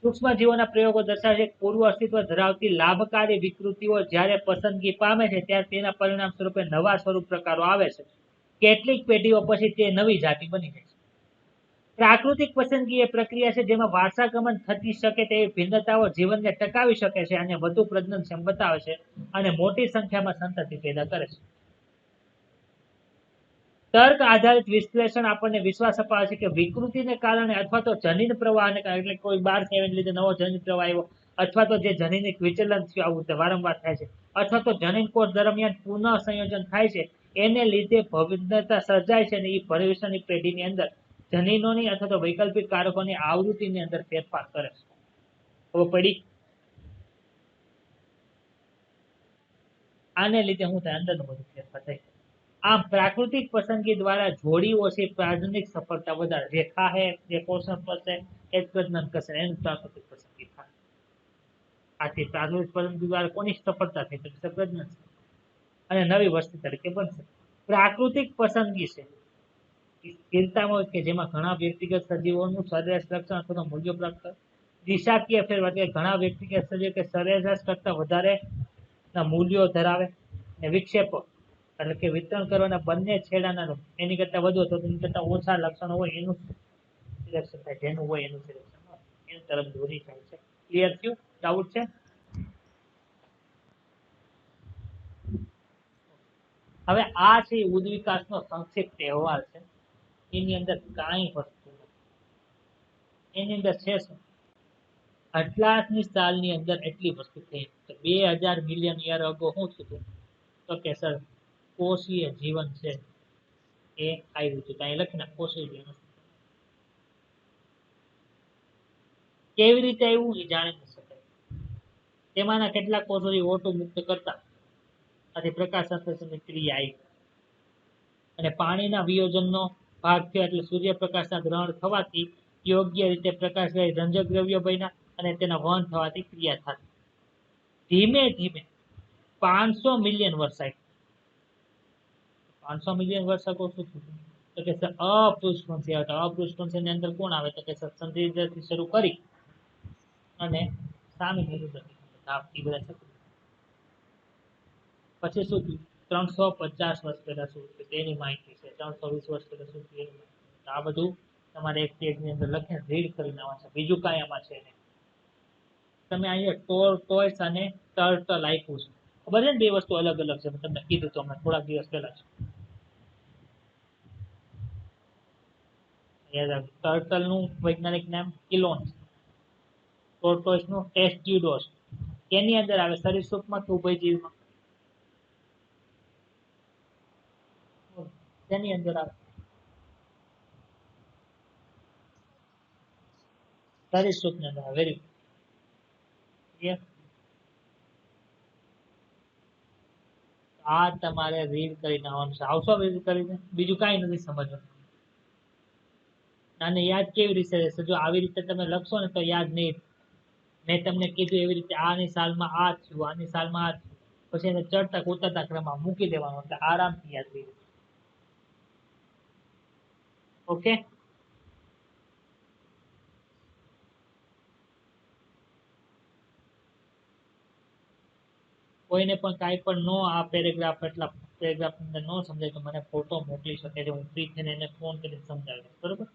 સૂક્ષ્મ જીવોના પ્રયોગો દર્શાવે છે પૂર્વ અસ્તિત્વ ધરાવતી લાભકારી વિકૃતિઓ જ્યારે પસંદગી પામે છે ત્યારે તેના પરિણામ સ્વરૂપે નવા સ્વરૂપ પ્રકારો આવે છે. કેટલીક પેઢીઓ પછી તે નવી જાતિ બની જાય છે. પ્રાકૃતિક પસંદગી એ પ્રક્રિયા છે જેમાં વારસાગમન થતી શકે તેવી ભિન્નતાઓ જીવનને ટકાવી શકે છે અને વધુ પ્રજનનક્ષમ બતાવે છે અને મોટી સંખ્યામાં સંતતિ પેદા કરે છે. તર્ક આધારિત વિશ્લેષણ આપણને વિશ્વાસ અપાવે છે કે વિકૃતિને કારણે અથવા તો જનીન પ્રવાહને કારણે, એટલે કોઈ બહાર થયાને લીધે નવો જનીન પ્રવાહ આવ્યો, અથવા તો જે જનીનિક વિચલન થયું, આવું વારંવાર થાય છે, અથવા તો જનીન કોષ દરમિયાન પુનઃ સંયોજન થાય છે, એને લીધે ભિન્નતા સર્જાય છે અને એ ભવિષ્યની પેઢીની અંદર જનીનોની અથવા તો વૈકલ્પિક કારકોની આવૃત્તિની અંદર ફેરફાર કરે છે. ખબર પડી? આને લીધે શું થાય? અંદરનું બધું ફેરફાર થાય. આમ પ્રાકૃતિક પસંદગી દ્વારા જોડીઓ છે પ્રાજનિક સફળતા વધારે. જે ખાહે, જે પોષણ કરશે એ જ પ્રજનન કરશે, એનું પ્રાકૃતિક પસંદગી થાય. આથી પ્રાકૃતિક પસંદગી દ્વારા કોની સફળતા થઈ? તો પ્રજનન અને નવી વસ્તી તરીકે બનશે. પ્રાકૃતિક પસંદગી છે સ્થિરતામાં કે જેમાં ઘણા વ્યક્તિગત સજીવોનું સરેરાશ લક્ષણ અથવા મૂલ્યો પ્રાપ્ત કરે. દિશાકીય ફેરફાર કે ઘણા વ્યક્તિગત સજીવો કે સરેરાશ કરતા વધારે મૂલ્યો ધરાવે. અને વિક્ષેપો એટલે કે વિતરણ કરવાના બંને છેડાના એની કરતા વધુ અથવા એની કરતા ઓછા લક્ષણો હોય એનું સિલેક્શન થાય, જેનું હોય એનું સિલેક્શન થાય, એની તરફ દોરી જાય છે. ક્લિયર થયું? ડાઉટ છે? હવે આ છે ઉદ્વિકાસનો સંક્ષિપ્ત અહેવાલ છે. એની અંદર કાંઈ વસ્તુ નથી. એની અંદર છે શું? આટલાની સાલની અંદર એટલી વસ્તુ થઈ. 2000 મિલિયન યર અગો શું થયું? તો કે સર કોષીય જીવન છે એ આવ્યું હતું. કાંઈ લખી નાખ, કોષીય જીવન. કેવી રીતે આવ્યું એ જાણી ન શકાય. તેમાંના કેટલાક કોષો ઓટો મુક્ત કરતા અને પ્રકાશ સંશ્લેષણની ક્રિયા આવી અને પાણીના વિયોજનનો ભાગ થયો, એટલે સૂર્યપ્રકાશના ગ્રહણ થવાથી યોગ્ય રીતે પ્રકાશ રંજક દ્રવ્યો બન્યા અને તેના વહન થવાથી ક્રિયા થતી. ધીમે ધીમે 500 મિલિયન વર્ષ આવ્યું. 500 મિલિયન વર્ષ અગો શું થયું? તો કે અપૃષ્ઠવંશી આવતા. અપૃષ્ઠવંશીની અંદર કોણ આવે? તો કે સંધિથી શરૂ કરી અને સામી પછી શું થયું? 350 વર્ષ પહેલા શું થયું તેની માહિતી છે. 320 વર્ષ પહેલા શું થયું? આ બધું તમારે એક પેજની અંદર લખીને રીડ કરીને આવવાનું છે. બીજું કાંઈ આમાં છે નહીં. તમે અહીંયા ટોર્ટોઇસ અને ટર્ટલ આપ્યું છે. ખબર છે ને? બે વસ્તુ અલગ અલગ છે. તમને કીધું તો હમણાં થોડાક દિવસ પહેલા છે. ટર્ટલ નું વૈજ્ઞાનિક નામ કિલોન, ટોર્ટોઇસ નું ટેસ્ટ્યુડોસ. કેની અંદર આવે, સરીસૃપમાં કે ઉભયજીવીમાં? તેની અંદર આવે સરીસૃપ ની અંદર. Very good. આ તમારે રીડ કરીને આવવાનું છે. આવશો રીડ કરીને? બીજું કાંઈ નથી સમજવાનું. આને યાદ કેવી રીતે રહેશે? જો આવી રીતે તમે લખશો ને તો યાદ નહીં. મેં તમને કીધું એવી રીતે આની સાલમાં આ થયું, આની સાલમાં આ થયું, પછી એને ચડતા ઉતરતા ક્રમમાં મૂકી દેવાનું એટલે આરામથી યાદ રહી જાય. ઓકે, કોઈને પણ કાંઈ પણ નો આ પેરેગ્રાફ એટલા પેરેગ્રાફ અંદર નો સમજાય તો મને ફોટો મોકલી શકે છે. હું ફ્રી થઈને એને ફોન કરીને સમજાવી દઈશ. બરોબર?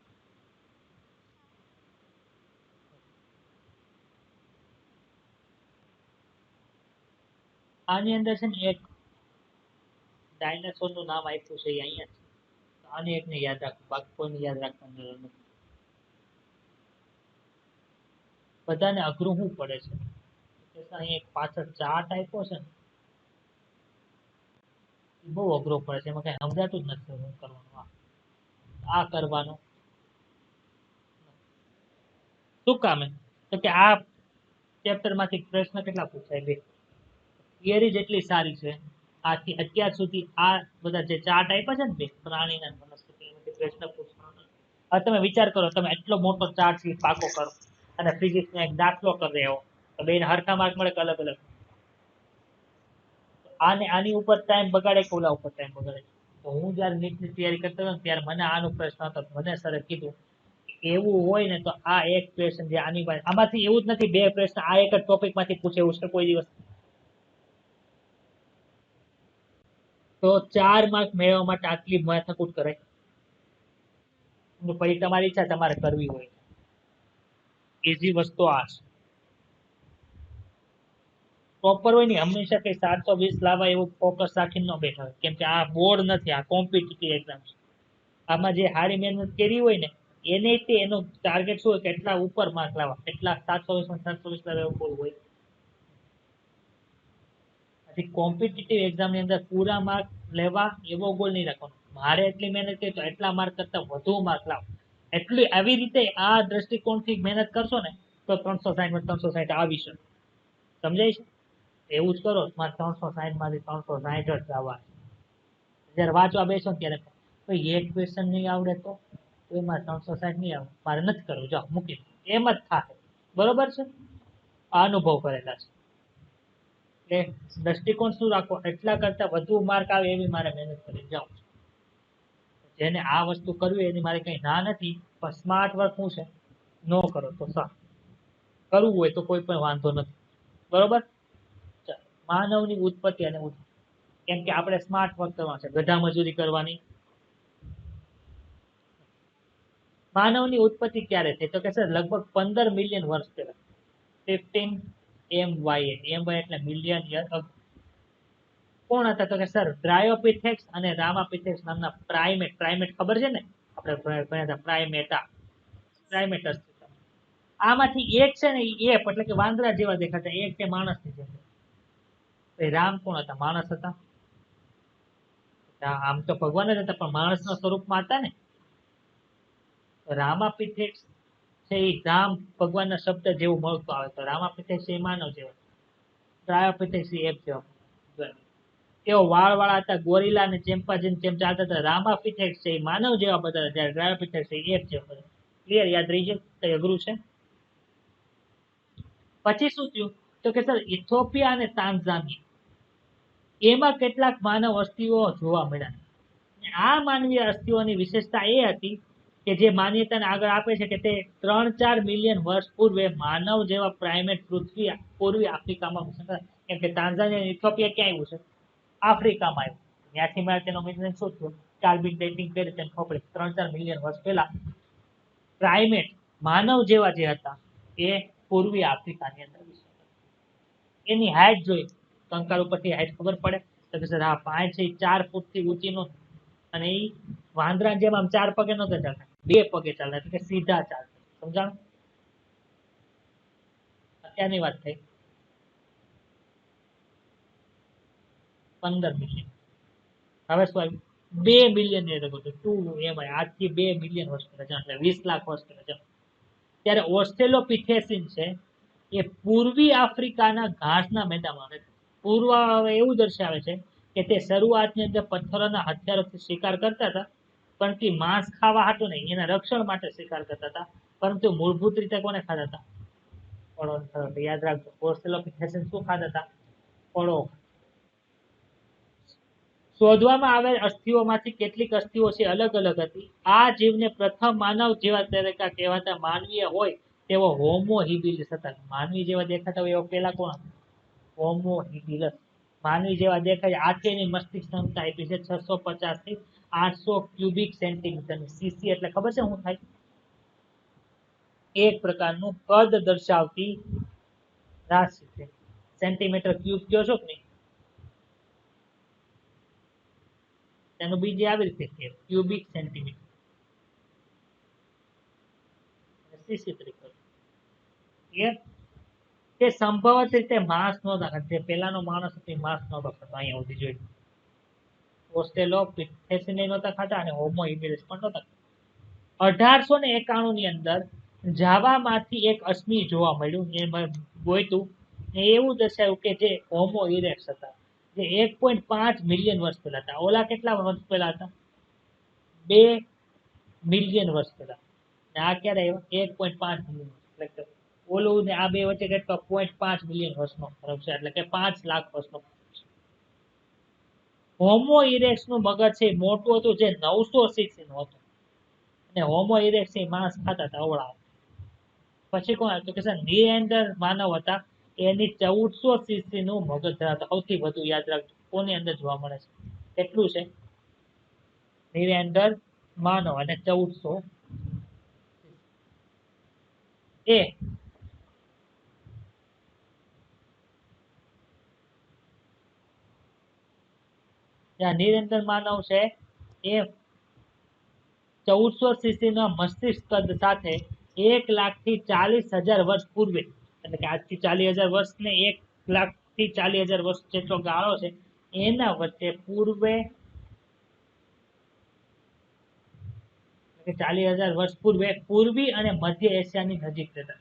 આની અંદર છે ને એક ડાયનાસોર નું નામ આપ્યું છે અહીંયા. આને એકને યાદ રાખવું, બાકી કોઈને યાદ રાખવાની જરૂર નથી. બધાને અઘરું શું પડે છે? અહીં એક પાછળ ચાર્ટ આપ્યો છે ને, બહુ અઘરો પડે છે. એમાં કઈ સમજાતું જ નથી શું કરવાનું. આ કરવાનું શું કામ? તો કે આ ચેપ્ટર માંથી પ્રશ્ન કેટલા પૂછાય? 2. થિયરી જેટલી સારી છે આથી અત્યાર સુધી આ બધા જે ચાર્ટ આપ્યા છે ને, 2 પ્રાણીના વનસ્પતિ એમાંથી પ્રશ્ન પૂછવાનો. હવે તમે વિચાર કરો, તમે એટલો મોટો ચાર્ટ પાકો કરો અને ફિઝિક્સ નો એક દાખલો કરી રહ્યો તો બેને હરખા માર્ક મળે કે અલગ અલગ? આની ઉપર ટાઈમ બગાડે કે ઓલા ઉપર ટાઈમ બગાડે? તો હું જયારે નીટની તૈયારી કરતો હતો ત્યારે મને આનો પ્રશ્ન હતો. મને સરે કીધું એવું હોય ને તો આ એક ક્વેશ્ચન જે આની પાસે, આમાંથી એવું જ નથી 2 પ્રશ્ન આ એક જ ટોપિક માંથી પૂછે એવું છે કોઈ દિવસ? તો 4 માર્ક મેળવવા માટે આટલી માથાકૂટ કરાય? પછી તમારી ઈચ્છા તમારે કરવી હોય. ઈઝી વસ્તુ આ છે. પ્રોપર હોય ને હંમેશા કઈ 720 લાવવા એવું ફોકસ રાખીને ન બેઠા હોય. કેમ કે આ બોર્ડ નથી, આ કોમ્પિટિટિવ એક્ઝામ છે. આમાં જે હારી મહેનત કરી હોય ને એને એનો ટાર્ગેટ શું હોય કે એટલા ઉપર માર્ક લાવવા, એટલા 720 માં 720 લાવવા એવું કોઈ હોય. કોમ્પિટિટિવ એક્ઝામ ની અંદર પૂરા માર્ક લેવા એવો ગોલ નહીં રાખવાનો. મારે એટલી મહેનત કરી તો એટલા માર્ક કરતા વધુ માર્ક લાવ. એટલી આવી રીતે આ દ્રષ્ટિકોણથી મહેનત કરશો ને તો 360 માં 360 આવી શકે. સમજાય છે? એવું જ કરો. મારે 360 માંથી 360 જ આવવા. જયારે વાંચવા બેસો ત્યારે એક ક્વેશ્ચન નહીં આવડે તો એમાં 360 નહીં આવે, મારે નથી કરવું, જાઓ મૂકી. એમ જ થાય. બરોબર છે? આ અનુભવ કરેલા છે. એટલે દ્રષ્ટિકોણ શું રાખો, એટલા કરતા વધુ માર્ક આવે એવી મારે મહેનત કરી જાઓ. જેને આ વસ્તુ કરવી એની મારે કઈ ના નથી, પણ સ્માર્ટ વર્ક શું છે નો કરો તો સારું. કરવું હોય તો કોઈ પણ વાંધો નથી. બરોબર? માનવની ઉત્પત્તિ અને કેમ કે આપણે સ્માર્ટ વર્ક કરવાનું છે, ગધા મજૂરી કરવાની. માનવની ઉત્પત્તિ ક્યારે થઈ? તો કે સર લગભગ 15 મિલિયન વર્ષ પહેલા. 15 MY એટલે મિલિયન યર. કોણ હતા? તો કે સર ડ્રાયોપિથેક્સ અને રામાપિથેક્સ નામના પ્રાઇમેટ ખબર છે ને, આપણે ભણ્યા હતા પ્રાઇમેટા, પ્રાઇમેટસ. આમાંથી એક છે ને એપ એટલે કે વાંદરા જેવા દેખાતા, એક છે માણસની જેમ. રામ કોણ હતા? માણસ હતા. આમ તો ભગવાન જ હતા પણ માણસના સ્વરૂપમાં હતા ને. રામાપિથેક્સ છે એ રામ ભગવાનના શબ્દ જેવું મળતું આવે તો રામાપિથેક્સ એ માનવ જેવા. ડ્રાયોપિથેક્સ એ એપ જેવા. તેઓ વાળ વાળા હતા, ગોરીલા અને ચેમ્પાન્ઝી જેમ ચાલતા હતા. રામાપિથેક્સ છે એ માનવ જેવા બધા, જ્યારે ડ્રાયોપિથેક્સ એ એપ જેવા. ક્લિયર? યાદ રહી જાય? કઈ અઘરું છે? પછી શું થયું? તો કે સર ઇથોપિયા અને તાન્ઝાનિયા એમાં કેટલાક માનવ અસ્થિઓ જોવા મળ્યા. આ માનવીય અસ્થિઓની વિશેષતા એ હતી કે જે માન્યતાને આગળ આપે છે કે તે 3-4 મિલિયન વર્ષ પૂર્વે માનવ જેવા પ્રાઇમેટ પૃથ્વી પૂર્વી આફ્રિકામાં, કેમ કે તાન્ઝાનિયા ઇથોપિયા ક્યાં આવ્યું છે? આફ્રિકામાં આવ્યું. ત્યાંથી મારે તેનો મીનિંગ શું થયું? કાર્બન ડેટિંગ કરી તેને ખબર 3-4 મિલિયન વર્ષ પહેલા પ્રાઇમેટ માનવ જેવા જે હતા એ પૂર્વી આફ્રિકાની અંદર. એની હાઈટ જોઈ, કંકાલ ઉપરથી હાઈટ ખબર પડે તો કે સર હા 5 છે 4 ફૂટથી ઊંચી નો, અને એ વાંદરા જેમ આમ 4 પગે નતો ચાલતા, બે પગે ચાલે એટલે કે સીધા ચાલે. સમજાણું? અત્યારની વાત થઈ 15 મિલિયન. હવે શું આવ્યું? 2 મિલિયન ની અંદર ગોતો. 2 એમાં આજથી 2 મિલિયન વર્ષ પહેલા એટલે 20 લાખ વર્ષ પહેલા. ત્યારે ઓસ્ટ્રેલોપિથેસિન છે એ પૂર્વી આફ્રિકાના ઘાસના મેદાનમાં રહે. પૂર્વ એવું દર્શાવે છે કે તે શરૂઆતની અંદર પથ્થરોના હથિયારોથી શિકાર કરતા હતા, પણ તે માંસ ખાવા હાટું નહીં, એના રક્ષણ માટે શિકાર કરતા હતા. પરંતુ મૂળભૂત રીતે કોને ખાતા હતા? ફળો ખાતા હતા. યાદ રાખજો, ઓસ્ટ્રેલોપિથેસિન શું ખાતા હતા? ફળો. શોધવામાં આવેલ અસ્થિઓમાંથી કેટલીક અસ્થિઓ છે અલગ અલગ હતી. આ જીવને પ્રથમ માનવ જેવા તરીકે કહેવાતા માનવીય હોય તેવો હોમો હિબિલિસ હતા. માનવી જેવા દેખાતા હોય એવો પેલા કોણ? હોમો હિબિલસ. માનવી જેવા દેખાય. આથી મસ્તિષ્ક ક્ષમતા આપી છે 650 થી 800 ક્યુબિક સેન્ટીમીટર. સીસી એટલે ખબર છે શું થાય? એક પ્રકારનું કદ દર્શાવતી રાશિ છે. સેન્ટીમીટર ક્યુબ કયો છો કે નહીં? તેનું બીજી આવી રીતે છે ક્યુબિક સેન્ટીમીટર. સીસી તરીકે તે સંભવત રીતે માંસ નહોતા ખાતા. જે પેલાનો માણસ હતો એ માંસ નહોતો ખાતો. અહીંયા સુધી જોઈ. ઓસ્ટ્રેલોપિથેસિન નહોતા ખાતા અને હોમો હિબિલિસ પણ નહોતા ખાતા. 1891 ની અંદર જાવામાંથી એક અશ્મિ જોવા મળ્યું. એ ગોઈતું એવું દર્શાવ્યું કે જે હોમો ઇરેક્સ હતા, જે 1.5 મિલિયન વર્ષ પહેલા હતા. ઓલા કેટલા વર્ષ પહેલા હતા? 2 મિલિયન વર્ષ પહેલા. આ ક્યારે આવ્યો? 1.5 મિલિયન. એટલે ઓલું ને આ બે વચ્ચે કેટલો? 0.5 મિલિયન વર્ષનો ફરક છે. એટલે કે 5 લાખ વર્ષનો. હોમો ઇરેક્સ નું મગજ છે મોટું હતું, જે 900 સીસી નું હતું. અને હોમો ઇરેક્સ એ માંસ ખાતા હતા અવળા. પછી કોણ આવ્યું? તો કે નિએન્ડર માનવ હતા, એની 1400 સીસી નું મગજ ધરાવતા. સૌથી વધુ યાદ રાખજો કોની અંદર જોવા મળે છે? કેટલું છે? નિએન્ડર માનવ અને 1400 એ નિરંતર માનવ છે એ 1400 સીસી ના મસ્તિષ્ક કદ સાથે 1,40,000 વર્ષ પૂર્વે, એટલે કે આજથી 40,000 વર્ષ ને 1,40,000 વર્ષ જેટલો ગાળો છે, એના વચ્ચે પૂર્વે 40,000 વર્ષ પૂર્વે પૂર્વી અને મધ્ય એશિયાની નજીક રહેતા.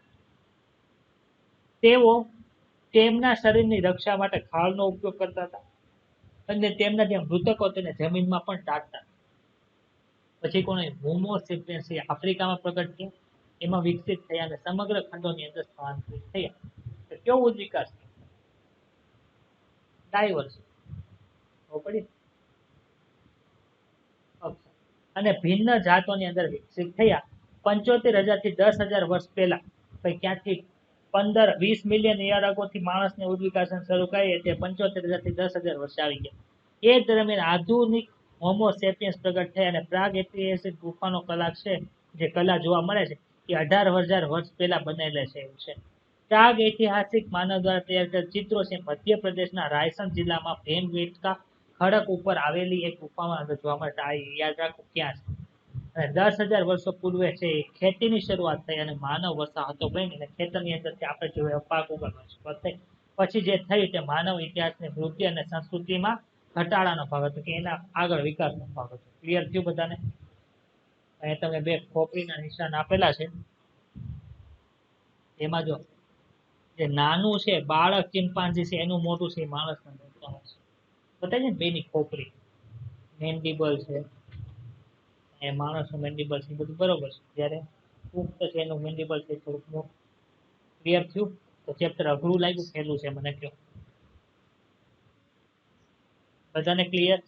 તેઓ તેમના શરીરની રક્ષા માટે ખાળનો ઉપયોગ કરતા હતા અને તેમના જે મૃતકો તેને જમીનમાં પણ ટાંકતા. પછી કોને? હોમો સેપિયન્સ આફ્રિકામાં પ્રગટ થયા, એમાં વિકસિત થયા અને સમગ્ર ખંડોની અંદર સ્થાનાંતરિત થયા. તો કેવો વિકાસ? ડાયવર્સ. અને ભિન્ન જાતોની અંદર વિકસિત થયા. 75,000 થી 10,000 વર્ષ પહેલા. ક્યાંથી 15-20 મિલિયન યર અગોથી માણસને ઉદ્વિકાસન શરૂ કરીએ તે 75,000 થી 10,000 વર્ષ આવી ગયા. એ દરમિયાન આધુનિક હોમો સેપિયન્સ પ્રગટ થયા અને પ્રાગ ઐતિહાસિક ગુફાનો કલા છે, જે કલા જોવા મળે છે એ 18,000 વર્ષ પહેલા બનેલા છે એવું છે. પ્રાગ ઐતિહાસિક માનવ દ્વારા તૈયાર કરેલ ચિત્રો છે મધ્યપ્રદેશના રાયસન જિલ્લામાં ભેમબેટકા ખડક ઉપર આવેલી એક ગુફામાં અંદર જોવા મળે. આ યાદ રાખો ક્યાં છે. અને 10,000 વર્ષો પૂર્વે છે ખેતીની શરૂઆત થઈ અને માનવ વસાહતો બની અને ખેતરની અંદર આપણે જોઈએ પાક ઉગાડવાનો શરૂઆત થઈ. પછી જે થઈ તે માનવ ઇતિહાસની વૃદ્ધિ અને સંસ્કૃતિમાં ઘટાડાનો ભાગ હતો, કે એના આગળ વિકાસનો ભાગ હતો. ક્લિયર થયું બધાને? અહીંયા તમે બે ખોપરીના નિશાન આપેલા છે. એમાં જો જે નાનું છે બાળક ચિમ્પાન્ઝી છે એનું મોટું છે માણસનું મોટું છે. બતાવી ને બેની ખોપરી, મેન્ડિબલ છે, એ માણસનું મેન્ડિબલ છે, બધું બરોબર છે. જ્યારે પુખ્ત છે એનું મેન્ડિબલ છે થોડુંક મોટું. ક્લિયર થયું? તો ચેપ્ટર અઘરું લાગ્યું પહેલું છે મને કયો? બધાને ક્લિયર?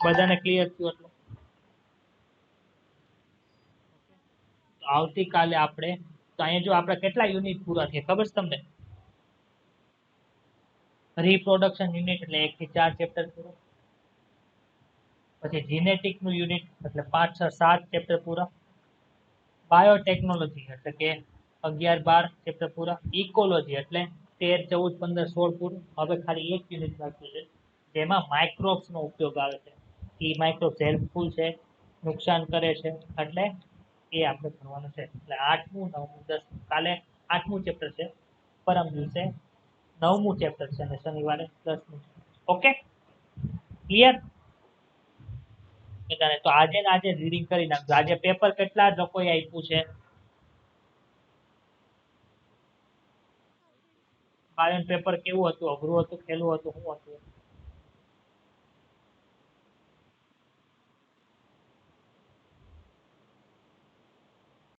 બધાને ક્લિયર થયું? એટલું આવતીકાલે આપણે તો અહીંયા જો આપણે કેટલા યુનિટ પૂરા થયા ખબર છે તમને? રિપ્રોડક્શન યુનિટ એટલે 1 થી 4 ચેપ્ટર પૂરા. પછી જીનેટિક નું યુનિટ એટલે 5, 6, 7 ચેપ્ટર પૂરા. બાયોટેકનોલોજી એટલે કે 11, 12 ચેપ્ટર પૂરા. ઇકોલોજી એટલે 13, 14, 15, 16 પૂરું. હવે ખાલી એક યુનિટ બાકી છે જેમાં માઇક્રોબ્સ નો ઉપયોગ આવે છે. એ માઇક્રોબ્સ હેલ્પફુલ છે નુકસાન કરે છે, એટલે એ આપણે ભણવાનું છે. એટલે 8મું 9મું 10મું કાલે 8મું ચેપ્ટર છે, પરમ દિવસે 9મું ચેપ્ટર છે અને શનિવારે 10મું. Okay, clear? તો આજે ને આજે રીડિંગ કરી નાખજો. આજે પેપર કેટલા લોકોએ આપ્યું છે? બાયોન પેપર કેવું હતું? અઘરું હતું, સહેલું હતું, શું હતું?